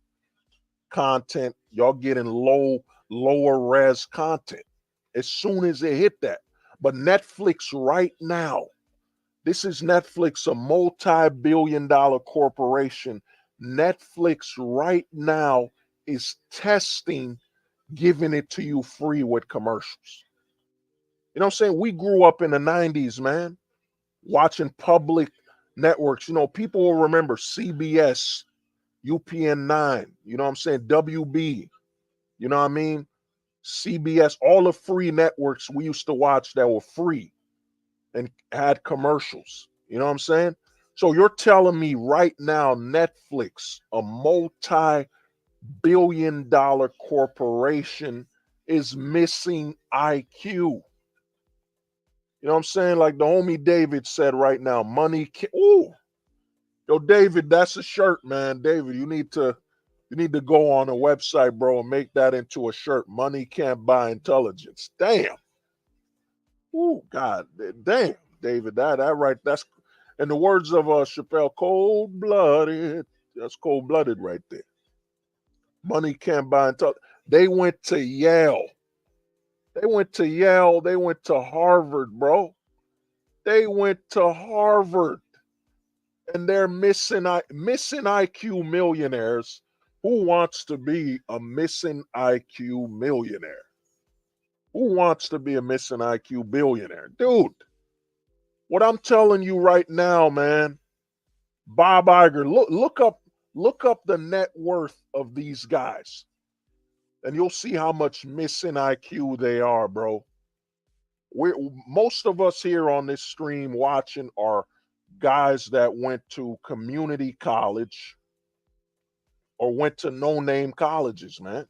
content, y'all getting lower res content as soon as it hit that. But Netflix right now, this is Netflix, a multi-billion-dollar corporation. Netflix right now is testing giving it to you free with commercials. You know what I'm saying? We grew up in the 90s, man, watching public networks. People will remember CBS, UPN 9, you know what I'm saying? WB, you know what I mean? CBS, all the free networks we used to watch that were free and had commercials. You know what I'm saying? So you're telling me right now, Netflix, a multi-billion-dollar corporation, is missing IQ. You know what I'm saying? Like the homie David said right now, money can ooh. Yo, David, that's a shirt, man. David, you need to go on a website, bro, and make that into a shirt. Money can't buy intelligence. Damn. Ooh, God, damn, David, that right. That's in the words of Chappelle, cold blooded. That's cold blooded right there. Money can't buy intelligence. They went to Yale. They went to Yale. They went to Harvard, bro. They went to Harvard, and they're missing IQ millionaires. Who wants to be a missing IQ millionaire? Who wants to be a missing IQ billionaire? Dude, what I'm telling you right now, man, Bob Iger, look up the net worth of these guys, and you'll see how much missing IQ they are, bro. Most of us here on this stream watching are guys that went to community college or went to no-name colleges, man,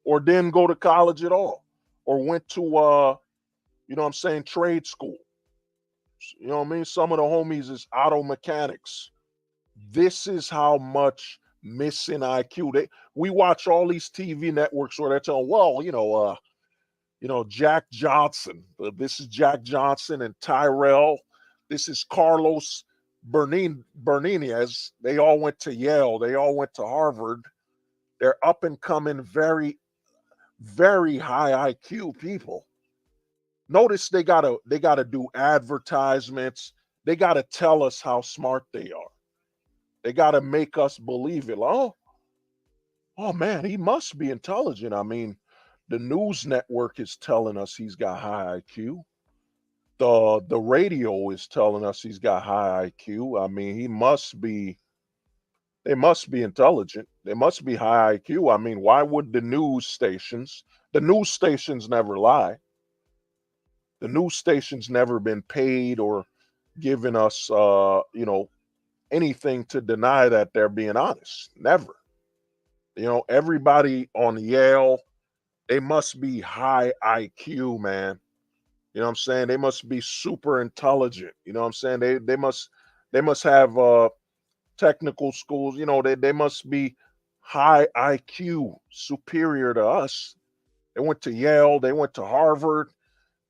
or didn't go to college at all, or went to you know what I'm saying, trade school. You know what I mean? Some of the homies is auto mechanics. This is how much missing IQ. We watch all these TV networks where they're telling, well, Jack Johnson. This is Jack Johnson and Tyrell. This is Carlos Bernines. They all went to Yale. They all went to Harvard. They're up and coming, very, very high IQ people. Notice they gotta do advertisements. They gotta tell us how smart they are. They gotta make us believe it. Like, oh man, he must be intelligent. The news network is telling us he's got high IQ. The radio is telling us he's got high IQ. They must be intelligent. They must be high IQ. Why would the news stations never lie. The news station's never been paid or given us anything to deny that they're being honest. Never. Everybody on Yale, they must be high IQ, man. You know what I'm saying? They must be super intelligent. You know what I'm saying? They must have technical schools. They must be high IQ, superior to us. They went to Yale, they went to Harvard,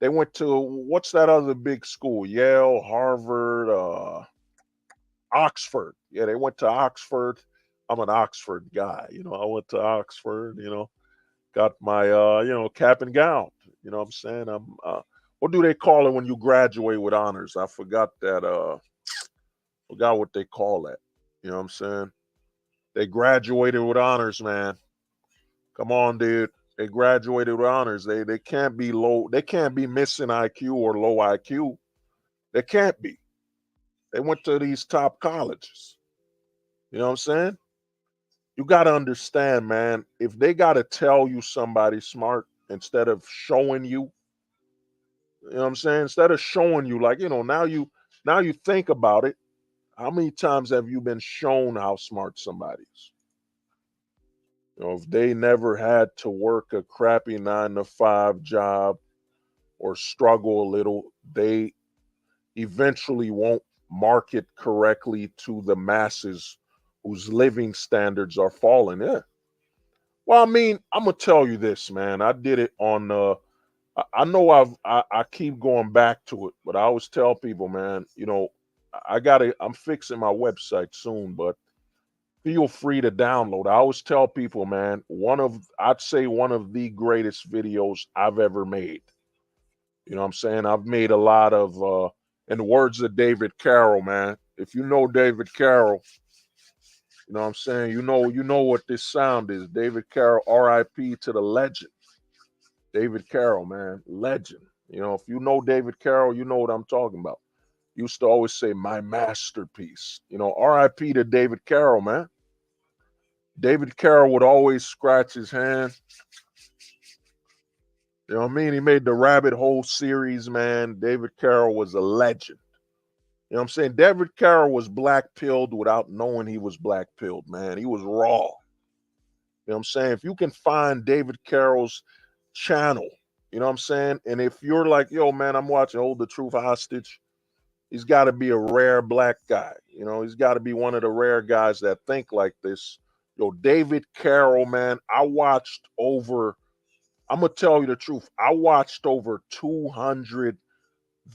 they went to what's that other big school? Yale, Harvard, Oxford. Yeah, they went to Oxford. I'm an Oxford guy. I went to Oxford, got my cap and gown. You know what I'm saying? I'm what do they call it when you graduate with honors? I forgot what they call that. You know what I'm saying? They graduated with honors, man. Come on, dude. They graduated with honors. They can't be low. They can't be missing IQ or low IQ. They can't be. They went to these top colleges. You know what I'm saying? You got to understand, man. If they got to tell you somebody's smart instead of showing you, you know what I'm saying? Instead of showing you, like, now you think about it. How many times have you been shown how smart somebody is? If they never had to work a crappy 9 to 5 job or struggle a little, they eventually won't market correctly to the masses whose living standards are falling. Yeah. Well, I mean, I'm gonna tell you this, man. I did it on. I know I keep going back to it, but I always tell people, man. I gotta. I'm fixing my website soon, but feel free to download. I always tell people, man. I'd say one of the greatest videos I've ever made. You know what I'm saying? I've made a lot of, in the words of David Carroll, man. If you know David Carroll, you know what I'm saying? You know what this sound is. David Carroll, R.I.P. to the legend. David Carroll, man, legend. If you know David Carroll, you know what I'm talking about. Used to always say my masterpiece. R.I.P. to David Carroll, man. David Carroll would always scratch his hand. You know what I mean? He made the Rabbit Hole series, man. David Carroll was a legend. You know what I'm saying? David Carroll was black pilled without knowing he was black pilled, man. He was raw. You know what I'm saying? If you can find David Carroll's channel, you know what I'm saying? And if you're like, yo, man, I'm watching Hold the Truth Hostage, he's got to be a rare black guy. He's got to be one of the rare guys that think like this. Yo, David Carroll, man, I'm going to tell you the truth. I watched over 200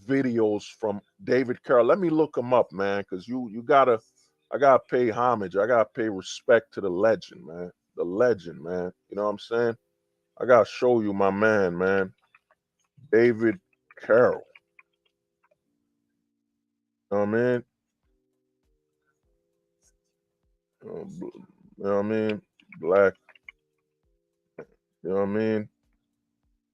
videos from David Carroll. Let me look him up, man, because I gotta pay homage. I gotta pay respect to the legend, man. The legend, man. You know what I'm saying? I gotta show you my man. David Carroll. You know what I mean? You know what I mean? Black. You know what I mean?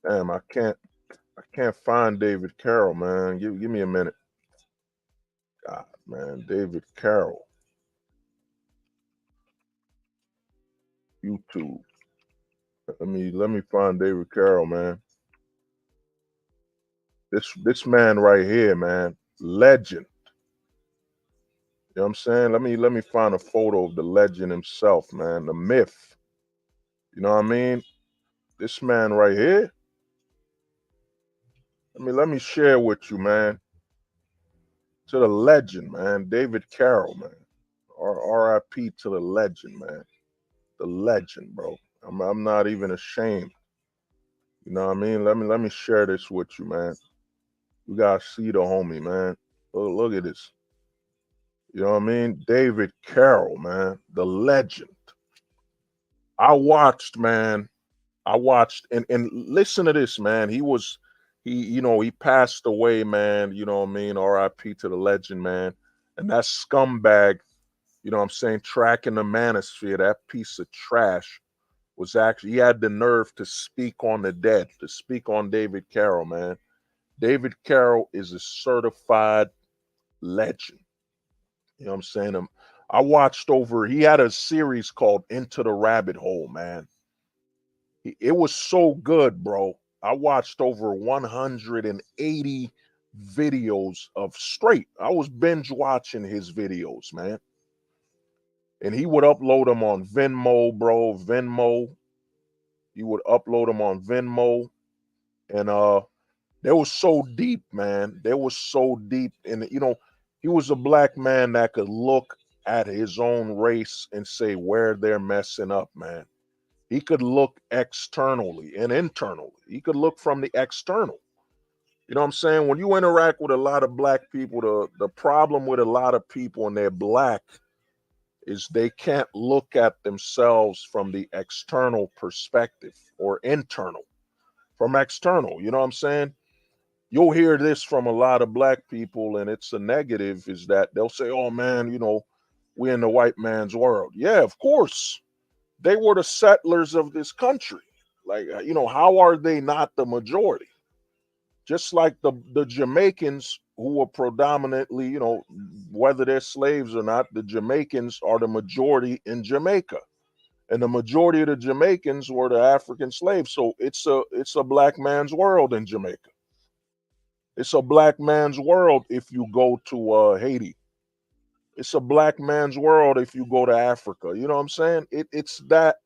Damn, I can't find David Carroll, man. Give me a minute. God, man, David Carroll. YouTube. Let me find David Carroll, man. This man right here, man, legend. You know what I'm saying? Let me find a photo of the legend himself, man, the myth. You know what I mean? This man right here. Let me share with you, man. To the legend, man, David Carroll, man. R.I.P. to the legend, man. The legend, bro. I'm not even ashamed. You know what I mean? Let me share this with you, man. You gotta see the homie, man. Look at this. You know what I mean? David Carroll, man, the legend. I watched, man. And listen to this, man. He passed away, man. You know what I mean? R.I.P. to the legend, man. And that scumbag, you know what I'm saying, tracking the manosphere, that piece of trash he had the nerve to speak on the dead, to speak on David Carroll, man. David Carroll is a certified legend. You know what I'm saying? He had a series called Into the Rabbit Hole, man. It was so good, bro. I watched over 180 videos of straight. I was binge watching his videos, man. And he would upload them on Venmo, bro. Venmo. He would upload them on Venmo. And they were so deep, man. They were so deep. And he was a black man that could look at his own race and say where they're messing up, man. He could look externally and internally. He could look from the external. You know what I'm saying? When you interact with a lot of black people, the problem with a lot of people and they're black is they can't look at themselves from the external perspective or internal. From external, you know what I'm saying? You'll hear this from a lot of black people, and it's a negative, is that they'll say, oh man, we're in the white man's world. Yeah, of course. They were the settlers of this country. Like, how are they not the majority? Just like the Jamaicans, who were predominantly, whether they're slaves or not, the Jamaicans are the majority in Jamaica. And the majority of the Jamaicans were the African slaves. So it's a black man's world in Jamaica. It's a black man's world if you go to Haiti. It's a black man's world if you go to Africa. You know what I'm saying? It's that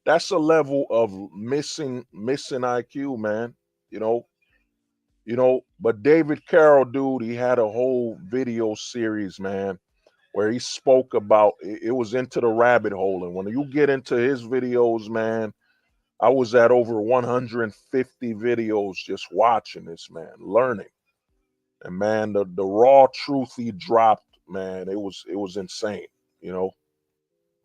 That's a level of missing IQ, man. You know, but David Carroll, dude, he had a whole video series, man, where he spoke about it was into the rabbit hole. And when you get into his videos, man, I was at over 150 videos just watching this, man, learning. And man, the raw truth he dropped, man, it was insane, you know.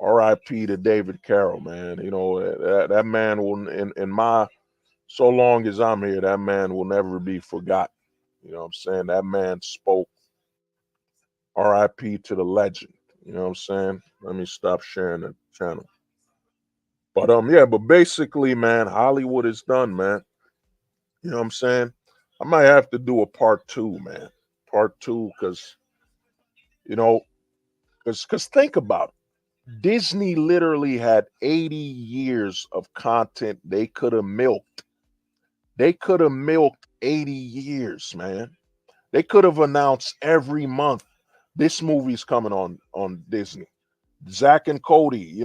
R.I.P. to David Carroll, man. That man will in my so long as I'm here, that man will never be forgotten. You know what I'm saying? That man spoke. R.I.P. to the legend. You know what I'm saying? Let me stop sharing the channel. But yeah, but basically, man, Hollywood is done, man. You know what I'm saying? I might have to do a part two, man. Part two, because you know, because think about it. Disney literally had 80 years of content they could have milked. They could have milked 80 years, man. They could have announced every month this movie's coming on Disney. Zach and Cody,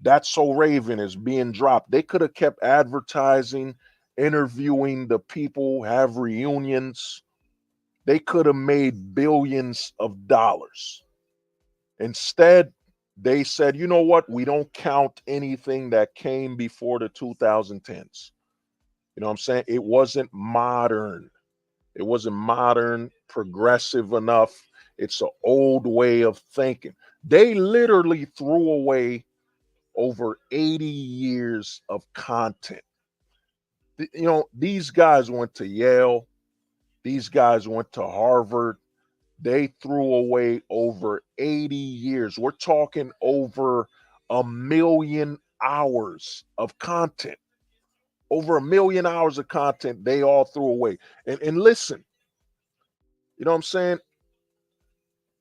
That's So Raven is being dropped. They could have kept advertising, interviewing the people, have reunions. They could have made billions of dollars. Instead, they said, you know what? We don't count anything that came before the 2010s. You know what I'm saying? It wasn't modern. It wasn't modern, progressive enough. It's an old way of thinking. They literally threw away over 80 years of content. These guys went to Yale. These guys went to Harvard. They threw away over 80 years. We're talking over 1,000,000 hours of content. Over 1,000,000 hours of content they all threw away. And listen, you know what I'm saying?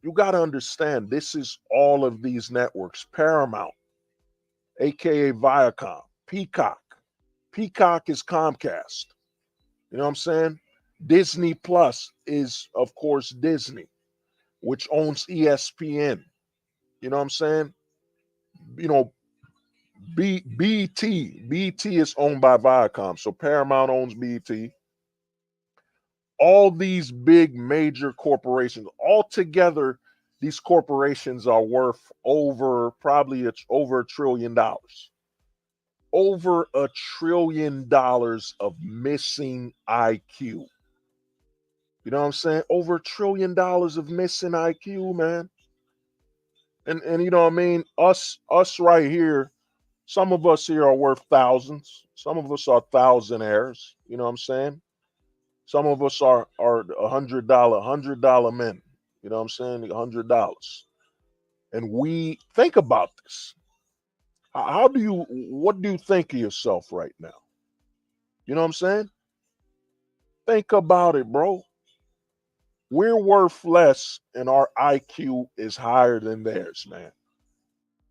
You got to understand this is all of these networks. Paramount, aka Viacom, Peacock. Peacock is Comcast. You know what I'm saying? Disney Plus is, of course, Disney, which owns ESPN. You know what I'm saying? You know, BT is owned by Viacom, so Paramount owns BT. All these big major corporations, all together, these corporations are worth over $1 trillion. Over $1 trillion of missing IQ. You know what I'm saying? Over $1 trillion of missing IQ, man. And you know what I mean? Us right here, some of us here are worth thousands. Some of us are thousandaires. You know what I'm saying? Some of us are $100 men. You know what I'm saying? $100. And we think about this. What do you think of yourself right now? You know what I'm saying? Think about it, bro. We're worth less and our IQ is higher than theirs, man.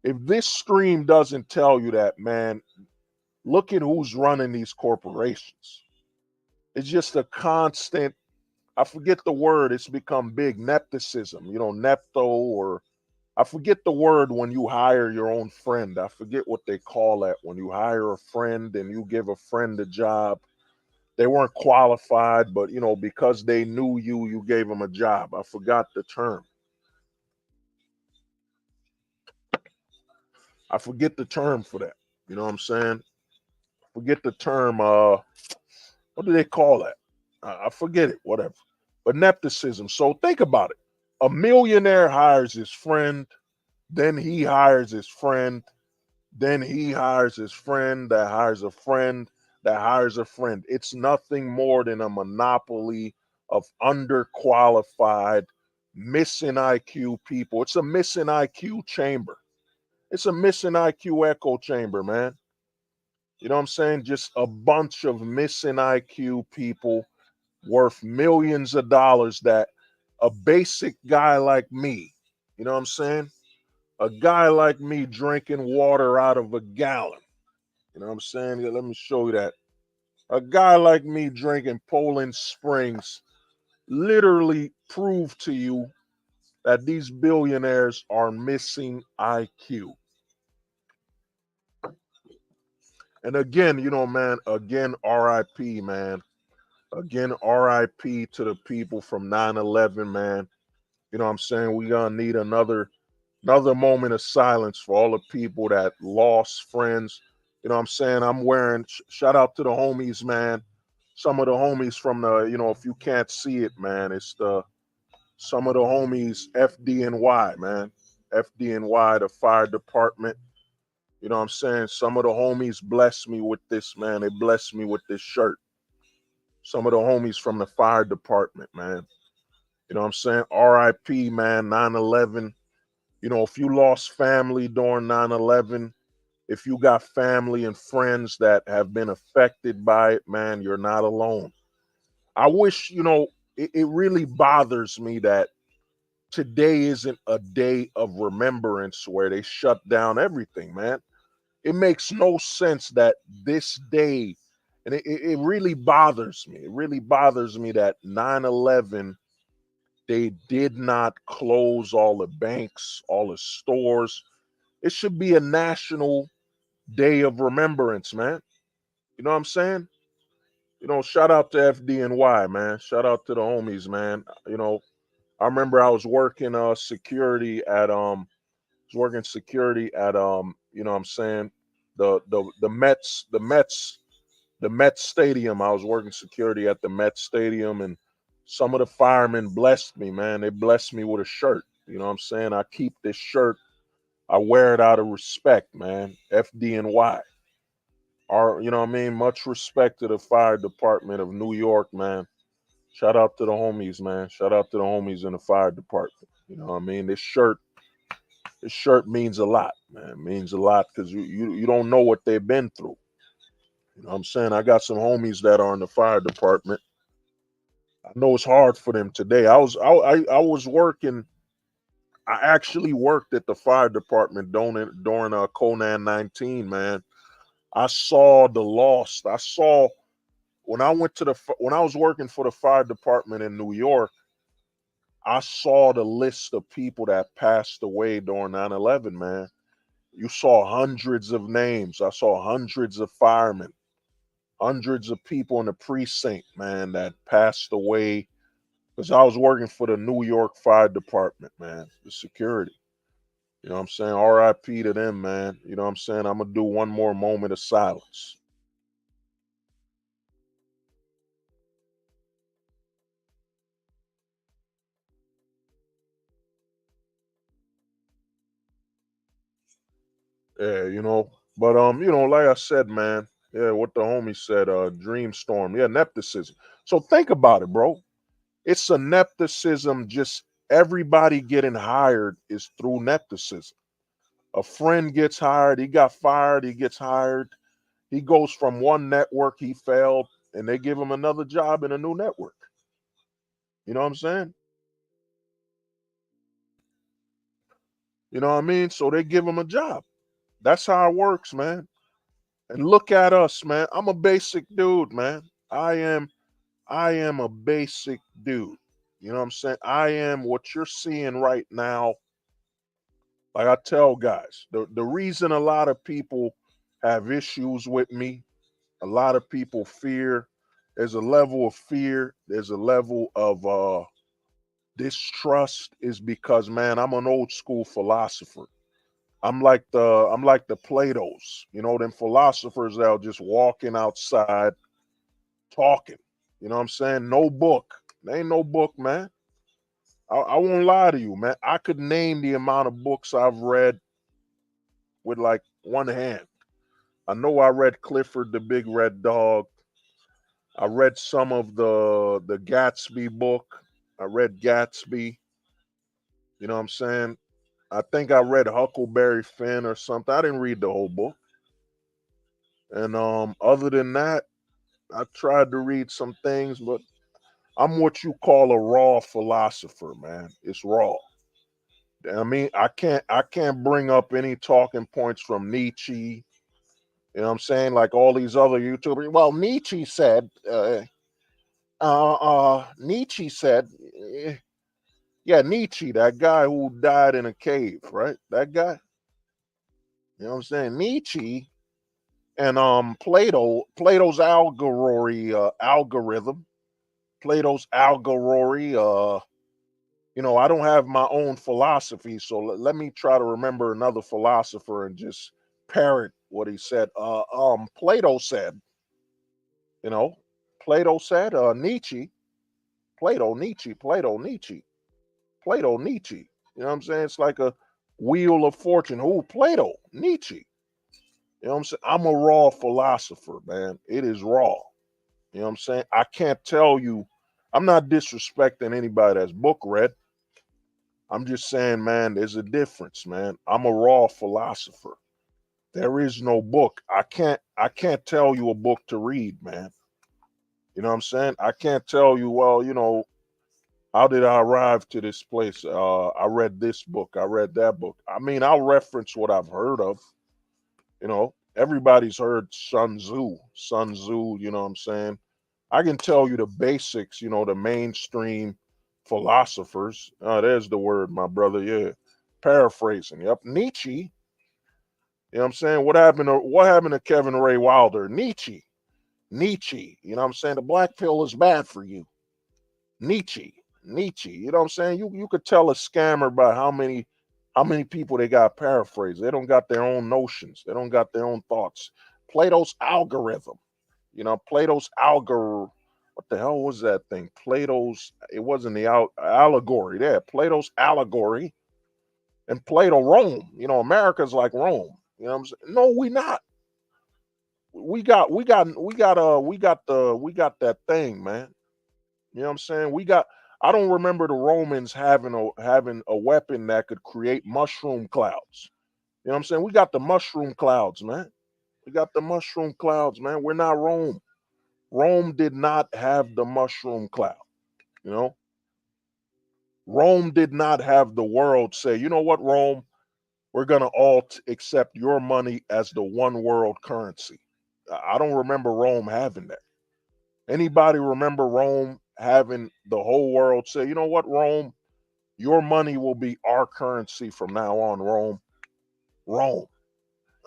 If this stream doesn't tell you that, man, look at who's running these corporations. It's just a constant, I forget the word, it's become big, nepotism, nepto, or I forget the word when you hire your own friend. I forget what they call that when you hire a friend and you give a friend a job. They weren't qualified, but because they knew you, you gave them a job. I forgot the term. I forget the term for that. You know what I'm saying? Forget the term. What do they call that? I forget it. Whatever. But nepotism. So think about it. A millionaire hires his friend, then he hires his friend, then he hires his friend that hires a friend that hires a friend. It's nothing more than a monopoly of underqualified, missing IQ people. It's a missing IQ chamber. It's a missing IQ echo chamber, man. You know what I'm saying? Just a bunch of missing IQ people worth millions of dollars that a basic guy like me, you know what I'm saying? A guy like me drinking water out of a gallon. You know what I'm saying? Let me show you that. A guy like me drinking Poland Springs literally prove to you that these billionaires are missing IQ. And again, man, again, RIP, man. Again, RIP to the people from 9/11, man. You know what I'm saying? We gonna need another moment of silence for all the people that lost friends. You know what I'm saying? I'm wearing shout out to the homies, man. Some of the homies from the, if you can't see it, man, it's the some of the homies FDNY, man. FDNY, the fire department. You know what I'm saying? Some of the homies blessed me with this, man. They blessed me with this shirt. Some of the homies from the fire department, man. You know what I'm saying? RIP, man, 9/11. If you lost family during 9/11, if you got family and friends that have been affected by it, man, you're not alone. I wish, it really bothers me that today isn't a day of remembrance where they shut down everything, man. It makes no sense that this day, and it really bothers me. It really bothers me that 9/11, they did not close all the banks, all the stores. It should be a national day of remembrance, man. You know what I'm saying? Shout out to FDNY, man. Shout out to the homies, man. I remember I was working security at you know what I'm saying, the Mets stadium. I was working security at the Mets stadium, and some of the firemen blessed me, man. They blessed me with a shirt. You know what I'm saying? I keep this shirt. I wear it out of respect, man. FDNY. You know what I mean? Much respect to the fire department of New York, man. Shout out to the homies, man. Shout out to the homies in the fire department. You know what I mean? This shirt means a lot, man. It means a lot because you don't know what they've been through. You know what I'm saying? I got some homies that are in the fire department. I know it's hard for them today. I was working. I actually worked at the fire department during Conan 19, man. I saw the loss. I saw when I was working for the fire department in New York. I saw the list of people that passed away during 9/11, man. You saw hundreds of names. I saw hundreds of firemen, hundreds of people in the precinct, man, that passed away because I was working for the New York Fire Department, man, the security. You know what I'm saying? RIP to them, man. You know what I'm saying? I'm going to do one more moment of silence. Yeah, but like I said, man, yeah, what the homie said, dream storm. Yeah, nepotism. So think about it, bro. It's a nepotism, just everybody getting hired is through nepotism. A friend gets hired, he got fired, he gets hired. He goes from one network, he failed, and they give him another job in a new network. You know what I'm saying? You know what I mean? So they give him a job. That's how it works, man. And look at us, man. I'm a basic dude, man. I am a basic dude. You know what I'm saying? I am what you're seeing right now. Like I tell guys, the reason a lot of people have issues with me, a lot of people fear, there's a level of fear, there's a level of distrust is because, man, I'm an old school philosopher. I'm like the Plato's, them philosophers that are just walking outside talking. You know what I'm saying? No book. There ain't no book, man. I won't lie to you, man. I could name the amount of books I've read with like one hand. I know I read Clifford the Big Red Dog. I read some of the Gatsby book. I read Gatsby. You know what I'm saying? I think I read Huckleberry Finn or something. I didn't read the whole book. And other than that, I tried to read some things, but I'm what you call a raw philosopher, man. It's raw. I mean, I can't bring up any talking points from Nietzsche. You know what I'm saying? Like all these other YouTubers. Well, Nietzsche said, yeah, Nietzsche, that guy who died in a cave, right? That guy. You know what I'm saying? Nietzsche And Plato's algorithm, Plato's allegory. I don't have my own philosophy, so let me try to remember another philosopher and just parrot what he said. Plato said, you know, Plato said, Nietzsche, Plato, Nietzsche. You know what I'm saying? It's like a wheel of fortune. Who? Plato, Nietzsche. You know what I'm saying? I'm a raw philosopher, man. It is raw. You know what I'm saying? I can't tell you, I'm not disrespecting anybody that's book read. I'm just saying, man, there's a difference, man. I'm a raw philosopher. There is no book. I can't tell you a book to read, man. You know what I'm saying? I can't tell you, well, how did I arrive to this place? I read this book, I read that book. I mean, I'll reference what I've heard of. Everybody's heard Sun Tzu. Sun Tzu, you know what I'm saying? I can tell you the basics, the mainstream philosophers. There's the word, my brother. Yeah. Paraphrasing. Yep. Nietzsche. You know what I'm saying? What happened to Kevin Ray Wilder? Nietzsche. Nietzsche. You know what I'm saying? The black pill is bad for you. Nietzsche. Nietzsche. You know what I'm saying? You could tell a scammer by how many people they got paraphrased. They don't got their own notions. They don't got their own thoughts. Plato's algorithm. Plato's algorithm. What the hell was that thing? It wasn't the allegory there. Plato's allegory and Plato Rome. America's like Rome. You know what I'm saying? No, we not. We got that thing, man. You know what I'm saying? I don't remember the Romans having a weapon that could create mushroom clouds. You know what I'm saying? We got the mushroom clouds, man. We got the mushroom clouds, man. We're not Rome. Rome did not have the mushroom cloud. You know, Rome did not have the world say, you know what, Rome, we're going to all accept your money as the one world currency. I don't remember Rome having that. Anybody remember Rome having the whole world say, you know what, Rome, your money will be our currency from now on, Rome? Rome.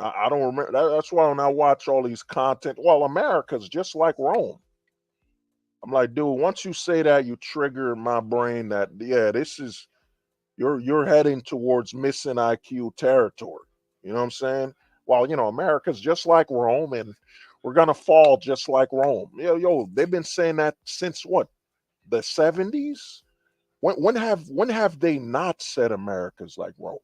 I don't remember. That's why when I watch all these content, well, America's just like Rome. I'm like, dude, once you say that, you trigger in my brain that, yeah, this is, you're heading towards missing IQ territory. You know what I'm saying? Well, America's just like Rome, and we're gonna fall just like Rome. They've been saying that since what, the 70s? When have they not said America's like Rome?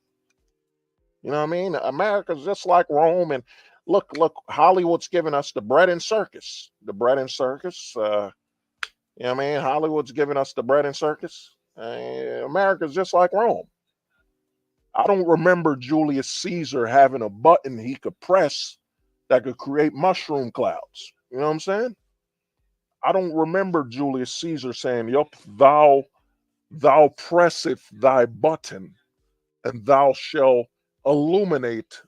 You know what I mean? America's just like Rome, and look, Hollywood's giving us the bread and circus. The bread and circus. You know what I mean? Hollywood's giving us the bread and circus. America's just like Rome. I don't remember Julius Caesar having a button he could press that could create mushroom clouds. You know what I'm saying? I don't remember Julius Caesar saying, "Yup, thou presseth thy button, and thou shall illuminate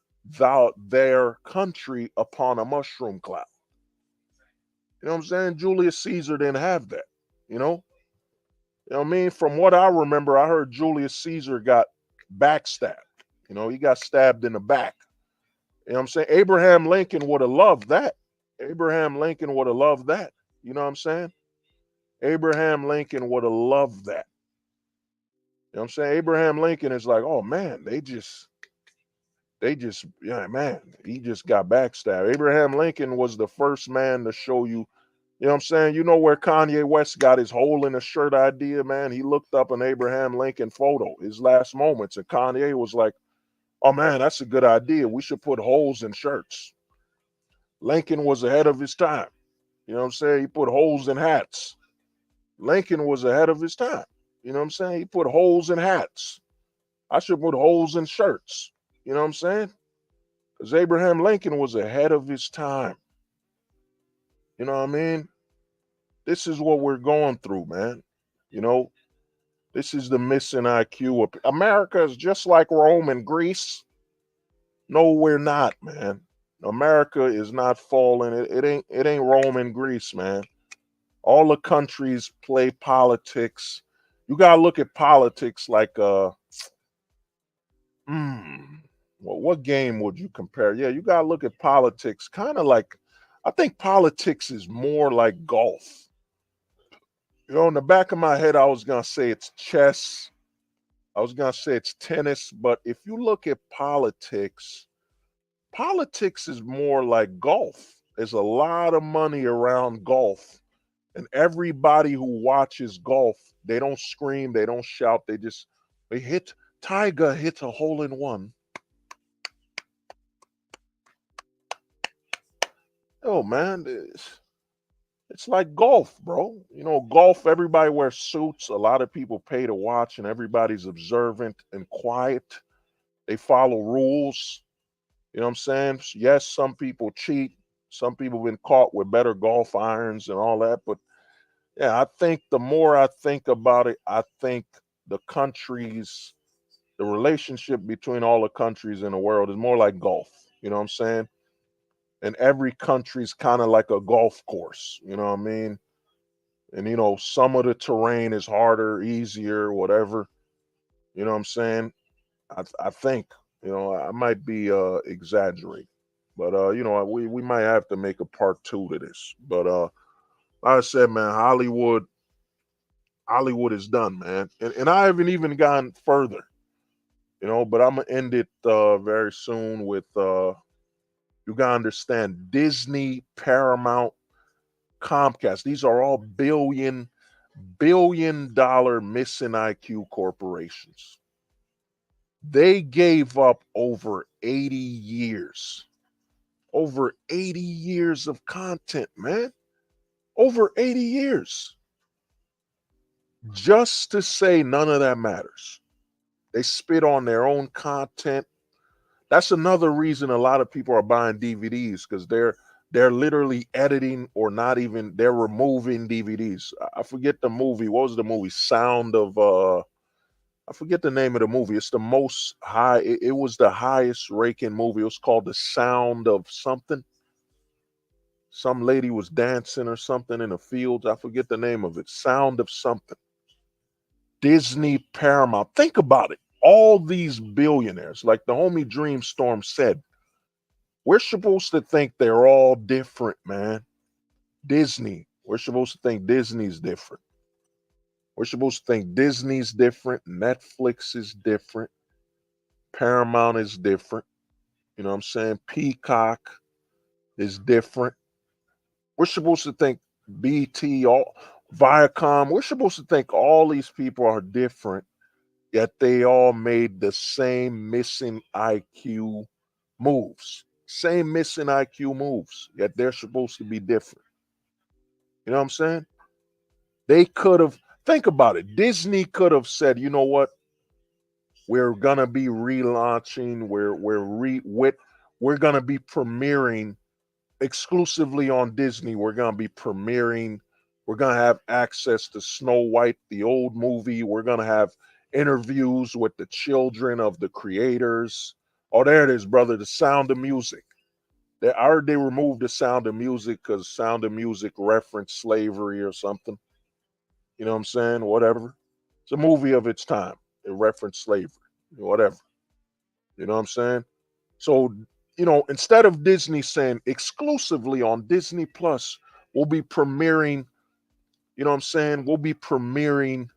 their country upon a mushroom cloud." You know what I'm saying? Julius Caesar didn't have that. You know? You know what I mean? From what I remember, I heard Julius Caesar got backstabbed. He got stabbed in the back. You know what I'm saying? Abraham Lincoln would have loved that. Abraham Lincoln would have loved that. You know what I'm saying? Abraham Lincoln would have loved that. You know what I'm saying? Abraham Lincoln is like, oh man, yeah, man, he just got backstabbed. Abraham Lincoln was the first man to show you. You know what I'm saying? You know where Kanye West got his hole in a shirt idea, man? He looked up an Abraham Lincoln photo, his last moments, and Kanye was like, oh man, that's a good idea. We should put holes in shirts. Lincoln was ahead of his time. You know what I'm saying? He put holes in hats. Lincoln was ahead of his time. You know what I'm saying? He put holes in hats. I should put holes in shirts. You know what I'm saying? Because Abraham Lincoln was ahead of his time. You know what I mean? This is what we're going through, man. You know, this is the missing IQ. America is just like Rome and Greece. No, we're not, man. America is not falling. It ain't Rome and Greece, man. All the countries play politics. You gotta look at politics like Well, what game would you compare? Yeah, you got to look at politics kind of like, I think politics is more like golf. In the back of my head, I was going to say it's chess. I was going to say it's tennis. But if you look at politics, politics is more like golf. There's a lot of money around golf. And everybody who watches golf, they don't scream, they don't shout, they hit. Tiger hit a hole in one. Oh man, it's like golf, bro. Golf, everybody wears suits. A lot of people pay to watch, and everybody's observant and quiet. They follow rules. You know what I'm saying? Yes, some people cheat. Some people have been caught with better golf irons and all that. But yeah, I think the more I think about it, I think the countries, the relationship between all the countries in the world is more like golf. You know what I'm saying? And every country's kind of like a golf course. You know what I mean? And some of the terrain is harder, easier, whatever. You know what I'm saying? I think, I might be exaggerating. But we might have to make a part two to this. But like I said, man, Hollywood is done, man. And I haven't even gone further, but I'm gonna end it very soon with you gotta understand Disney, Paramount, Comcast. These are all billion dollar missing IQ corporations. They gave up over 80 years of content, man. Over 80 years. Just to say none of that matters. They spit on their own content. That's another reason a lot of people are buying DVDs, because they're literally editing, or not even, they're removing DVDs. I forget the movie. What was the movie? I forget the name of the movie. It's the most high. It was the highest ranking movie. It was called The Sound of something. Some lady was dancing or something in the fields. I forget the name of it. Sound of something. Disney, Paramount. Think about it. All these billionaires, like the homie Dreamstorm said, we're supposed to think they're all different, man. Disney, we're supposed to think Disney's different. We're supposed to think Disney's different. Netflix is different. Paramount is different. You know what I'm saying? Peacock is different. We're supposed to think BT, all Viacom. We're supposed to think all these people are different, yet they all made the same missing IQ moves. Same missing IQ moves, yet they're supposed to be different. You know what I'm saying? They could have, think about it. Disney could have said, you know what? We're gonna be relaunching. We're gonna be premiering exclusively on Disney. We're gonna be premiering. We're gonna have access to Snow White, the old movie. We're gonna have interviews with the children of the creators. Oh, there it is, brother. The Sound of Music. I heard they removed the Sound of Music because Sound of Music referenced slavery or something. You know what I'm saying? Whatever. It's a movie of its time. It referenced slavery. Whatever. You know what I'm saying? So, instead of Disney saying exclusively on Disney Plus, we'll be premiering, you know what I'm saying? We'll be premiering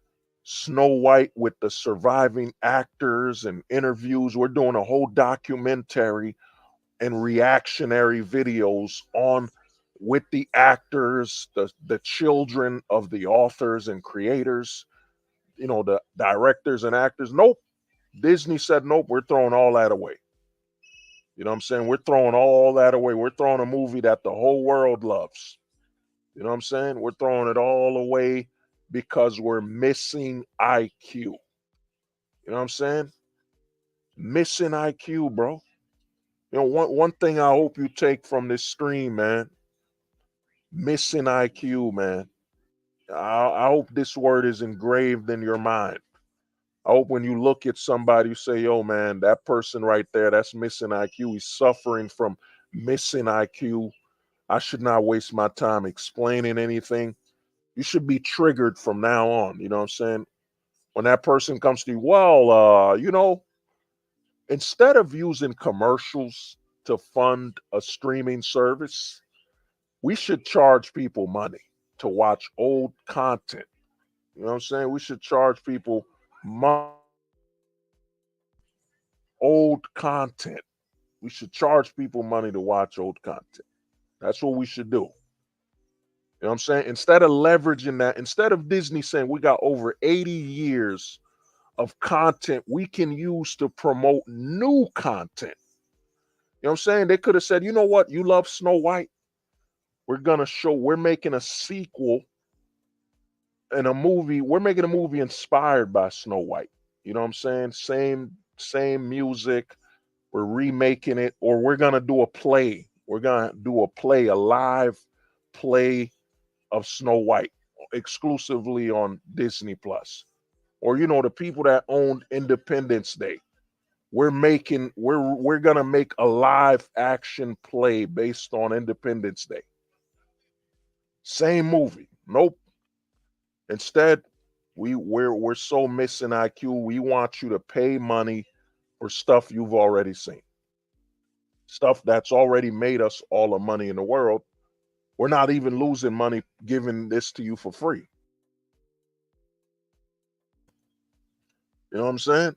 Snow White with the surviving actors and interviews. We're doing a whole documentary and reactionary videos on with the actors, the children of the authors and creators, the directors and actors. Nope. Disney said, nope, we're throwing all that away. You know what I'm saying? We're throwing all that away. We're throwing a movie that the whole world loves. You know what I'm saying? We're throwing it all away because we're missing IQ. You know what I'm saying? Missing IQ, bro. One thing I hope you take from this stream, man. Missing IQ, man. I hope this word is engraved in your mind. I hope when you look at somebody, you say, yo, man, that person right there, that's missing IQ. He's suffering from missing IQ. I should not waste my time explaining anything. You should be triggered from now on. You know what I'm saying? When that person comes to you, well, Instead of using commercials to fund a streaming service, we should charge people money to watch old content. You know what I'm saying? We should charge people old content. We should charge people money to watch old content. That's what we should do. You know what I'm saying? Instead of leveraging that, instead of Disney saying we got over 80 years of content we can use to promote new content. You know what I'm saying? They could have said, you know what? You love Snow White. We're making a sequel and a movie. We're making a movie inspired by Snow White. You know what I'm saying? Same music. We're remaking it, or we're gonna do a play. We're gonna do a play, a live play of Snow White exclusively on Disney Plus. Or the people that owned Independence Day. We're gonna make a live action play based on Independence Day. Same movie. Nope. Instead, we're so missing IQ. We want you to pay money for stuff you've already seen. Stuff that's already made us all the money in the world. We're not even losing money giving this to you for free. You know what I'm saying?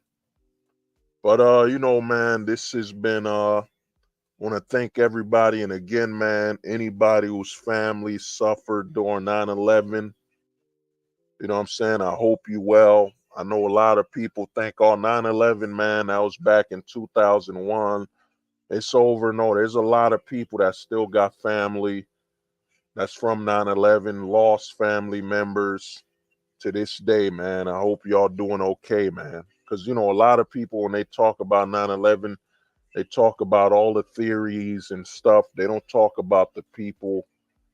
But man, this has been want to thank everybody, and again, man, anybody whose family suffered during 9/11, you know what I'm saying? I hope you well. I know a lot of people think, oh, 9/11, man, that was back in 2001. It's over. No, there's a lot of people that still got family that's from 9/11, lost family members to this day, man. I hope y'all doing okay, man. Because, a lot of people, when they talk about 9/11, they talk about all the theories and stuff. They don't talk about the people,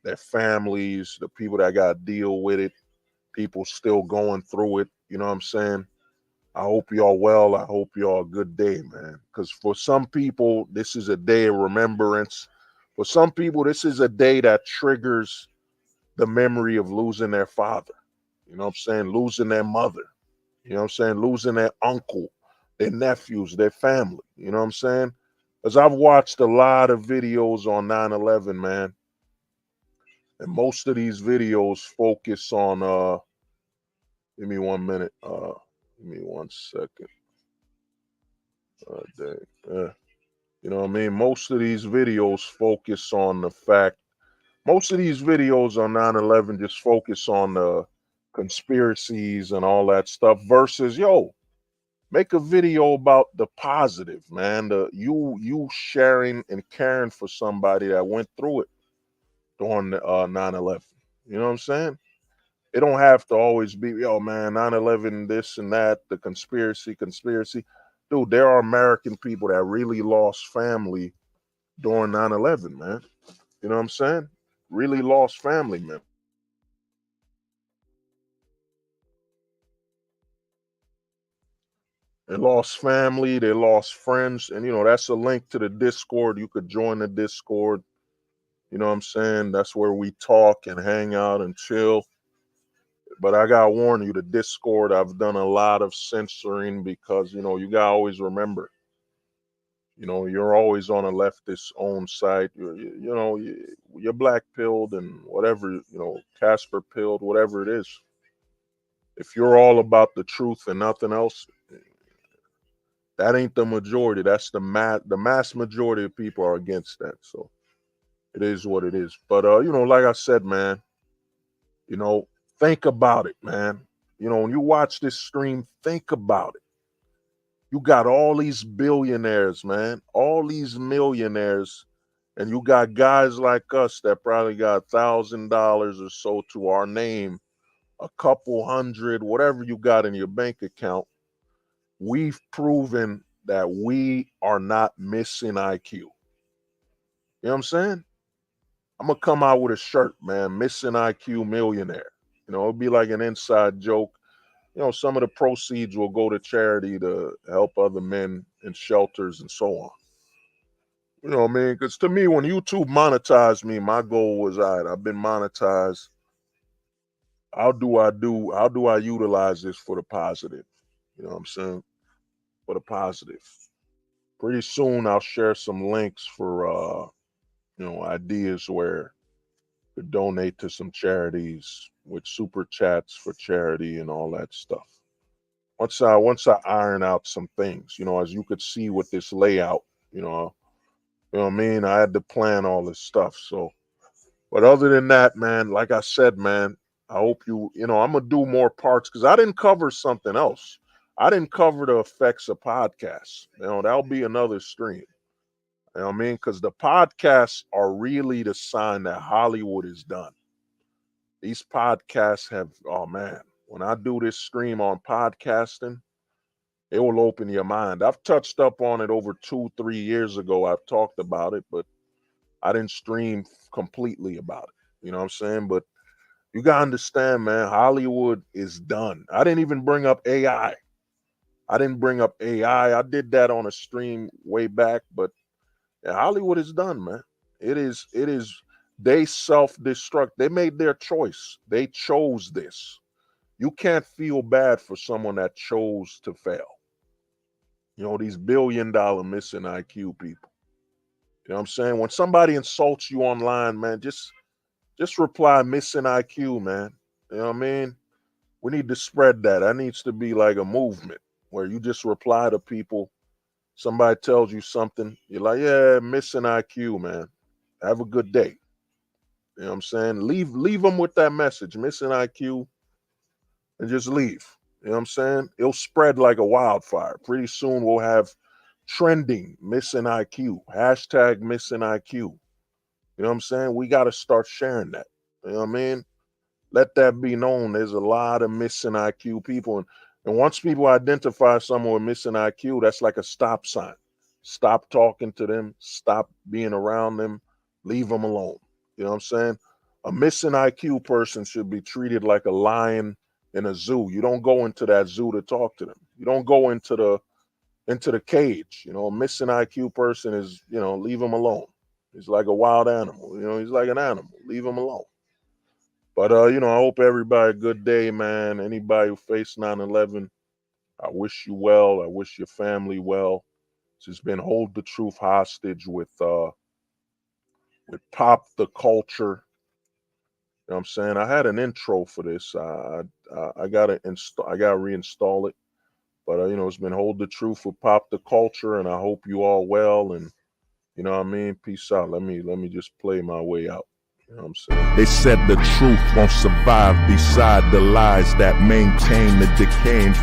their families, the people that got to deal with it, people still going through it. You know what I'm saying? I hope y'all well. I hope y'all a good day, man. Because for some people, this is a day of remembrance. For some people, this is a day that triggers the memory of losing their father. You know what I'm saying? Losing their mother. You know what I'm saying? Losing their uncle, their nephews, their family. You know what I'm saying? Because I've watched a lot of videos on 9/11, man. And most of these videos focus on give me 1 minute. Give me 1 second. Dang. You know what I mean? Most of these videos focus on the fact, most of these videos on 9/11 just focus on the conspiracies and all that stuff versus, yo, make a video about the positive, man. The you sharing and caring for somebody that went through it during 9/11. You know what I'm saying? It don't have to always be, yo, man, 9/11, this and that, the conspiracy. Dude, there are American people that really lost family during 9/11, man. You know what I'm saying? Really lost family members. They lost family, they lost friends, and that's a link to the Discord. You could join the Discord. You know what I'm saying? That's where we talk and hang out and chill. But I gotta warn you, the Discord, I've done a lot of censoring because you gotta always remember, you're always on a leftist owned site. You're black pilled and whatever, Casper pilled, whatever it is. If you're all about the truth and nothing else, that ain't the majority. That's the mass majority of people are against that. So it is what it is. But like I said, man, you know, think about it, man. When you watch this stream, think about it. You got all these billionaires, man, all these millionaires, and you got guys like us that probably got $1,000 or so to our name, a couple hundred, whatever you got in your bank account. We've proven that we are not missing IQ. You know what I'm saying? I'm gonna come out with a shirt, man, missing IQ millionaire. It'll be like an inside joke. Some of the proceeds will go to charity to help other men in shelters and so on. You know what I mean? Because to me, when YouTube monetized me, my goal was, all right, I've been monetized. How do I utilize this for the positive? You know what I'm saying? For the positive. pretty soon I'll share some links for ideas where you could donate to some charities with super chats for charity and all that stuff. Once I iron out some things, as you could see with this layout, what I mean? I had to plan all this stuff. So, but other than that, man, like I said, man, I hope I'm gonna do more parts because I didn't cover something else. I didn't cover the effects of podcasts. That'll be another stream. You know what I mean? Because the podcasts are really the sign that Hollywood is done. These podcasts oh man, when I do this stream on podcasting, it will open your mind. I've touched up on it over 2-3 years ago. I've talked about it, but I didn't stream completely about it. You know what I'm saying? But you got to understand, man, Hollywood is done. I didn't even bring up AI. I did that on a stream way back, but yeah, Hollywood is done, man. It is, they self-destruct. They made their choice. They chose this. You can't feel bad for someone that chose to fail. These billion-dollar missing IQ people. You know what I'm saying? When somebody insults you online, man, just reply missing IQ, man. You know what I mean? We need to spread that. That needs to be like a movement where you just reply to people. Somebody tells you something, you're like, yeah, missing IQ, man. Have a good day. You know what I'm saying? Leave them with that message, missing IQ, and just leave. You know what I'm saying? It'll spread like a wildfire. Pretty soon we'll have trending missing IQ, hashtag missing IQ. You know what I'm saying? We got to start sharing that. You know what I mean? Let that be known. There's a lot of missing IQ people. And once people identify someone with missing IQ, that's like a stop sign. Stop talking to them. Stop being around them. Leave them alone. You know what I'm saying? A missing IQ person should be treated like a lion in a zoo. You don't go into that zoo to talk to them. You don't go into the cage. A missing IQ person is, leave him alone. He's like a wild animal. He's like an animal. Leave him alone. But, I hope everybody a good day, man. Anybody who faced 9/11, I wish you well. I wish your family well. This has been Hold the Truth Hostage with Pop the Culture. You know what I'm saying? I had an intro for this. I gotta reinstall it. But it's been Hold the Truth with Pop the Culture, and I hope you all well. And you know what I mean? Peace out. Let me just play my way out. You know what I'm saying? They said the truth won't survive beside the lies that maintain the decaying